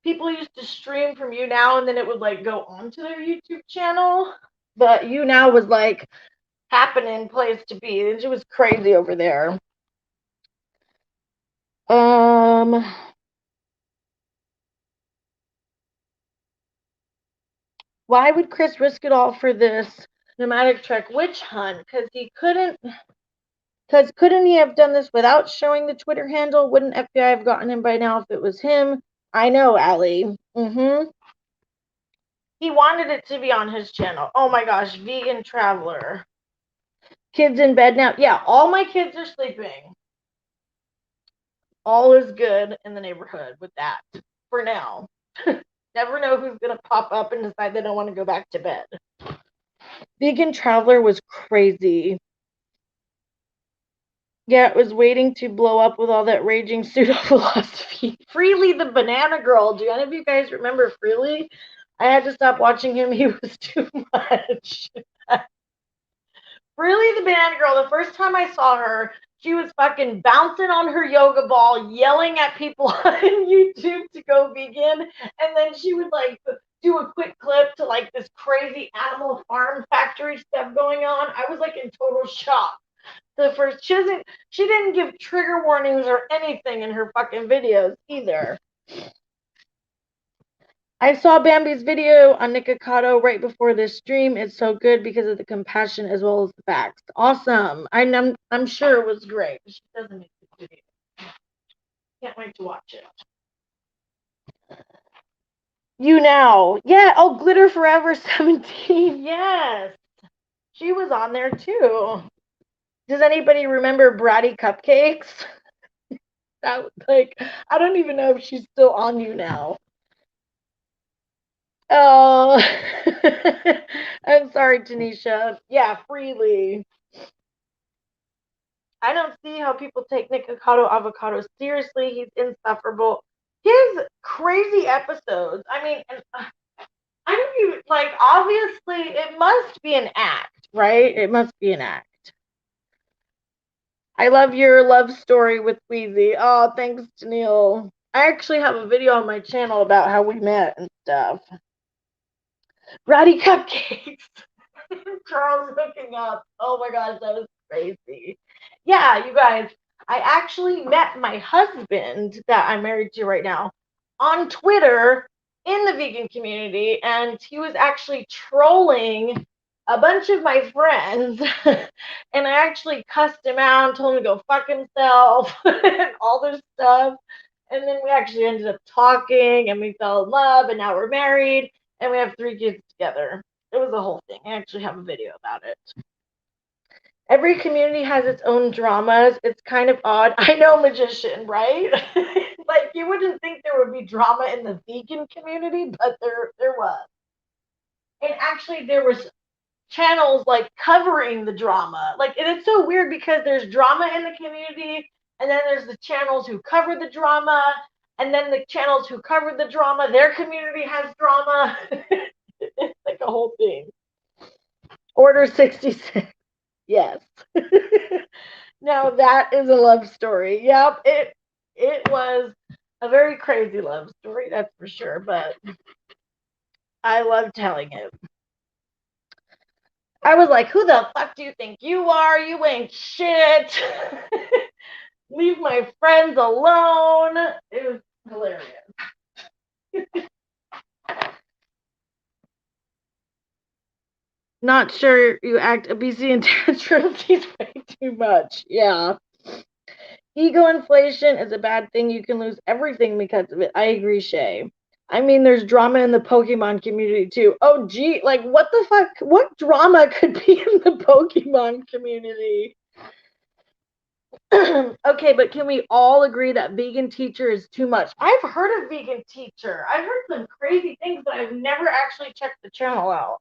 people used to stream from You Now and then it would like go onto their YouTube channel. But You Now was like happening place to be. It was crazy over there. Why would Chris risk it all for this nomadic trek witch hunt? Because couldn't he have done this without showing the Twitter handle? Wouldn't FBI have gotten him by now if it was him? I know, Allie. He wanted it to be on his channel. Oh my gosh, vegan traveler. Kids in bed now. Yeah, all my kids are sleeping. All is good in the neighborhood with that for now. Never know who's going to pop up and decide they don't want to go back to bed. Vegan traveler was crazy. Yeah, it was waiting to blow up with all that raging pseudo-philosophy. Freely the banana girl. Do any of you guys remember Freely? I had to stop watching him. He was too much. Freely the banana girl, the first time I saw her, she was fucking bouncing on her yoga ball, yelling at people on YouTube to go vegan. And then she would like do a quick clip to like this crazy animal farm factory stuff going on. I was like in total shock. She didn't give trigger warnings or anything in her fucking videos either. I saw Bambi's video on Nikocado right before this stream. It's so good because of the compassion as well as the facts. Awesome. I'm sure it was great. She doesn't make the video. Can't wait to watch it. You Now. Yeah, oh, Glitter Forever 17. Yes. She was on there too. Does anybody remember Bratty Cupcakes? That, like, I don't even know if she's still on You Now. Oh, I'm sorry, Tanisha. Yeah, Freely. I don't see how people take Nikocado Avocado seriously. He's insufferable. His crazy episodes. I mean, I don't even, like, obviously, it must be an act, right? It must be an act. I love your love story with Wheezy. Oh, thanks, Neil. I actually have a video on my channel about how we met and stuff. Ratty cupcakes. Charles hooking up. Oh my gosh, that was crazy. Yeah, you guys, I actually met my husband that I'm married to right now on Twitter in the vegan community, and he was actually trolling a bunch of my friends, and I actually cussed him out and told him to go fuck himself and all this stuff. And then we actually ended up talking and we fell in love, and now we're married and we have 3 kids together. It was a whole thing. I actually have a video about it. Every community has its own dramas. It's kind of odd. I know, magician, right? Like, you wouldn't think there would be drama in the vegan community, but there was. And actually, there was channels like covering the drama. Like, and it's so weird because there's drama in the community, and then there's the channels who cover the drama, and then the channels who cover the drama, their community has drama. It's like a whole thing. Order 66. Yes. Now that is a love story. Yep, it was a very crazy love story, that's for sure, but I love telling it. I was like, who the fuck do you think you are? You ain't shit. Leave my friends alone. It was hilarious. Not sure you act obesity and tantrums. He's way too much. Yeah. Ego inflation is a bad thing. You can lose everything because of it. I agree, Shay. I mean, there's drama in the Pokemon community too. Oh, gee, like what the fuck? What drama could be in the Pokemon community? Okay, but can we all agree that vegan teacher is too much? I've heard of vegan teacher. I've heard some crazy things, but I've never actually checked the channel out.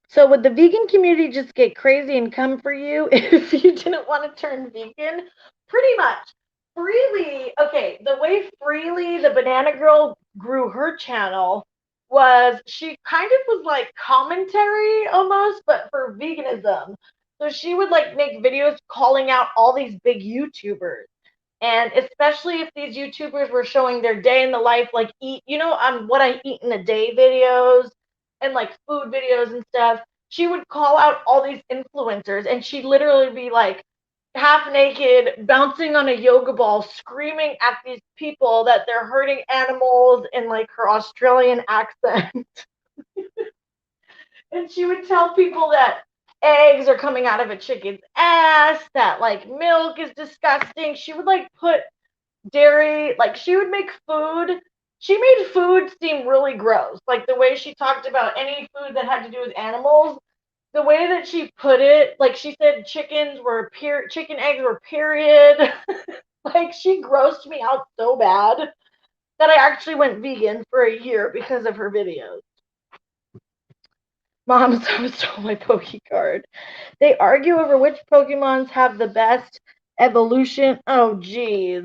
So would the vegan community just get crazy and come for you if you didn't want to turn vegan? Pretty much. Freely, okay, the way Freely, the banana girl, grew her channel was she kind of was like commentary almost, but for veganism. So she would like make videos calling out all these big YouTubers. And especially if these YouTubers were showing their day in the life, like eat, what I eat in a day videos and like food videos and stuff, she would call out all these influencers and she'd literally be like half naked, bouncing on a yoga ball, screaming at these people that they're hurting animals in like her Australian accent. And she would tell people that eggs are coming out of a chicken's ass, that like milk is disgusting. She would like put dairy, like she would make food. She made food seem really gross. Like the way she talked about any food that had to do with animals, the way that she put it, like she said chicken eggs were period. Like she grossed me out so bad that I actually went vegan for a year because of her videos. Mom, someone stole my Poke card. They argue over which Pokemons have the best evolution. Oh, geez.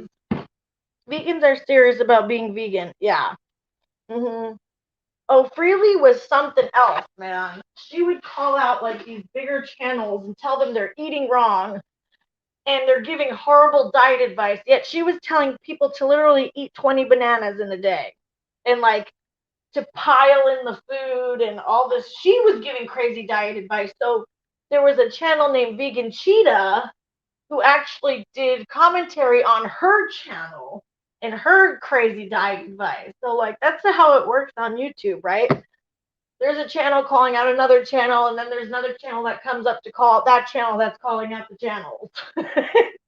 Vegans are serious about being vegan. Yeah. Oh, Freely was something else, man. She would call out like these bigger channels and tell them they're eating wrong and they're giving horrible diet advice. Yet she was telling people to literally eat 20 bananas in a day and like to pile in the food and all this. She was giving crazy diet advice. So there was a channel named Vegan Cheetah who actually did commentary on her channel and her crazy diet advice. So like that's how it works on YouTube, right? There's a channel calling out another channel, and then there's another channel that comes up to call out that channel that's calling out the channels.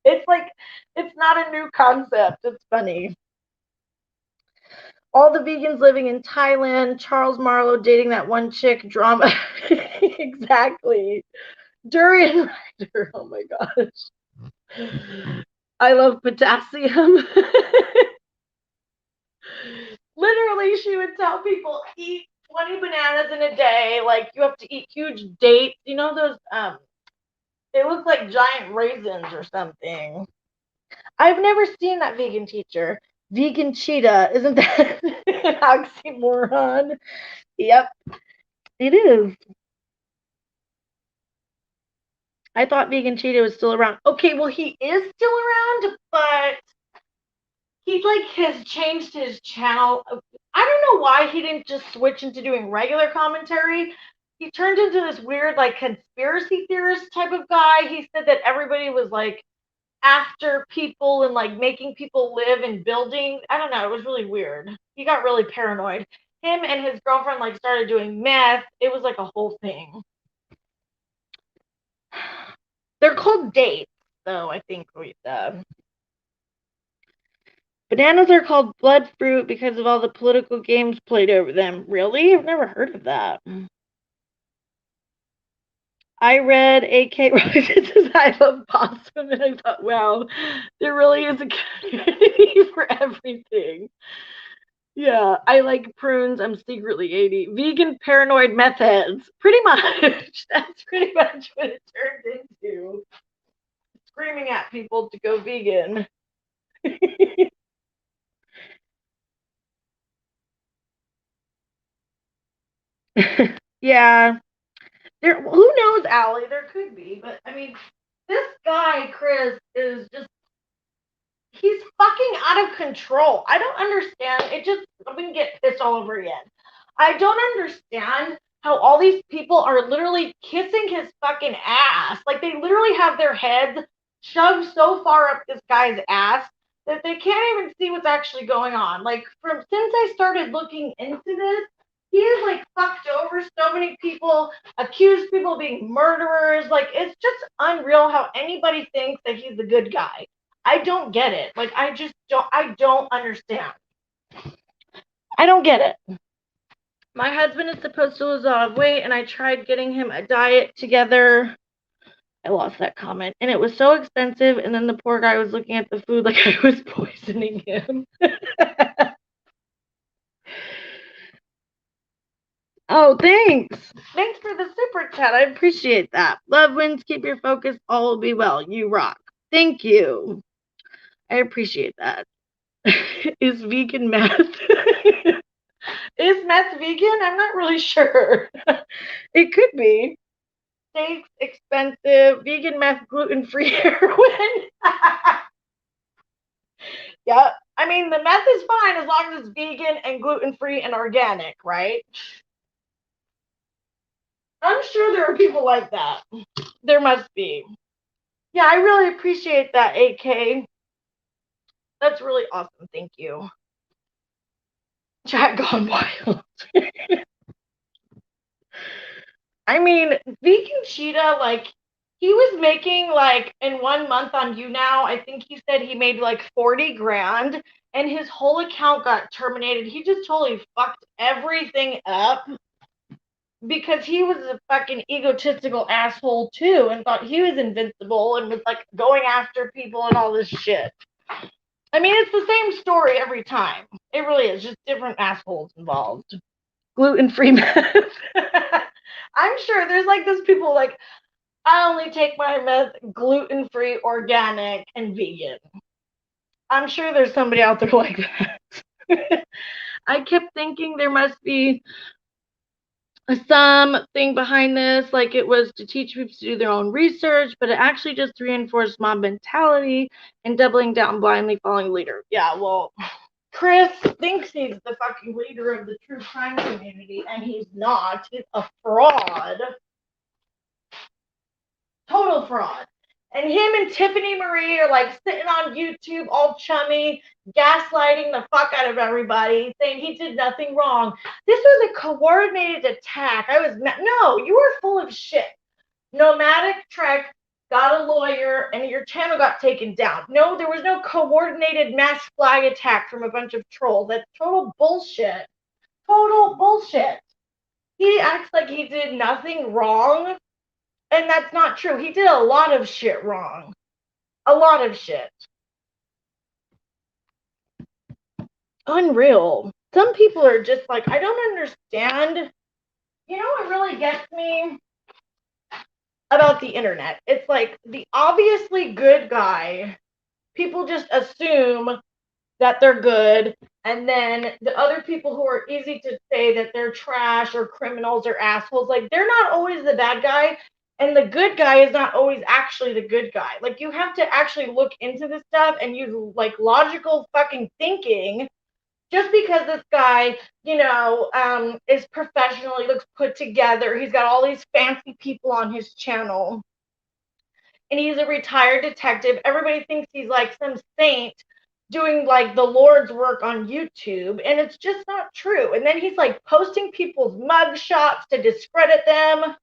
It's like it's not a new concept. It's funny. All the vegans living in Thailand, Charles Marlowe dating that one chick, drama. Exactly. Durian Rider. Oh my gosh. I love potassium. Literally, she would tell people eat 20 bananas in a day. Like you have to eat huge dates. You know those they look like giant raisins or something. I've never seen that vegan teacher. Vegan cheetah, isn't that an oxymoron? Yep. It is. I thought Vegan Cheetah was still around. Okay, well, he is still around, but he like has changed his channel. I don't know why he didn't just switch into doing regular commentary. He turned into this weird like conspiracy theorist type of guy. He said that everybody was like after people and like making people live in buildings. I don't know. It was really weird. He got really paranoid. Him and his girlfriend like started doing meth. It was like a whole thing. They're called dates, though, I think. Bananas are called blood fruit because of all the political games played over them. Really? I've never heard of that. I read A.K. Robinson's I Love Possum, and I thought, wow, there really is a community for everything. Yeah, I like prunes. I'm secretly 80. Vegan paranoid meth heads. Pretty much. That's pretty much what it turned into. Screaming at people to go vegan. Yeah. Who knows, Allie? There could be, but I mean, this guy, Chris, is just he's fucking out of control. I don't understand. I'm gonna get pissed all over again. I don't understand how all these people are literally kissing his fucking ass. Like they literally have their heads shoved so far up this guy's ass that they can't even see what's actually going on. Like since I started looking into this, he has like fucked over so many people, accused people of being murderers. Like it's just unreal how anybody thinks that he's a good guy. I don't get it. Like I don't understand. I don't get it. My husband is supposed to lose a lot of weight, and I tried getting him a diet together. I lost that comment. And it was so expensive, and then the poor guy was looking at the food like I was poisoning him. Oh, thanks. Thanks for the super chat. I appreciate that. Love wins, keep your focus, all will be well. You rock. Thank you. I appreciate that. Is vegan meth? Is meth vegan? I'm not really sure. It could be. Steaks, expensive, vegan meth, gluten-free heroin. Yeah. I mean, the meth is fine as long as it's vegan and gluten-free and organic, right? I'm sure there are people like that. There must be. Yeah, I really appreciate that, AK. That's really awesome. Thank you. Chat gone wild. I mean, Vegan Cheetah, like, he was making, like, in 1 month on You Now, I think he said he made, like, 40 grand, and his whole account got terminated. He just totally fucked everything up because he was a fucking egotistical asshole, too, and thought he was invincible and was, like, going after people and all this shit. I mean, it's the same story every time. It really is, just different assholes involved. Gluten-free meth. I'm sure there's like those people like, I only take my meth gluten-free, organic, and vegan. I'm sure there's somebody out there like that. I kept thinking there must be something behind this, like it was to teach people to do their own research, but it actually just reinforced mob mentality and doubling down blindly following a leader. Yeah, well, Chris thinks he's the fucking leader of the true crime community, and he's not. He's a fraud. Total fraud. And him and Tiffany Marie are like sitting on YouTube all chummy, gaslighting the fuck out of everybody, saying he did nothing wrong. This was a coordinated attack. No, you were full of shit. Nomadic Trek got a lawyer and your channel got taken down. No, there was no coordinated mass flag attack from a bunch of trolls. That's total bullshit. Total bullshit. He acts like he did nothing wrong. And that's not true. He did a lot of shit wrong. A lot of shit. Unreal. Some people are just like, I don't understand. You know what really gets me about the internet? It's like the obviously good guy, people just assume that they're good, and then the other people who are easy to say that they're trash or criminals or assholes, like they're not always the bad guy, and the good guy is not always actually the good guy. Like you have to actually look into this stuff and use like logical fucking thinking. Just because this guy, is professional, he looks put together, he's got all these fancy people on his channel, and he's a retired detective. Everybody thinks he's like some saint doing like the Lord's work on YouTube, and it's just not true. And then he's like posting people's mug shots to discredit them.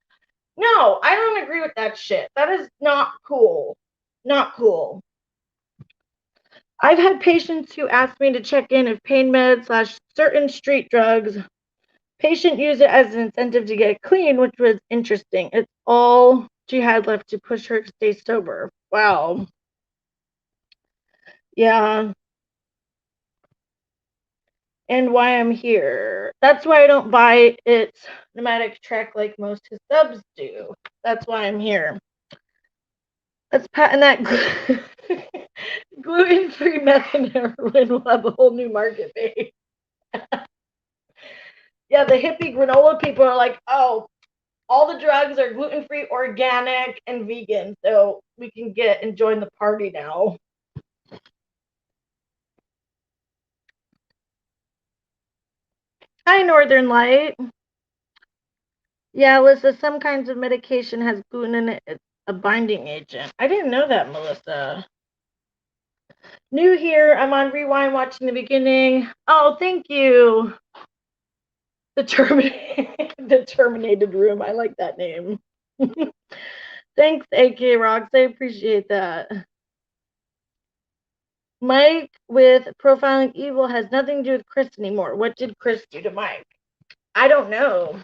No, I don't agree with that shit. That is not cool. Not cool. I've had patients who ask me to check in if pain meds / certain street drugs. Patient used it as an incentive to get clean, which was interesting. It's all she had left to push her to stay sober. Wow. Yeah. And why I'm here. That's why I don't buy its pneumatic trek like most his subs do. That's why I'm here. Let's patent that gluten-free meth and heroin will have a whole new market, babe. Yeah, the hippie granola people are like, oh, all the drugs are gluten-free, organic, and vegan, so we can get and join the party now. Hi, Northern Light. Yeah, Alyssa, some kinds of medication has gluten in it. It's a binding agent. I didn't know that, Melissa. New here. I'm on rewind watching the beginning. Oh, thank you. The the Terminated Room. I like that name. Thanks, AK Rocks. I appreciate that. Mike with profiling evil has nothing to do with Chris anymore. What did Chris do to Mike? I don't know.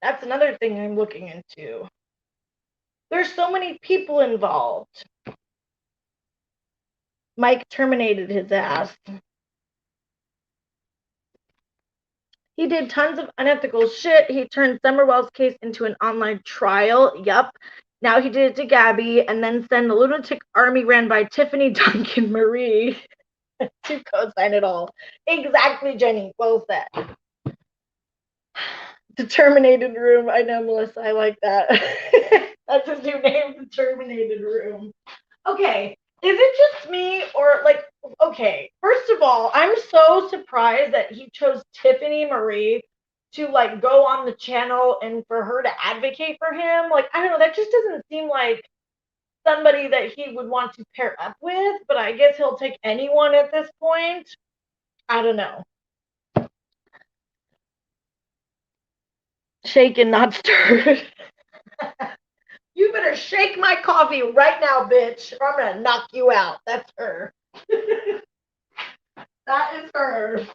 That's another thing I'm looking into. There's so many people involved. Mike terminated his ass. He did tons of unethical shit. He turned Summerwell's case into an online trial. Yup. Now he did it to Gabby, and then send the lunatic army ran by Tiffany Marie to co-sign it all. Exactly, Jenny. Well said. The Terminated Room. I know, Melissa. I like that. That's his new name, the Terminated Room. Okay. Is it just me or like, okay, first of all, I'm so surprised that he chose Tiffany Marie to like go on the channel and for her to advocate for him. Like, I don't know, that just doesn't seem like somebody that he would want to pair up with, but I guess he'll take anyone at this point. I don't know. Shaken, not stirred. You better shake my coffee right now, bitch, or I'm gonna knock you out. That's her. That is her.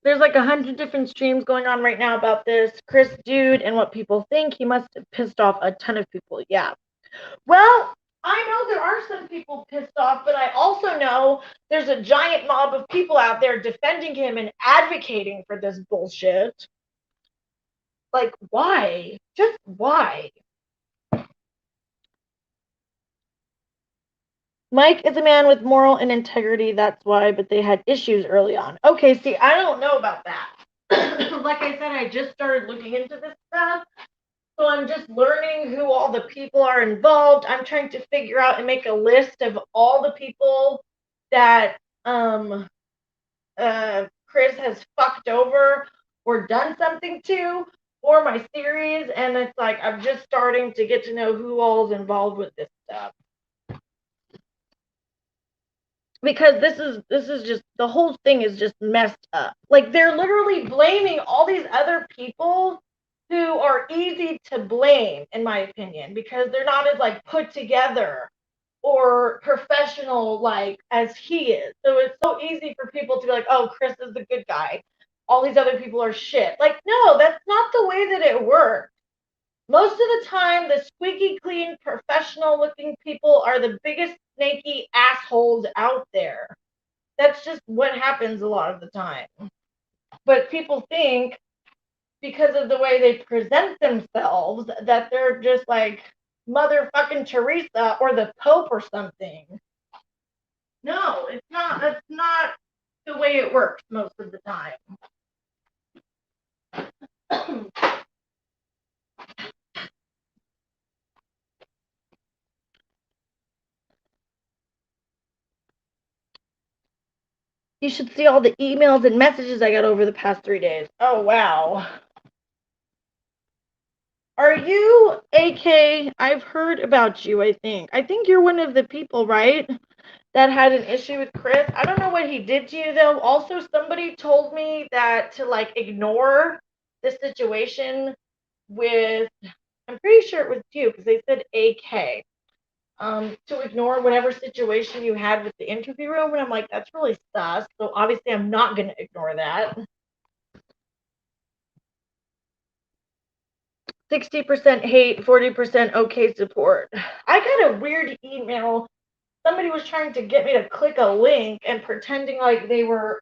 There's like 100 different streams going on right now about this Chris dude and what people think. He must have pissed off a ton of people. Yeah. Well, I know there are some people pissed off, but I also know there's a giant mob of people out there defending him and advocating for this bullshit. Like, why? Just why? Mike is a man with moral and integrity, that's why, but they had issues early on. Okay, see, I don't know about that. Like I said, I just started looking into this stuff, so I'm just learning who all the people are involved. I'm trying to figure out and make a list of all the people that Chris has fucked over or done something to for my series, and it's like I'm just starting to get to know who all's involved with this stuff. Because this is just, the whole thing is just messed up. Like, they're literally blaming all these other people who are easy to blame, in my opinion, because they're not as like put together or professional like as he is. So it's so easy for people to be like, oh, Chris is the good guy, all these other people are shit. Like, no, that's not the way that it works. Most of the time, the squeaky clean, professional looking people are the biggest snaky assholes out there. That's just what happens a lot of the time. But people think because of the way they present themselves that they're just like motherfucking Teresa or the Pope or something. No, it's not. That's not the way it works most of the time. You should see all the emails and messages I got over the past 3 days. Oh, wow. Are you AK? I've heard about you, I think. I think you're one of the people, right, that had an issue with Chris. I don't know what he did to you, though. Also, somebody told me that to, like, ignore the situation with, I'm pretty sure it was you, because they said AK. To ignore whatever situation you had with the interview room, and I'm like, that's really sus. So obviously I'm not going to ignore that. 60% hate, 40% okay support. I got a weird email. Somebody was trying to get me to click a link and pretending like they were,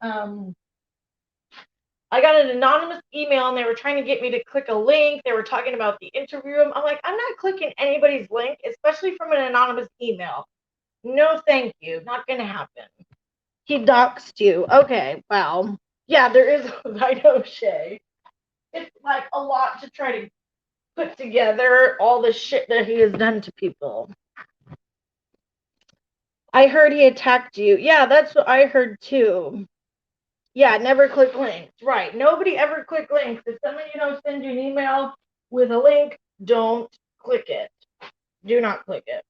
I got an anonymous email and they were trying to get me to click a link. They were talking about the interview room. I'm like, I'm not clicking anybody's link, especially from an anonymous email. No, thank you. Not going to happen. He doxed you. Okay, wow. Yeah, there is. I know, Shay. It's like a lot to try to put together all the shit that he has done to people. I heard he attacked you. Yeah, that's what I heard too. Yeah, never click links. Right. Nobody ever click links. If somebody send you an email with a link, don't click it. Do not click it.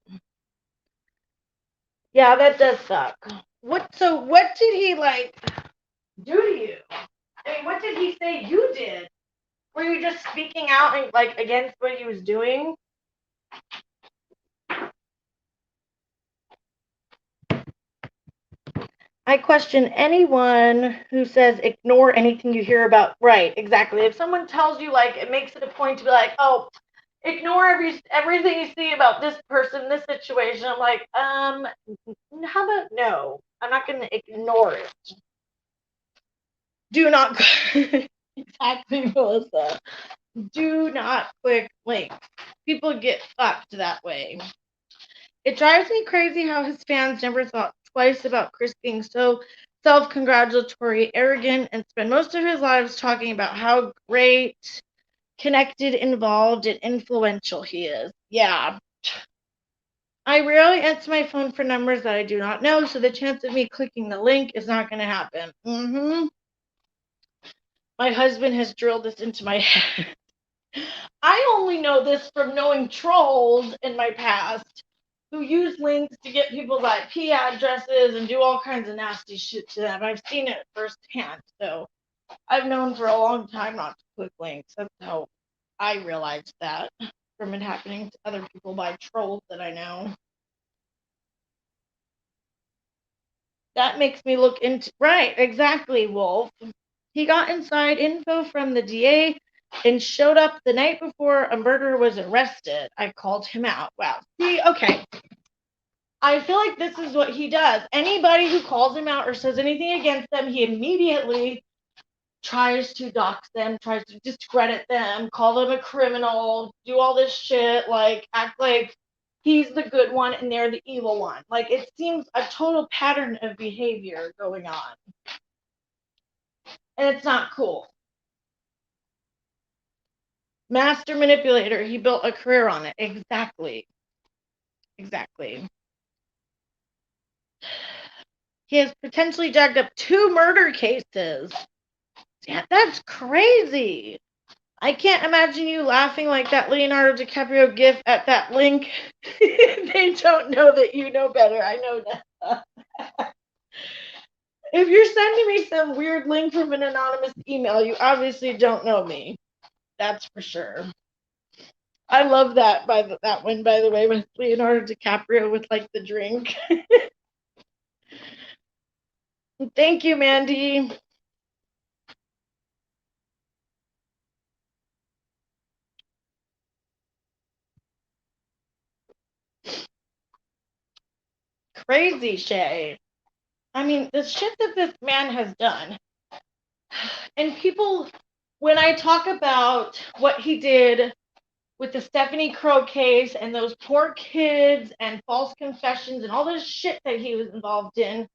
Yeah, that does suck. What did he do to you? I mean, what did he say you did? Were you just speaking out and against what he was doing? I question anyone who says ignore anything you hear about. Right, exactly. If someone tells you it makes it a point to be like, oh, ignore everything you see about this person, this situation. I'm like, how about no? I'm not going to ignore it. Do not exactly, Melissa. Do not click links. People get fucked that way. It drives me crazy how his fans never thought twice about Chris being so self-congratulatory, arrogant, and spend most of his lives talking about how great, connected, involved, and influential he is. Yeah. I rarely answer my phone for numbers that I do not know, so the chance of me clicking the link is not going to happen. My husband has drilled this into my head. I only know this from knowing trolls in my past who use links to get people's IP addresses and do all kinds of nasty shit to them. I've seen it firsthand, so I've known for a long time not to click links. That's how I realized that from it happening to other people by trolls that I know. That makes me look into... Right, exactly, Wolf. He got inside info from the DA and showed up the night before a murderer was arrested. I called him out. Wow. See, okay. I feel like this is what he does. Anybody who calls him out or says anything against them, he immediately tries to dox them, tries to discredit them, call them a criminal, do all this shit, act like he's the good one and they're the evil one. It seems a total pattern of behavior going on. And it's not cool. Master manipulator. He built a career on it. Exactly. He has potentially jacked up 2 murder cases. Yeah, that's crazy. I can't imagine you laughing like that Leonardo DiCaprio gif at that link. They don't know that you know better. I know that. If you're sending me some weird link from an anonymous email, you obviously don't know me. That's for sure. I love that that one, by the way, with Leonardo DiCaprio with the drink. Thank you, Mandy. Crazy, Shay. I mean, the shit that this man has done. And people, when I talk about what he did with the Stephanie Crow case and those poor kids and false confessions and all this shit that he was involved in,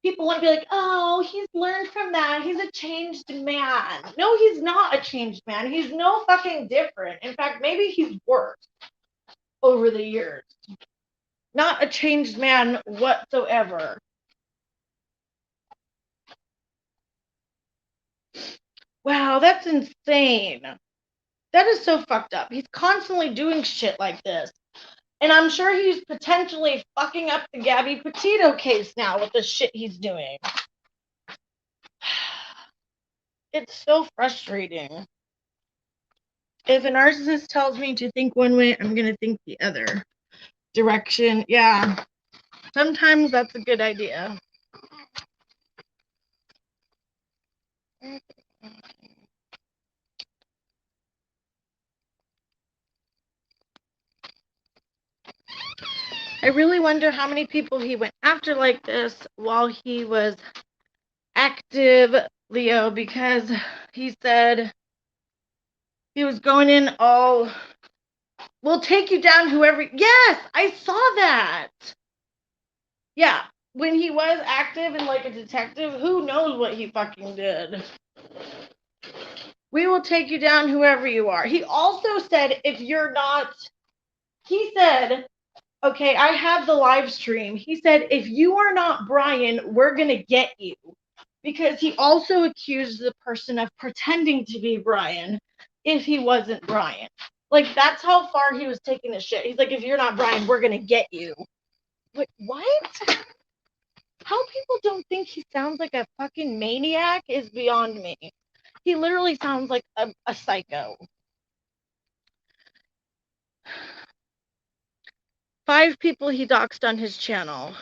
people want to be like, oh, he's learned from that. He's a changed man. No, he's not a changed man. He's no fucking different. In fact, maybe he's worse over the years. Not a changed man whatsoever. Wow, that's insane. That is so fucked up. He's constantly doing shit like this. And I'm sure he's potentially fucking up the Gabby Petito case now with the shit he's doing. It's so frustrating. If a narcissist tells me to think one way, I'm going to think the other direction. Yeah. Sometimes that's a good idea. I really wonder how many people he went after like this while he was active, Leo, because he said he was going in all, we'll take you down whoever. Yes, I saw that. Yeah, when he was active and like a detective, who knows what he fucking did. We will take you down whoever you are. He also said if you're not, he said, okay, I have the live stream. He said, if you are not Brian, we're going to get you. Because he also accused the person of pretending to be Brian if he wasn't Brian. Like, that's how far he was taking this shit. He's like, if you're not Brian, we're going to get you. Like, what? How people don't think he sounds like a fucking maniac is beyond me. He literally sounds like a psycho. 5 people he doxed on his channel.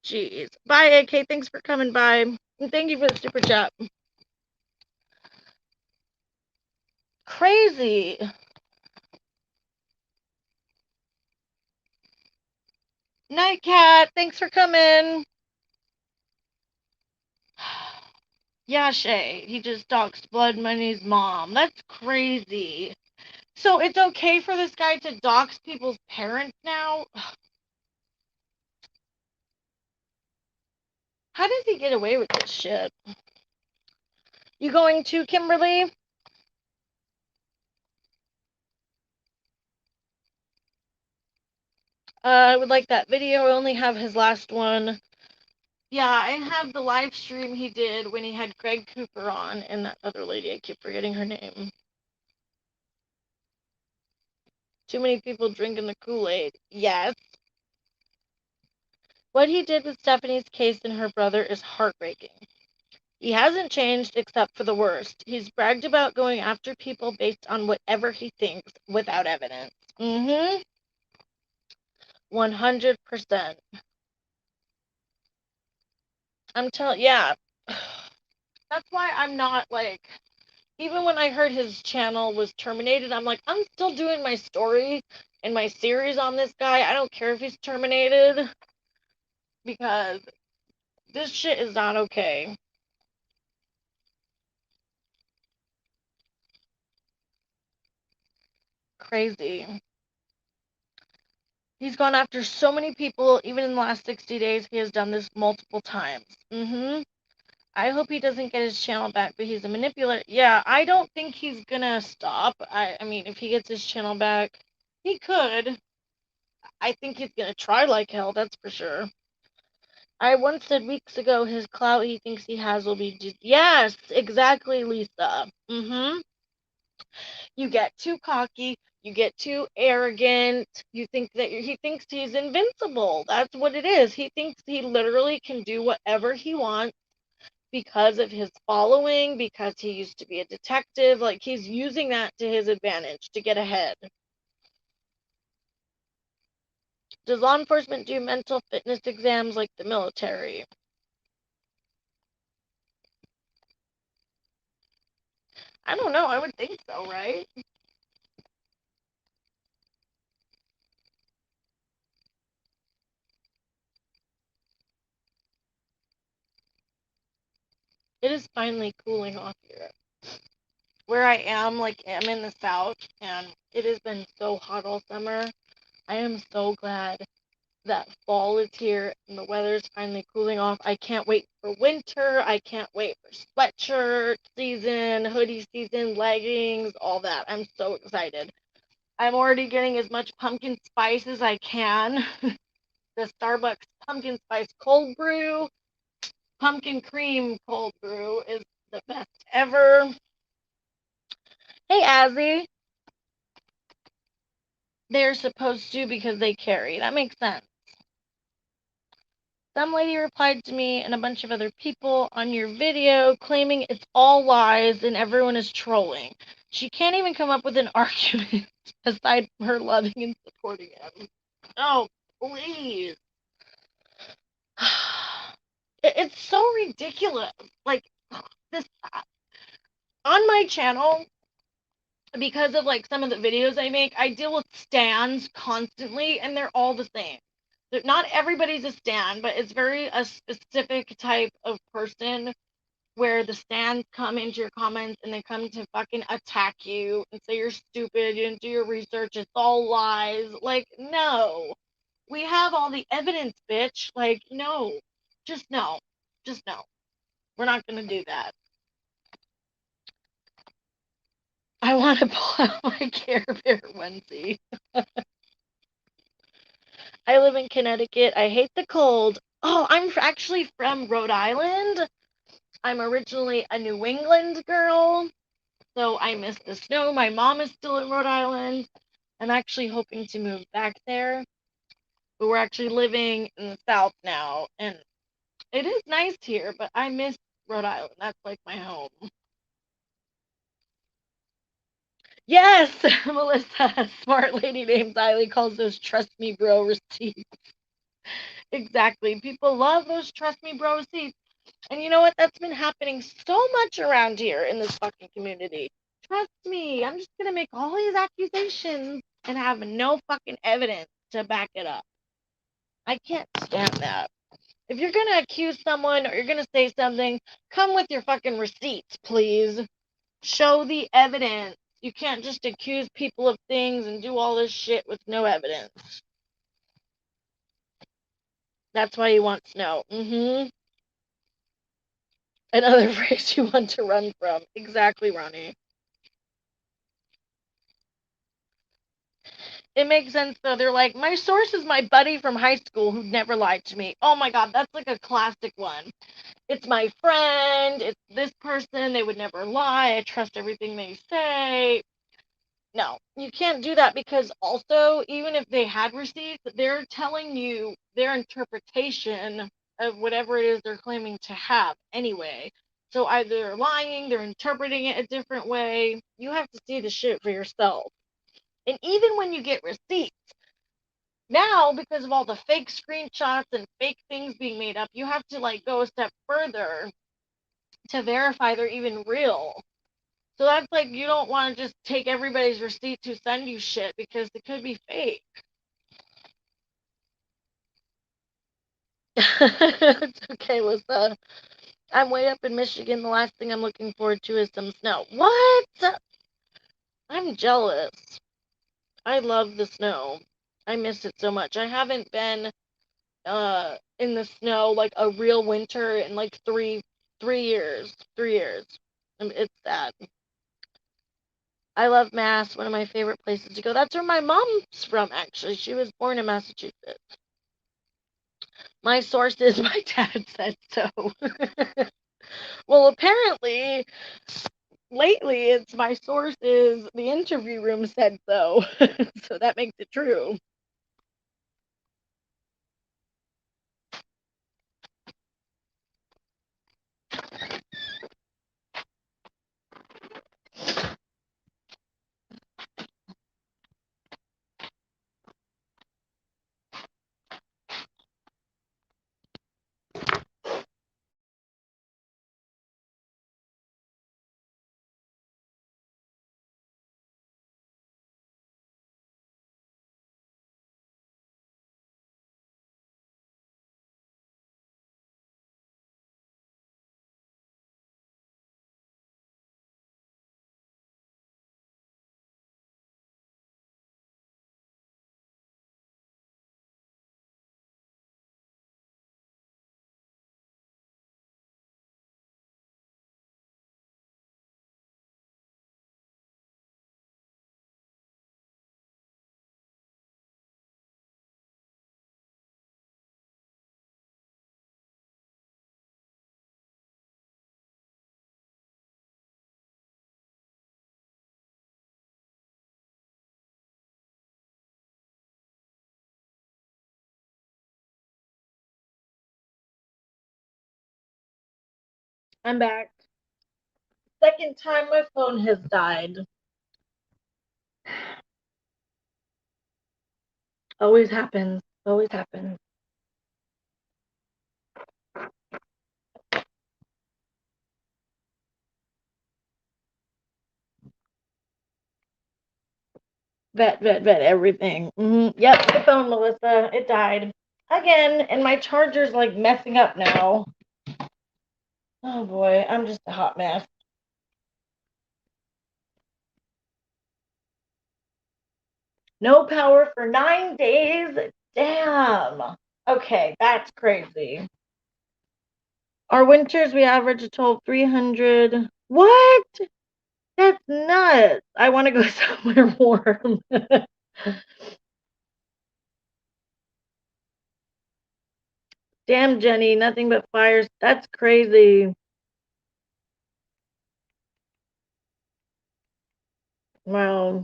Jeez. Bye, AK. Thanks for coming by. And thank you for the super chat. Crazy. Night Cat. Thanks for coming. Yeah, Shay. He just doxed Blood Money's mom. That's crazy. So it's okay for this guy to dox people's parents now? How does he get away with this shit? You going to, Kimberly? I would like that video. I only have his last one. Yeah, I have the live stream he did when he had Greg Cooper on and that other lady. I keep forgetting her name. Too many people drinking the Kool-Aid. Yes. What he did with Stephanie's case and her brother is heartbreaking. He hasn't changed except for the worst. He's bragged about going after people based on whatever he thinks without evidence. 100%. Yeah. That's why I'm not like, even when I heard his channel was terminated, I'm like, I'm still doing my story and my series on this guy. I don't care if he's terminated because this shit is not okay. Crazy. He's gone after so many people, even in the last 60 days. He has done this multiple times. I hope he doesn't get his channel back, but he's a manipulator. Yeah, I don't think he's gonna stop. I mean, if he gets his channel back, he could. I think he's gonna try like hell, that's for sure. I once said weeks ago his clout he thinks he has will be just. Yes, exactly, Lisa. You get too cocky, you get too arrogant, you think that he thinks he's invincible. That's what it is. He thinks he literally can do whatever he wants because of his following, because he used to be a detective. Like, he's using that to his advantage to get ahead. Does law enforcement do mental fitness exams like the military? I don't know. I would think so, right? It is finally cooling off here. Where I am, like, I'm in the south, and It has been so hot all summer. I am so glad that fall is here and the weather's finally cooling off. I can't wait for winter. I can't wait for sweatshirt season, hoodie season, leggings, all that. I'm so excited. I'm already getting as much pumpkin spice as I can. The Starbucks pumpkin spice cold brew, pumpkin cream cold brew is the best ever. Hey, Azzy. They're supposed to because they carry. That makes sense. Some lady replied to me and a bunch of other people on your video claiming it's all lies and everyone is trolling. She can't even come up with an argument aside from her loving and supporting him. Oh, please. It's so ridiculous. Like, this on my channel, because of like some of the videos I make, I deal with stans constantly and they're all the same. Not everybody's a stan, but it's very a specific type of person where the stans come into your comments and they come to fucking attack you and say you're stupid, you didn't do your research, it's all lies. Like, no. We have all the evidence, bitch. Like, no. Just no. Just no. We're not gonna do that. I want to pull out my Care Bear onesie. I live in Connecticut. I hate the cold. Oh, I'm actually from Rhode Island. I'm originally a New England girl, so I miss the snow. My mom is still in Rhode Island. I'm actually hoping to move back there, but we're actually living in the South now, and it is nice here, but I miss Rhode Island. That's like my home. Yes, Melissa, a smart lady named Eiley calls those trust me bro receipts. Exactly. People love those trust me bro receipts. And you know what? That's been happening so much around here in this fucking community. Trust me, I'm just gonna make all these accusations and have no fucking evidence to back it up. I can't stand that. If you're gonna accuse someone or you're gonna say something, come with your fucking receipts, please. Show the evidence. You can't just accuse people of things and do all this shit with no evidence. That's why you want snow. Another phrase you want to run from. Exactly, Ronnie. It makes sense though. They're like, my source is my buddy from high school who never lied to me. Oh my god, that's like a classic one. It's my friend, it's this person, they would never lie, I trust everything they say. No, you can't do that because also, even if they had receipts, they're telling you their interpretation of whatever it is they're claiming to have anyway. So either they're lying, they're interpreting it a different way. You have to see the shit for yourself. And even when you get receipts, now because of all the fake screenshots and fake things being made up, you have to like go a step further to verify they're even real. So that's like you don't want to just take everybody's receipt to send you shit because it could be fake. It's okay, Lisa. I'm way up in Michigan. The last thing I'm looking forward to is some snow. What? I'm jealous. I love the snow. I miss it so much. I haven't been in the snow like a real winter in like three years. 3 years. It's sad. I love Mass, one of my favorite places to go. That's where my mom's from, actually. She was born in Massachusetts. My source is my dad said so. Well, apparently, lately, it's my source is the interview room said so. So that makes it true. I'm back. Second time my phone has died. Always happens. Always happens. Vet everything. Yep, the phone, Melissa. It died. Again, and my charger's like messing up now. Oh boy, I'm just a hot mess. No power for 9 days? Damn. Okay, that's crazy. Our winters, we average a total 300. What? That's nuts. I want to go somewhere warm. Damn, Jenny, nothing but fires. That's crazy. Wow.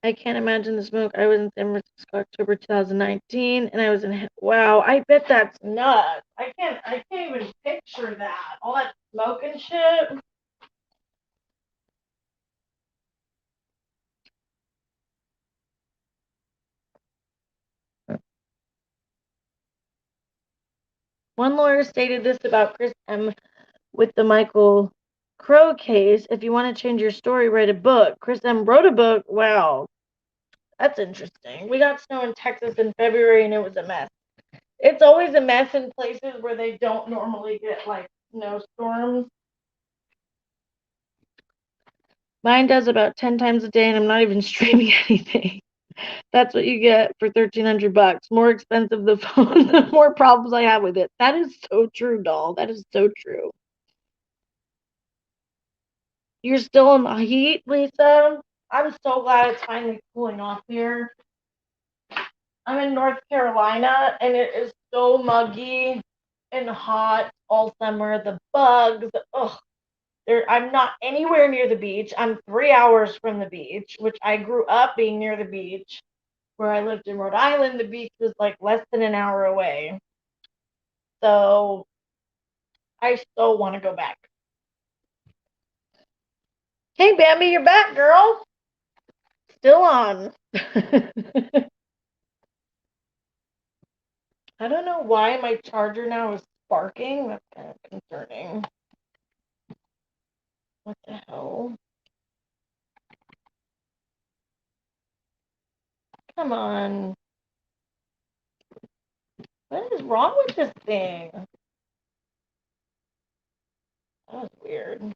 I can't imagine the smoke. I was in San Francisco October 2019, and I was in. Wow, I bet that's nuts. I can't even picture that. All that smoke and shit. One lawyer stated this about Chris M. with the Michael Crow case. If you want to change your story, write a book. Chris M. wrote a book. Wow, that's interesting. We got snow in Texas in February, and it was a mess. It's always a mess in places where they don't normally get like snowstorms. Mine does about 10 times a day, and I'm not even streaming anything. That's what you get for $1,300. More expensive the phone, the more problems I have with it. That is so true, doll. That is so true. You're still in the heat, Lisa? I'm so glad it's finally cooling off here. I'm in North Carolina, and it is so muggy and hot all summer. The bugs, ugh. I'm not anywhere near the beach. I'm 3 hours from the beach, which I grew up being near the beach. Where I lived in Rhode Island, the beach was like less than an hour away. So I still want to go back. Hey, Bambi, you're back, girl. Still on. I don't know why my charger now is sparking. That's kind of concerning. What the hell? Come on. What is wrong with this thing? That was weird.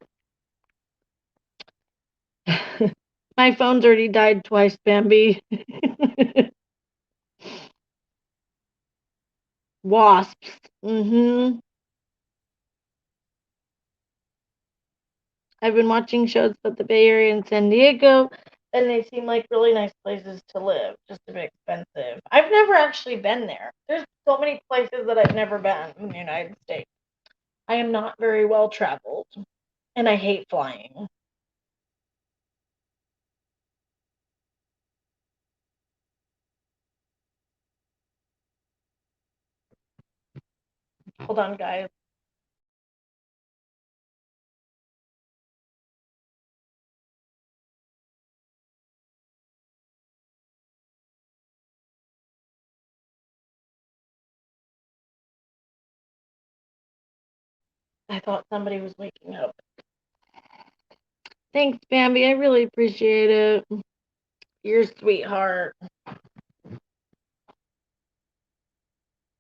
My phone's already died twice, Bambi. Wasps. I've been watching shows about the Bay Area and San Diego, and they seem like really nice places to live, just a bit expensive. I've never actually been there. There's so many places that I've never been in the United States. I am not very well traveled, and I hate flying. Hold on, guys. I thought somebody was waking up. Thanks, Bambi. I really appreciate it. You're a sweetheart.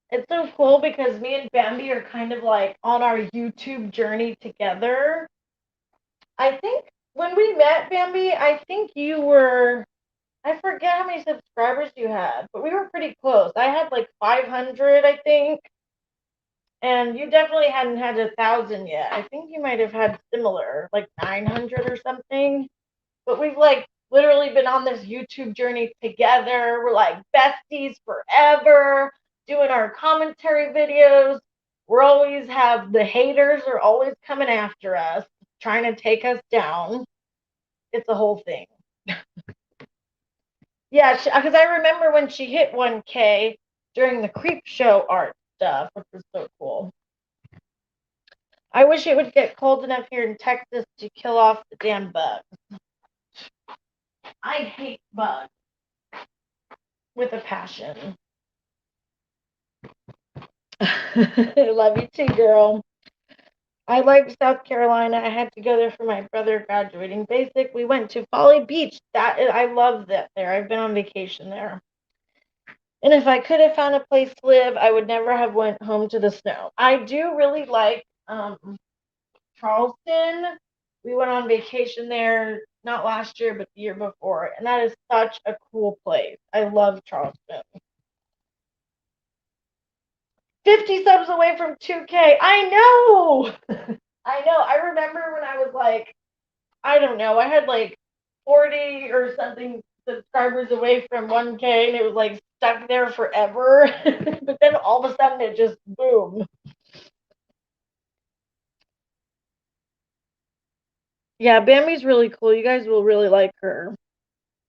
It's so cool because me and Bambi are kind of like on our YouTube journey together. I think when we met, Bambi, I think you were, I forget how many subscribers you had, but we were pretty close. I had like 500, I think, and you definitely hadn't had 1,000 yet. I think you might have had similar, like 900 or something. But we've like literally been on this YouTube journey together. We're like besties forever, doing our commentary videos. We're always have the haters are always coming after us, trying to take us down. It's a whole thing. Yeah, because I remember when she hit 1K, during the creep show art stuff, which was so cool. I wish it would get cold enough here in Texas to kill off the damn bugs. I hate bugs with a passion. Love you too, girl. I liked South Carolina. I had to go there for my brother graduating basic. We went to Folly Beach. I love that there. I've been on vacation there. And if I could have found a place to live, I would never have went home to the snow. I do really like Charleston. We went on vacation there, not last year, but the year before. And that is such a cool place. I love Charleston. 50 subs away from 2K. I know. I know. I remember when I was like, I don't know, I had like 40 or something subscribers away from 1K, and it was like stuck there forever. But then all of a sudden it just boom. Yeah, Bambi's really cool. You guys will really like her.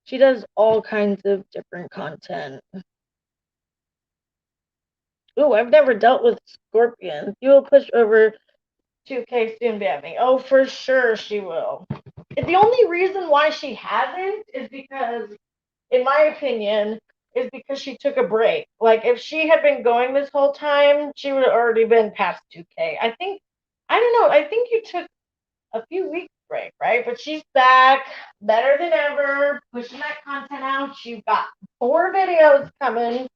She does all kinds of different content. Ooh, I've never dealt with scorpions. You will push over 2K soon, Bambi. Oh, for sure she will. The only reason why she hasn't is because, in my opinion, is because she took a break. Like, if she had been going this whole time, she would have already been past 2K. I don't know, I think you took a few weeks break, right? But she's back, better than ever, pushing that content out. She's got 4 videos coming.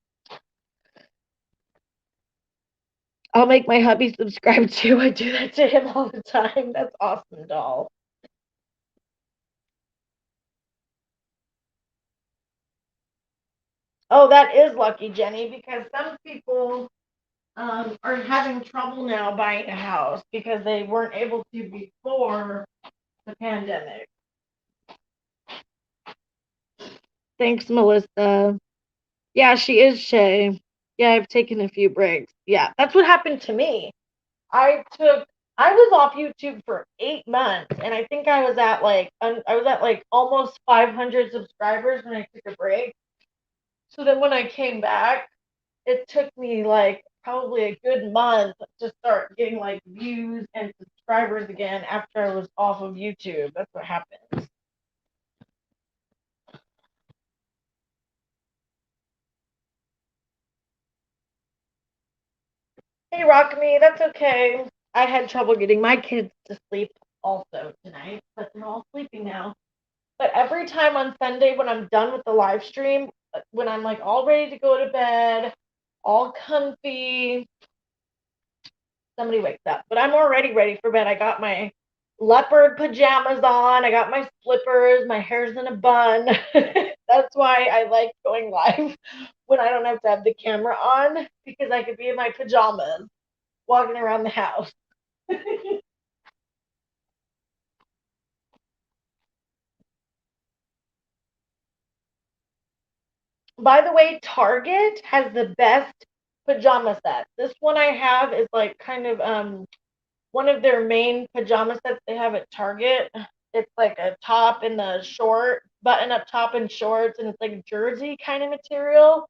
I'll make my hubby subscribe too. I do that to him all the time. That's awesome, doll. Oh, that is lucky, Jenny, because some people are having trouble now buying a house because they weren't able to before the pandemic. Thanks, Melissa. Yeah, she is Shay. Yeah, I've taken a few breaks. Yeah, that's what happened to me. I was off YouTube for 8 months, and I think I was at like almost 500 subscribers when I took a break. So then when I came back, it took me like probably a good month to start getting like views and subscribers again after I was off of YouTube. That's what happened. Hey, Rock Me, that's okay. I had trouble getting my kids to sleep also tonight, but they're all sleeping now. But every time on Sunday when I'm done with the live stream, when I'm like all ready to go to bed, all comfy, somebody wakes up. But I'm already ready for bed. I got my leopard pajamas on. I got my slippers. My hair's in a bun. That's why I like going live when I don't have to have the camera on, because I could be in my pajamas walking around the house. By the way, Target has the best pajama sets. This one I have is like kind of one of their main pajama sets they have at Target. It's like a top and the short button up top and shorts, and it's like jersey kind of material.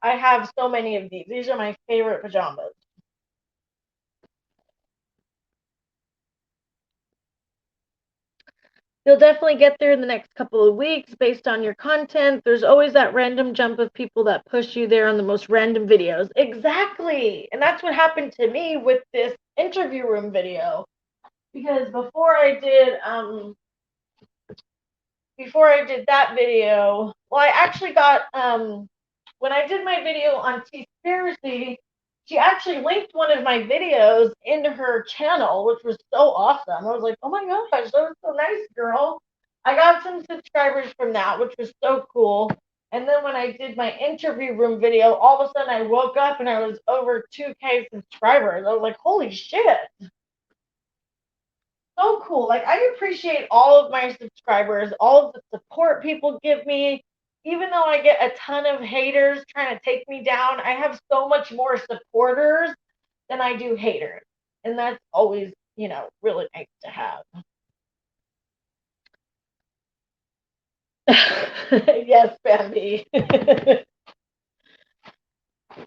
I have so many of these. These are my favorite pajamas. You'll definitely get there in the next couple of weeks based on your content. There's always that random jump of people that push you there on the most random videos. Exactly. And that's what happened to me with this interview room video. Because before I did that video, well, I actually got when I did my video on Conspiracy, she actually linked one of my videos into her channel, which was so awesome. I was like, oh my gosh, that was so nice, girl. I got some subscribers from that, which was so cool. And then when I did my interview room video, all of a sudden I woke up and I was over 2K subscribers. I was like, holy shit. So cool. Like, I appreciate all of my subscribers, all of the support people give me. Even though I get a ton of haters trying to take me down, I have so much more supporters than I do haters. And that's always, really nice to have. Yes, Bambi.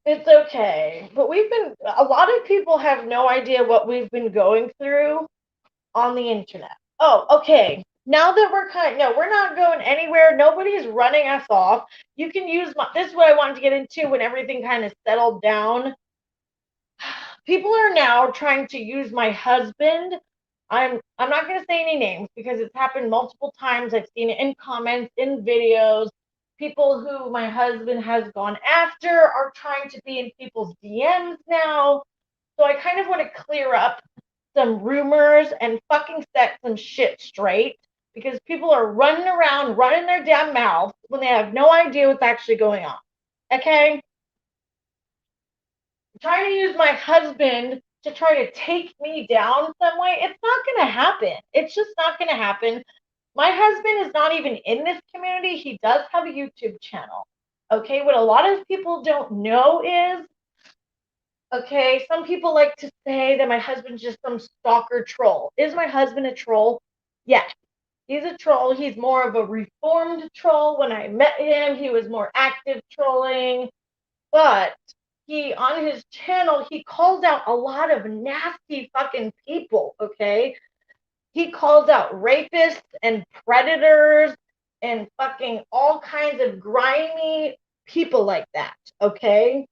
It's okay. But a lot of people have no idea what we've been going through on the internet. Oh, okay. Now that no, we're not going anywhere. Nobody's running us off. You can use this is what I wanted to get into when everything kind of settled down. People are now trying to use my husband. I'm not going to say any names because it's happened multiple times. I've seen it in comments, in videos. People who my husband has gone after are trying to be in people's DMs now. So I kind of want to clear up some rumors and fucking set some shit straight because people are running around, running their damn mouths when they have no idea what's actually going on. Okay? Trying to use my husband to try to take me down some way, it's not going to happen. It's just not going to happen. My husband is not even in this community. He does have a YouTube channel. Okay, what a lot of people don't know is, okay, some people like to say that my husband's just some stalker troll. Is my husband a troll? Yes, he's a troll. He's more of a reformed troll. When I met him, he was more active trolling. But on his channel, he calls out a lot of nasty fucking people, okay? He calls out rapists and predators and fucking all kinds of grimy people like that, okay?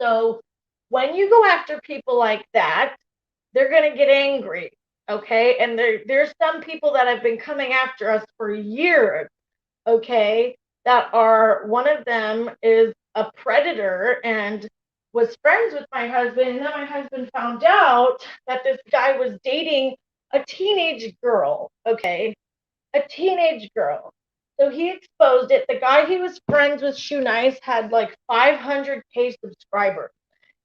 So when you go after people like that, they're going to get angry, okay? And there's some people that have been coming after us for years, okay? One of them is a predator and was friends with my husband. And then my husband found out that this guy was dating a teenage girl, okay? A teenage girl. So he exposed it. The guy he was friends with, Shoe Nice, had like 500K subscribers.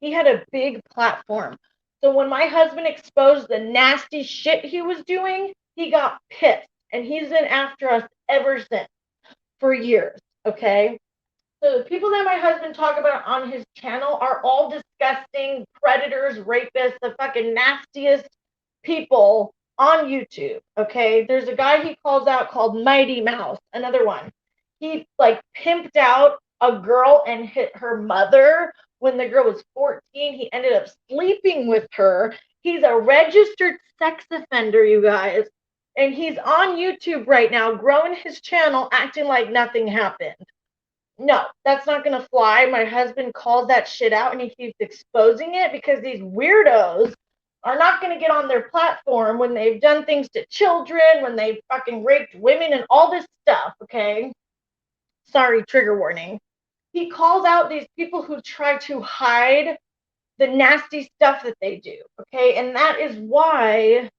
He had a big platform. So when my husband exposed the nasty shit he was doing, he got pissed. And he's been after us ever since for years, okay? So the people that my husband talk about on his channel are all disgusting predators, rapists, the fucking nastiest people on YouTube, okay? There's a guy he calls out called Mighty Mouse, another one. He like pimped out a girl and hit her mother when the girl was 14. He ended up sleeping with her. He's a registered sex offender, you guys. And he's on YouTube right now, growing his channel, acting like nothing happened. No, that's not going to fly. My husband calls that shit out and he keeps exposing it because these weirdos are not going to get on their platform when they've done things to children, when they've fucking raped women and all this stuff, okay? Sorry, trigger warning. He calls out these people who try to hide the nasty stuff that they do, okay? And that is why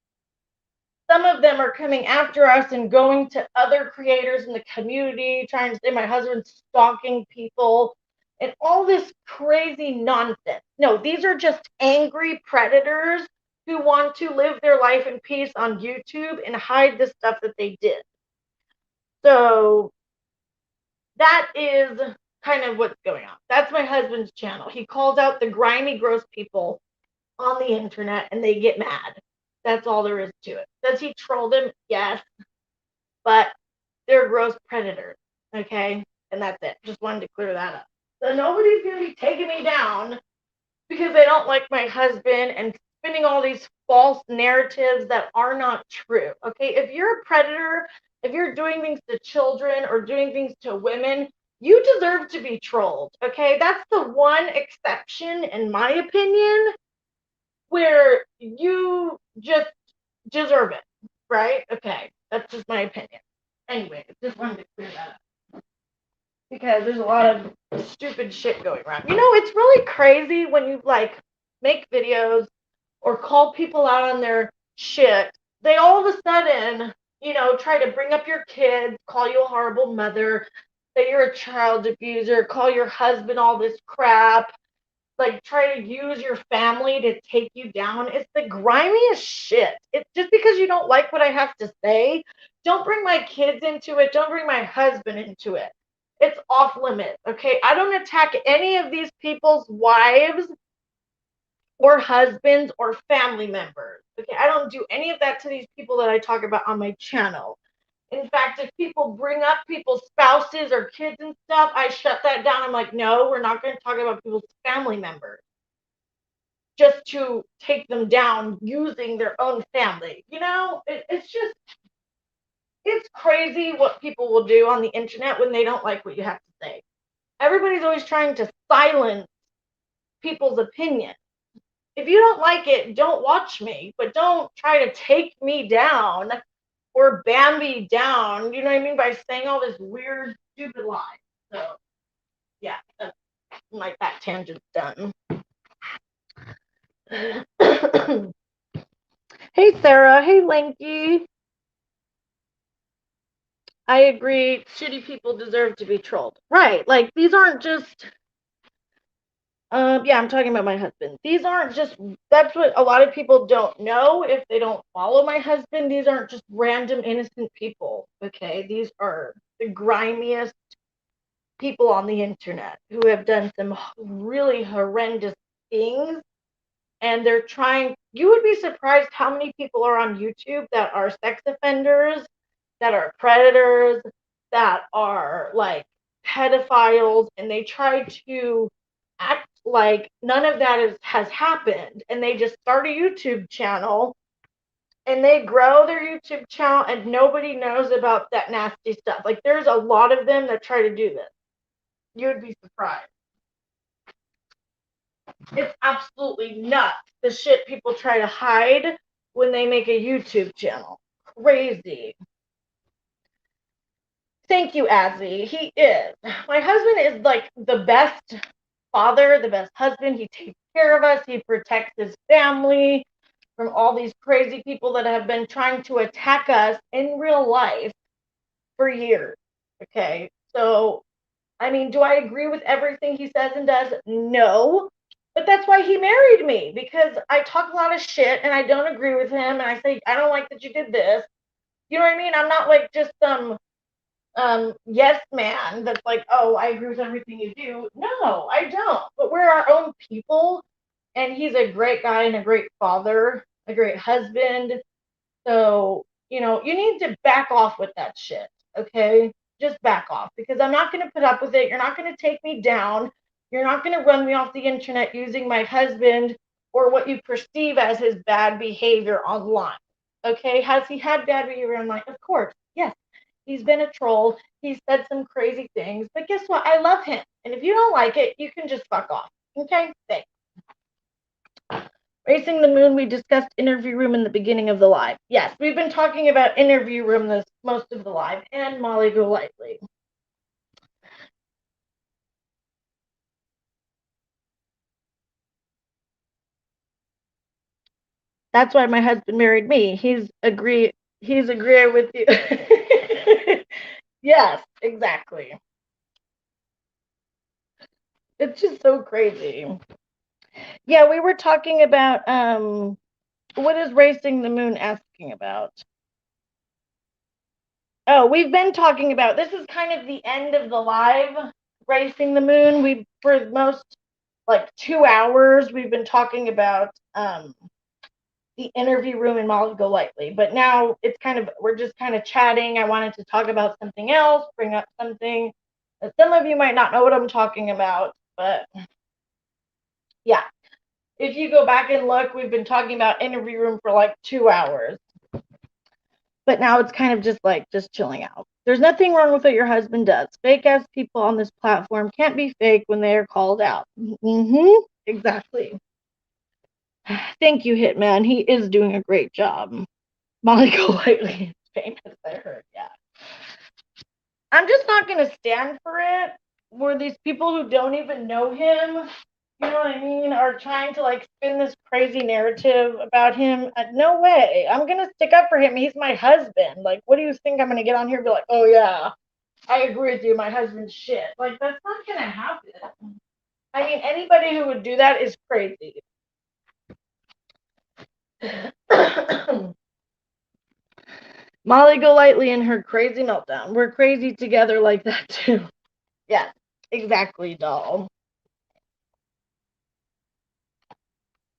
some of them are coming after us and going to other creators in the community, trying to say my husband's stalking people and all this crazy nonsense. No, these are just angry predators who want to live their life in peace on YouTube and hide the stuff that they did. So that is kind of what's going on. That's my husband's channel. He calls out the grimy, gross people on the internet and they get mad. That's all there is to it. Does he troll them? Yes. But they're gross predators. Okay? And that's it. Just wanted to clear that up. So nobody's going to be taking me down because they don't like my husband and spinning all these false narratives that are not true. Okay? If you're a predator, if you're doing things to children or doing things to women, you deserve to be trolled. Okay? That's the one exception, in my opinion, where you just deserve it, right? Okay, that's just my opinion. Anyway, just wanted to clear that up because there's a lot of stupid shit going around. You know, it's really crazy when you like make videos or call people out on their shit. They all of a sudden, try to bring up your kids, call you a horrible mother, say you're a child abuser, call your husband all this crap, like try to use your family to take you down. It's the grimiest shit. It's just because you don't like what I have to say. Don't bring my kids into it. Don't bring my husband into it. It's off limits. Okay. I don't attack any of these people's wives or husbands or family members. Okay. I don't do any of that to these people that I talk about on my channel. In fact, if people bring up people's spouses or kids and stuff, I shut that down. I'm like, no, we're not going to talk about people's family members just to take them down using their own family. It's crazy what people will do on the internet when they don't like what you have to say. Everybody's always trying to silence people's opinion. If you don't like it, don't watch me, but don't try to take me down or Bambi down, you know what I mean, by saying all this weird, stupid lies. So, yeah, that's that tangent's done. Hey, Sarah. Hey, Lanky. I agree. Shitty people deserve to be trolled. Right. Like, these aren't just yeah, I'm talking about my husband. These aren't just, that's what a lot of people don't know if they don't follow my husband. These aren't just random innocent people, okay? These are the grimiest people on the internet who have done some really horrendous things. And they're trying, you would be surprised how many people are on YouTube that are sex offenders, that are predators, that are like pedophiles, and they try to act like none of that has happened, and they just start a YouTube channel and they grow their YouTube channel and nobody knows about that nasty stuff. Like, there's a lot of them that try to do this. You would be surprised. It's absolutely nuts, the shit people try to hide when they make a YouTube channel. Crazy. Thank you, Azzy. He is. My husband is like the best father, the best husband. He takes care of us. He protects his family from all these crazy people that have been trying to attack us in real life for years. Okay. So, I mean, do I agree with everything he says and does? No. But that's why he married me, because I talk a lot of shit and I don't agree with him. And I say, I don't like that you did this. You know what I mean? I'm not like just some yes man that's like, oh, I agree with everything you do. No, I don't. But we're our own people, and he's a great guy and a great father, a great husband. So, you need to back off with that shit, okay? Just back off, because I'm not going to put up with it. You're not going to take me down. You're not going to run me off the internet using my husband or what you perceive as his bad behavior online. Okay? Has he had bad behavior online? Of course. Yes. He's been a troll. He's said some crazy things. But guess what? I love him. And if you don't like it, you can just fuck off. Okay? Thanks. Racing the Moon, we discussed Interview Room in the beginning of the live. Yes, we've been talking about Interview Room most of the live, and Molly Golightly. That's why my husband married me. He's agreeing with you. Yes, exactly. It's just so crazy. Yeah, we were talking about what is Racing the Moon asking about? Oh, we've been talking about, this is kind of the end of the live, Racing the Moon. We, for the most, like 2 hours, we've been talking about the Interview Room and Molly Golightly. But now it's we're just kind of chatting. I wanted to talk about something else, bring up something. Some of you might not know what I'm talking about, but yeah. If you go back and look, we've been talking about Interview Room for like 2 hours. But now it's kind of just chilling out. There's nothing wrong with what your husband does. Fake ass people on this platform can't be fake when they are called out. Exactly. Thank you, Hitman. He is doing a great job. Molly Golightly is famous, I heard. Yeah. I'm just not going to stand for it where these people who don't even know him, you know what I mean, are trying to like spin this crazy narrative about him. No way. I'm going to stick up for him. He's my husband. Like, what do you think I'm going to get on here and be like, oh yeah, I agree with you, my husband's shit. Like, that's not going to happen. I mean, anybody who would do that is crazy. Molly Golightly and her crazy meltdown. We're crazy together like that too. Yeah, exactly, doll.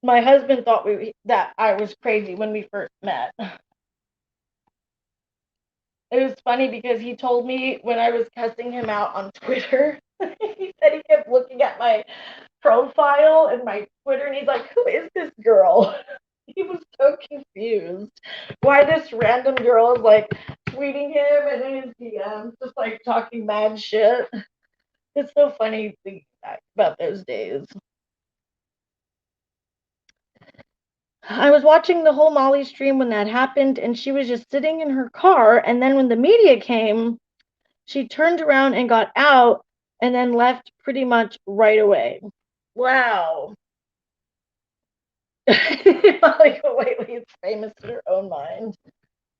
My husband thought that I was crazy when we first met. It was funny because he told me when I was cussing him out on Twitter, he said he kept looking at my profile and my Twitter, and he's like, who is this girl? He was so confused why this random girl is like tweeting him and in his DMs, just like talking mad shit. It's so funny thinking back about those days. I was watching the whole Molly stream when that happened, and she was just sitting in her car, and then when the media came, she turned around and got out and then left pretty much right away. Wow. Molly Golightly is famous in her own mind.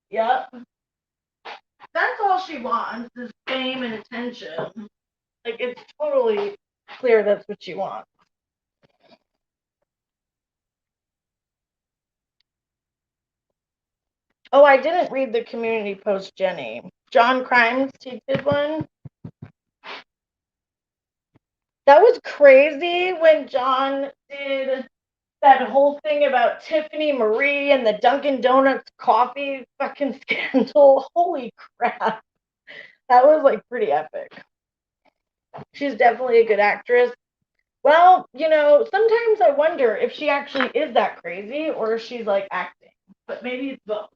Yep. That's all she wants is fame and attention. Like, it's totally clear that's what she wants. Oh, I didn't read the community post, Jenny. John Crimes, he did one. That was crazy when John did that whole thing about Tiffany Marie and the Dunkin' Donuts coffee fucking scandal. Holy crap. That was like pretty epic. She's definitely a good actress. Well, sometimes I wonder if she actually is that crazy or if she's like acting. But maybe it's both.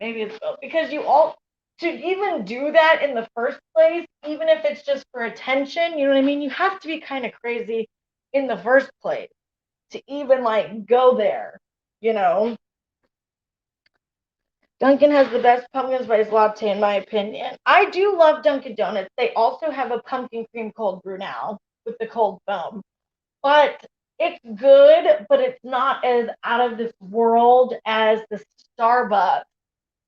Maybe it's both. Because to even do that in the first place, even if it's just for attention, you know what I mean? You have to be kind of crazy in the first place to even like go there, Dunkin' has the best pumpkin spice latte in my opinion. I do love Dunkin' Donuts. They also have a pumpkin cream cold brew now with the cold foam. But it's good, but it's not as out of this world as the Starbucks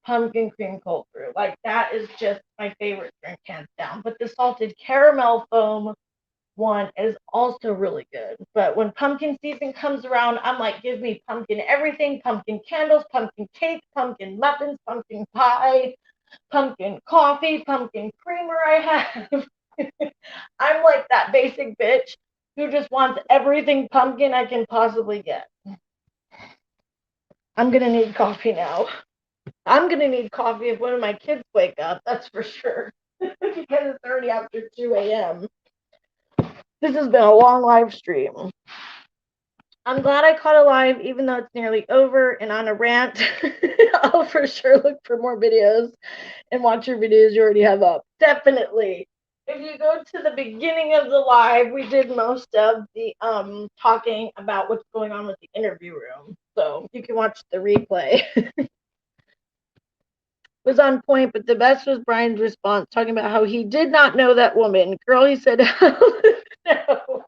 pumpkin cream cold brew. Like, that is just my favorite drink, hands down. But the salted caramel foam one is also really good. But when pumpkin season comes around, I'm like, give me pumpkin everything, pumpkin candles, pumpkin cake, pumpkin muffins, pumpkin pie, pumpkin coffee, pumpkin creamer I have. I'm like that basic bitch who just wants everything pumpkin I can possibly get. I'm going to need coffee now. I'm going to need coffee if one of my kids wake up, that's for sure. Because it's already after 2 a.m. This has been a long live stream. I'm glad I caught a live, even though it's nearly over and on a rant. I'll for sure look for more videos and watch your videos you already have up. Definitely. If you go to the beginning of the live, we did most of the talking about what's going on with the interview room. So you can watch the replay. Was on point, but the best was Brian's response, talking about how he did not know that woman. Girl, he said, no.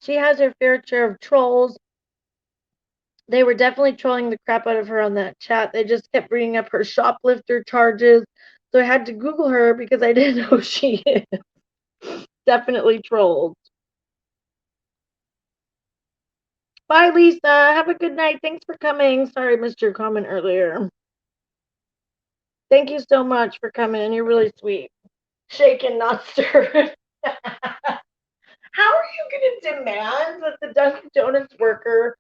She has her fair share of trolls. They were definitely trolling the crap out of her on that chat. They just kept bringing up her shoplifter charges. So I had to Google her because I didn't know who she is. Definitely trolled. Bye, Lisa. Have a good night. Thanks for coming. Sorry I missed your comment earlier. Thank you so much for coming. You're really sweet. Shaken, not stirred. How are you going to demand that the Dunkin' Donuts worker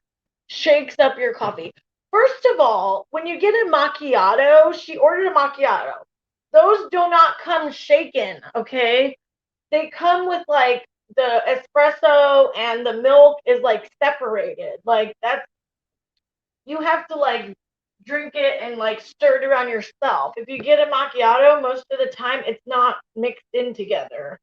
shakes up your coffee? First of all, when you get a macchiato, she ordered a macchiato. Those do not come shaken, okay? They come with like the espresso and the milk is like separated. Like, that's, you have to like drink it and like stir it around yourself. If you get a macchiato, most of the time it's not mixed in together.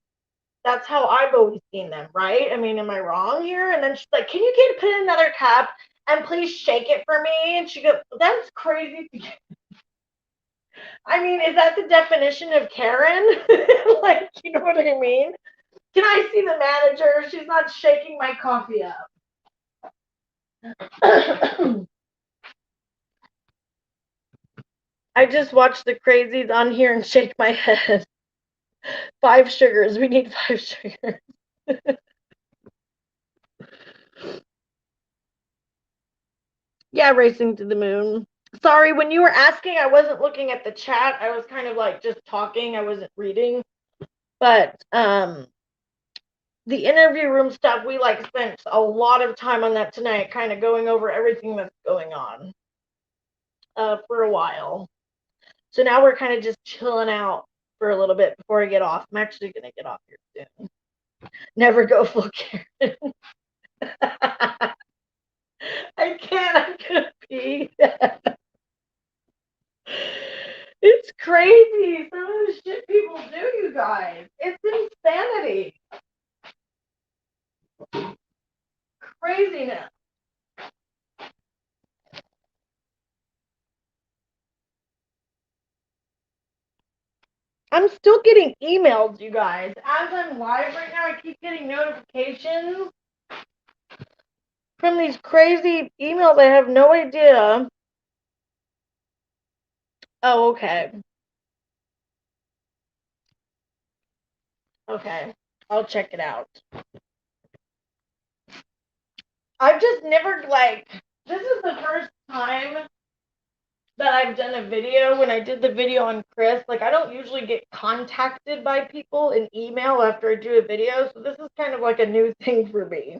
That's how I've always seen them, right? I mean, am I wrong here? And then she's like, can you put in another cup and please shake it for me? And she goes, that's crazy. I mean, is that the definition of Karen? Like, you know what I mean? Can I see the manager? She's not shaking my coffee up. I just watched the crazies on here and shake my head. 5 sugars. We need 5 sugars. Yeah, racing to the moon. Sorry, when you were asking, I wasn't looking at the chat. I was kind of like just talking. I wasn't reading. But the interview room stuff, we like spent a lot of time on that tonight, kind of going over everything that's going on for a while. So now we're kind of just chilling out for a little bit before I get off. I'm actually going to get off here soon. Never go full Karen. I can't. I'm going to pee. It's crazy. Some of the shit people do, you guys. It's insanity. Craziness. I'm still getting emails, you guys. As I'm live right now, I keep getting notifications from these crazy emails. I have no idea. Oh, okay. Okay. I'll check it out. I've just never, this is the first time that I've done a video. When I did the video on Chris, I don't usually get contacted by people in email after I do a video, so this is kind of like a new thing for me.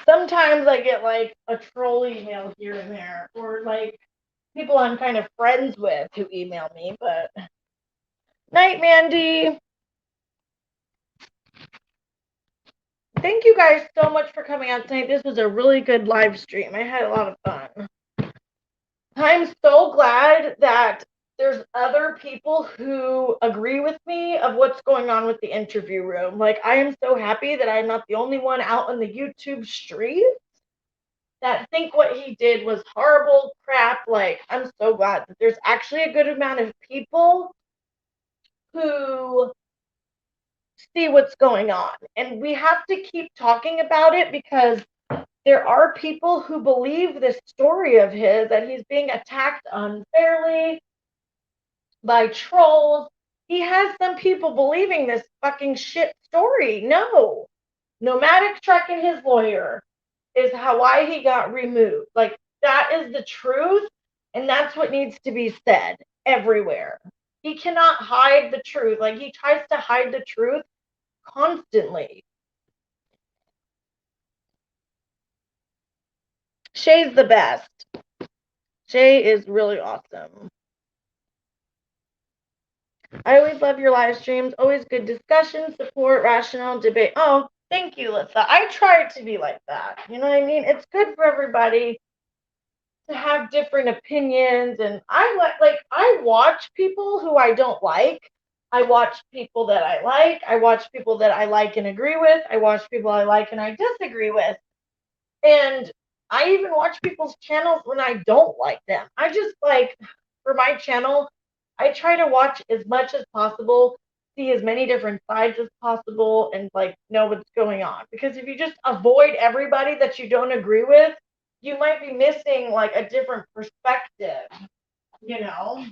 Sometimes I get a troll email here and there, or people I'm kind of friends with who email me, but night, Mandy. Thank you guys so much for coming out tonight. This was a really good live stream. I had a lot of fun. I'm so glad that there's other people who agree with me of what's going on with the interview room. I am so happy that I'm not the only one out on the YouTube streets that think what he did was horrible crap. I'm so glad that there's actually a good amount of people who see what's going on. And we have to keep talking about it because there are people who believe this story of his, that he's being attacked unfairly by trolls. He has some people believing this fucking shit story. No. Nomadic Truck and his lawyer is why he got removed. That is the truth, and that's what needs to be said everywhere. He cannot hide the truth. He tries to hide the truth constantly. Shay's the best. Shay is really awesome. I always love your live streams. Always good discussion, support, rational debate. Oh, thank you, Lisa. I try to be like that. You know what I mean? It's good for everybody to have different opinions, and I watch people who I don't like. I watch people that I like. I watch people that I like and agree with. I watch people I like and I disagree with. And I even watch people's channels when I don't like them. I just for my channel, I try to watch as much as possible, see as many different sides as possible, and know what's going on. Because if you just avoid everybody that you don't agree with, you might be missing a different perspective, you know?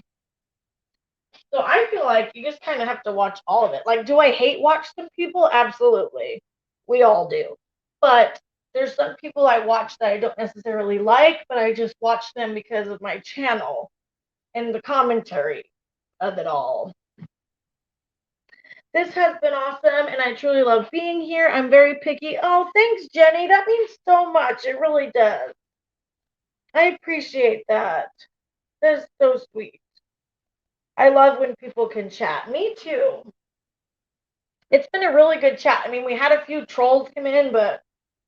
So I feel like you just kind of have to watch all of it. Do I hate watch some people? Absolutely. We all do. But there's some people I watch that I don't necessarily like, but I just watch them because of my channel and the commentary of it all. This has been awesome, and I truly love being here. I'm very picky. Oh, thanks, Jenny. That means so much. It really does. I appreciate that. That's so sweet. I love when people can chat. Me too. It's been a really good chat. I mean, we had a few trolls come in, but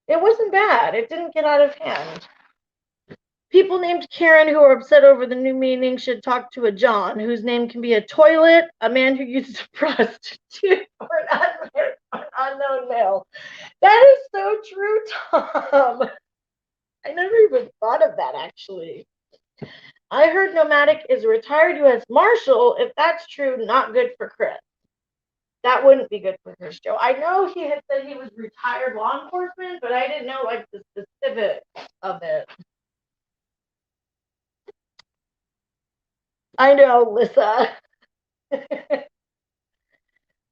it wasn't bad. It didn't get out of hand. People named Karen who are upset over the new meaning should talk to a John, whose name can be a toilet, a man who uses a prostitute, or an unknown male. That is so true, Tom. I never even thought of that, actually. I heard Nomadic is a retired U.S. Marshal. If that's true, not good for Chris. That wouldn't be good for Chris Joe. I know he had said he was retired law enforcement, but I didn't know the specifics of it. I know, Lissa.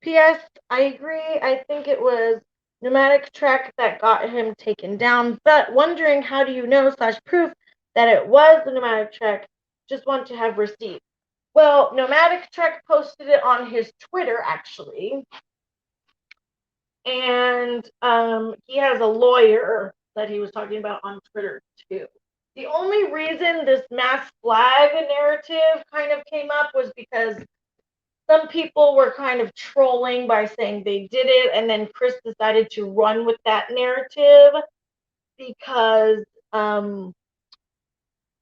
P.S. I agree. I think it was Nomadic Trek that got him taken down, but wondering how do you know / proof that it was the Nomadic Trek? Just want to have receipts. Well, Nomadic Trek posted it on his Twitter, actually. And he has a lawyer that he was talking about on Twitter too. The only reason this mass flag narrative kind of came up was because some people were kind of trolling by saying they did it, and then Chris decided to run with that narrative because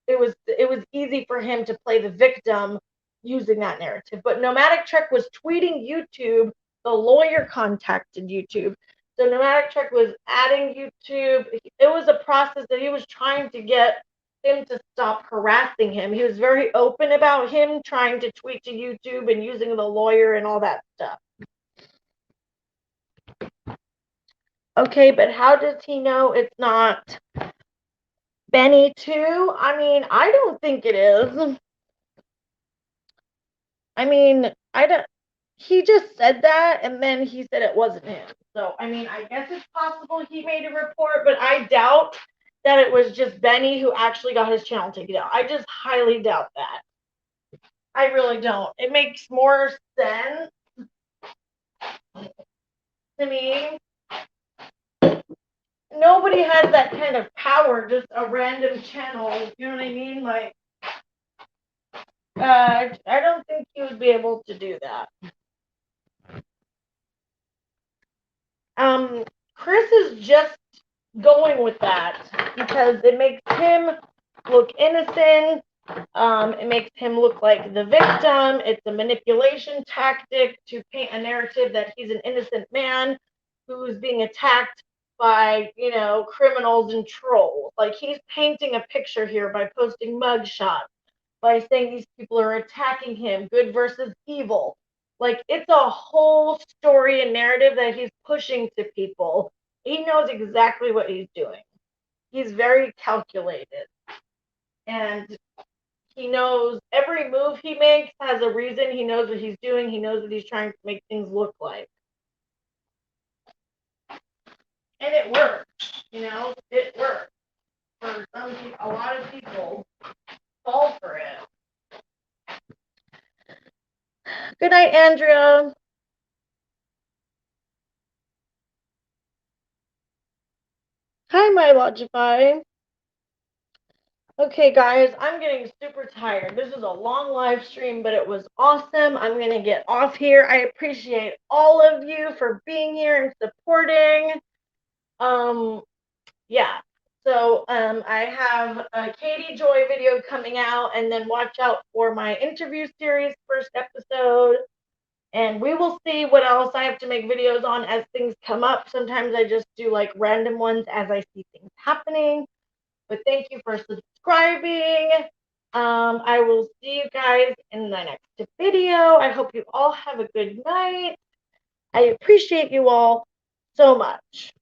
it was easy for him to play the victim using that narrative. But Nomadic Trek was tweeting YouTube. The lawyer contacted YouTube. So Nomadic Trek was adding YouTube. It was a process that he was trying to get him to stop harassing him. He was very open about him trying to tweet to YouTube and using the lawyer and all that stuff. Okay, but how does he know it's not Benny too? I mean, I don't think it is. I mean, I don't. He just said that, and then he said it wasn't him. So, I mean, I guess it's possible he made a report, but I doubt that it was just Benny who actually got his channel taken down. I just highly doubt that. I really don't. It makes more sense to me. Nobody has that kind of power, just a random channel. You know what I mean? Like, I don't think he would be able to do that. Chris is just going with that because it makes him look innocent. It makes him look like the victim. It's a manipulation tactic to paint a narrative that he's an innocent man who's being attacked by, criminals and trolls. Like, he's painting a picture here by posting mugshots, by saying these people are attacking him, good versus evil. Like, it's a whole story and narrative that he's pushing to people. He knows exactly what he's doing. He's very calculated. And he knows every move he makes has a reason. He knows what he's doing. He knows what he's trying to make things look like. And it works. It works. For some people, a lot of people fall for it. Good night, Andrea. Hi, my Logify. Okay, guys, I'm getting super tired. This is a long live stream, but it was awesome. I'm going to get off here. I appreciate all of you for being here and supporting. Yeah. So I have a Katie Joy video coming out, and then watch out for my interview series first episode. And we will see what else I have to make videos on as things come up. Sometimes I just do like random ones as I see things happening. But thank you for subscribing. I will see you guys in the next video. I hope you all have a good night. I appreciate you all so much.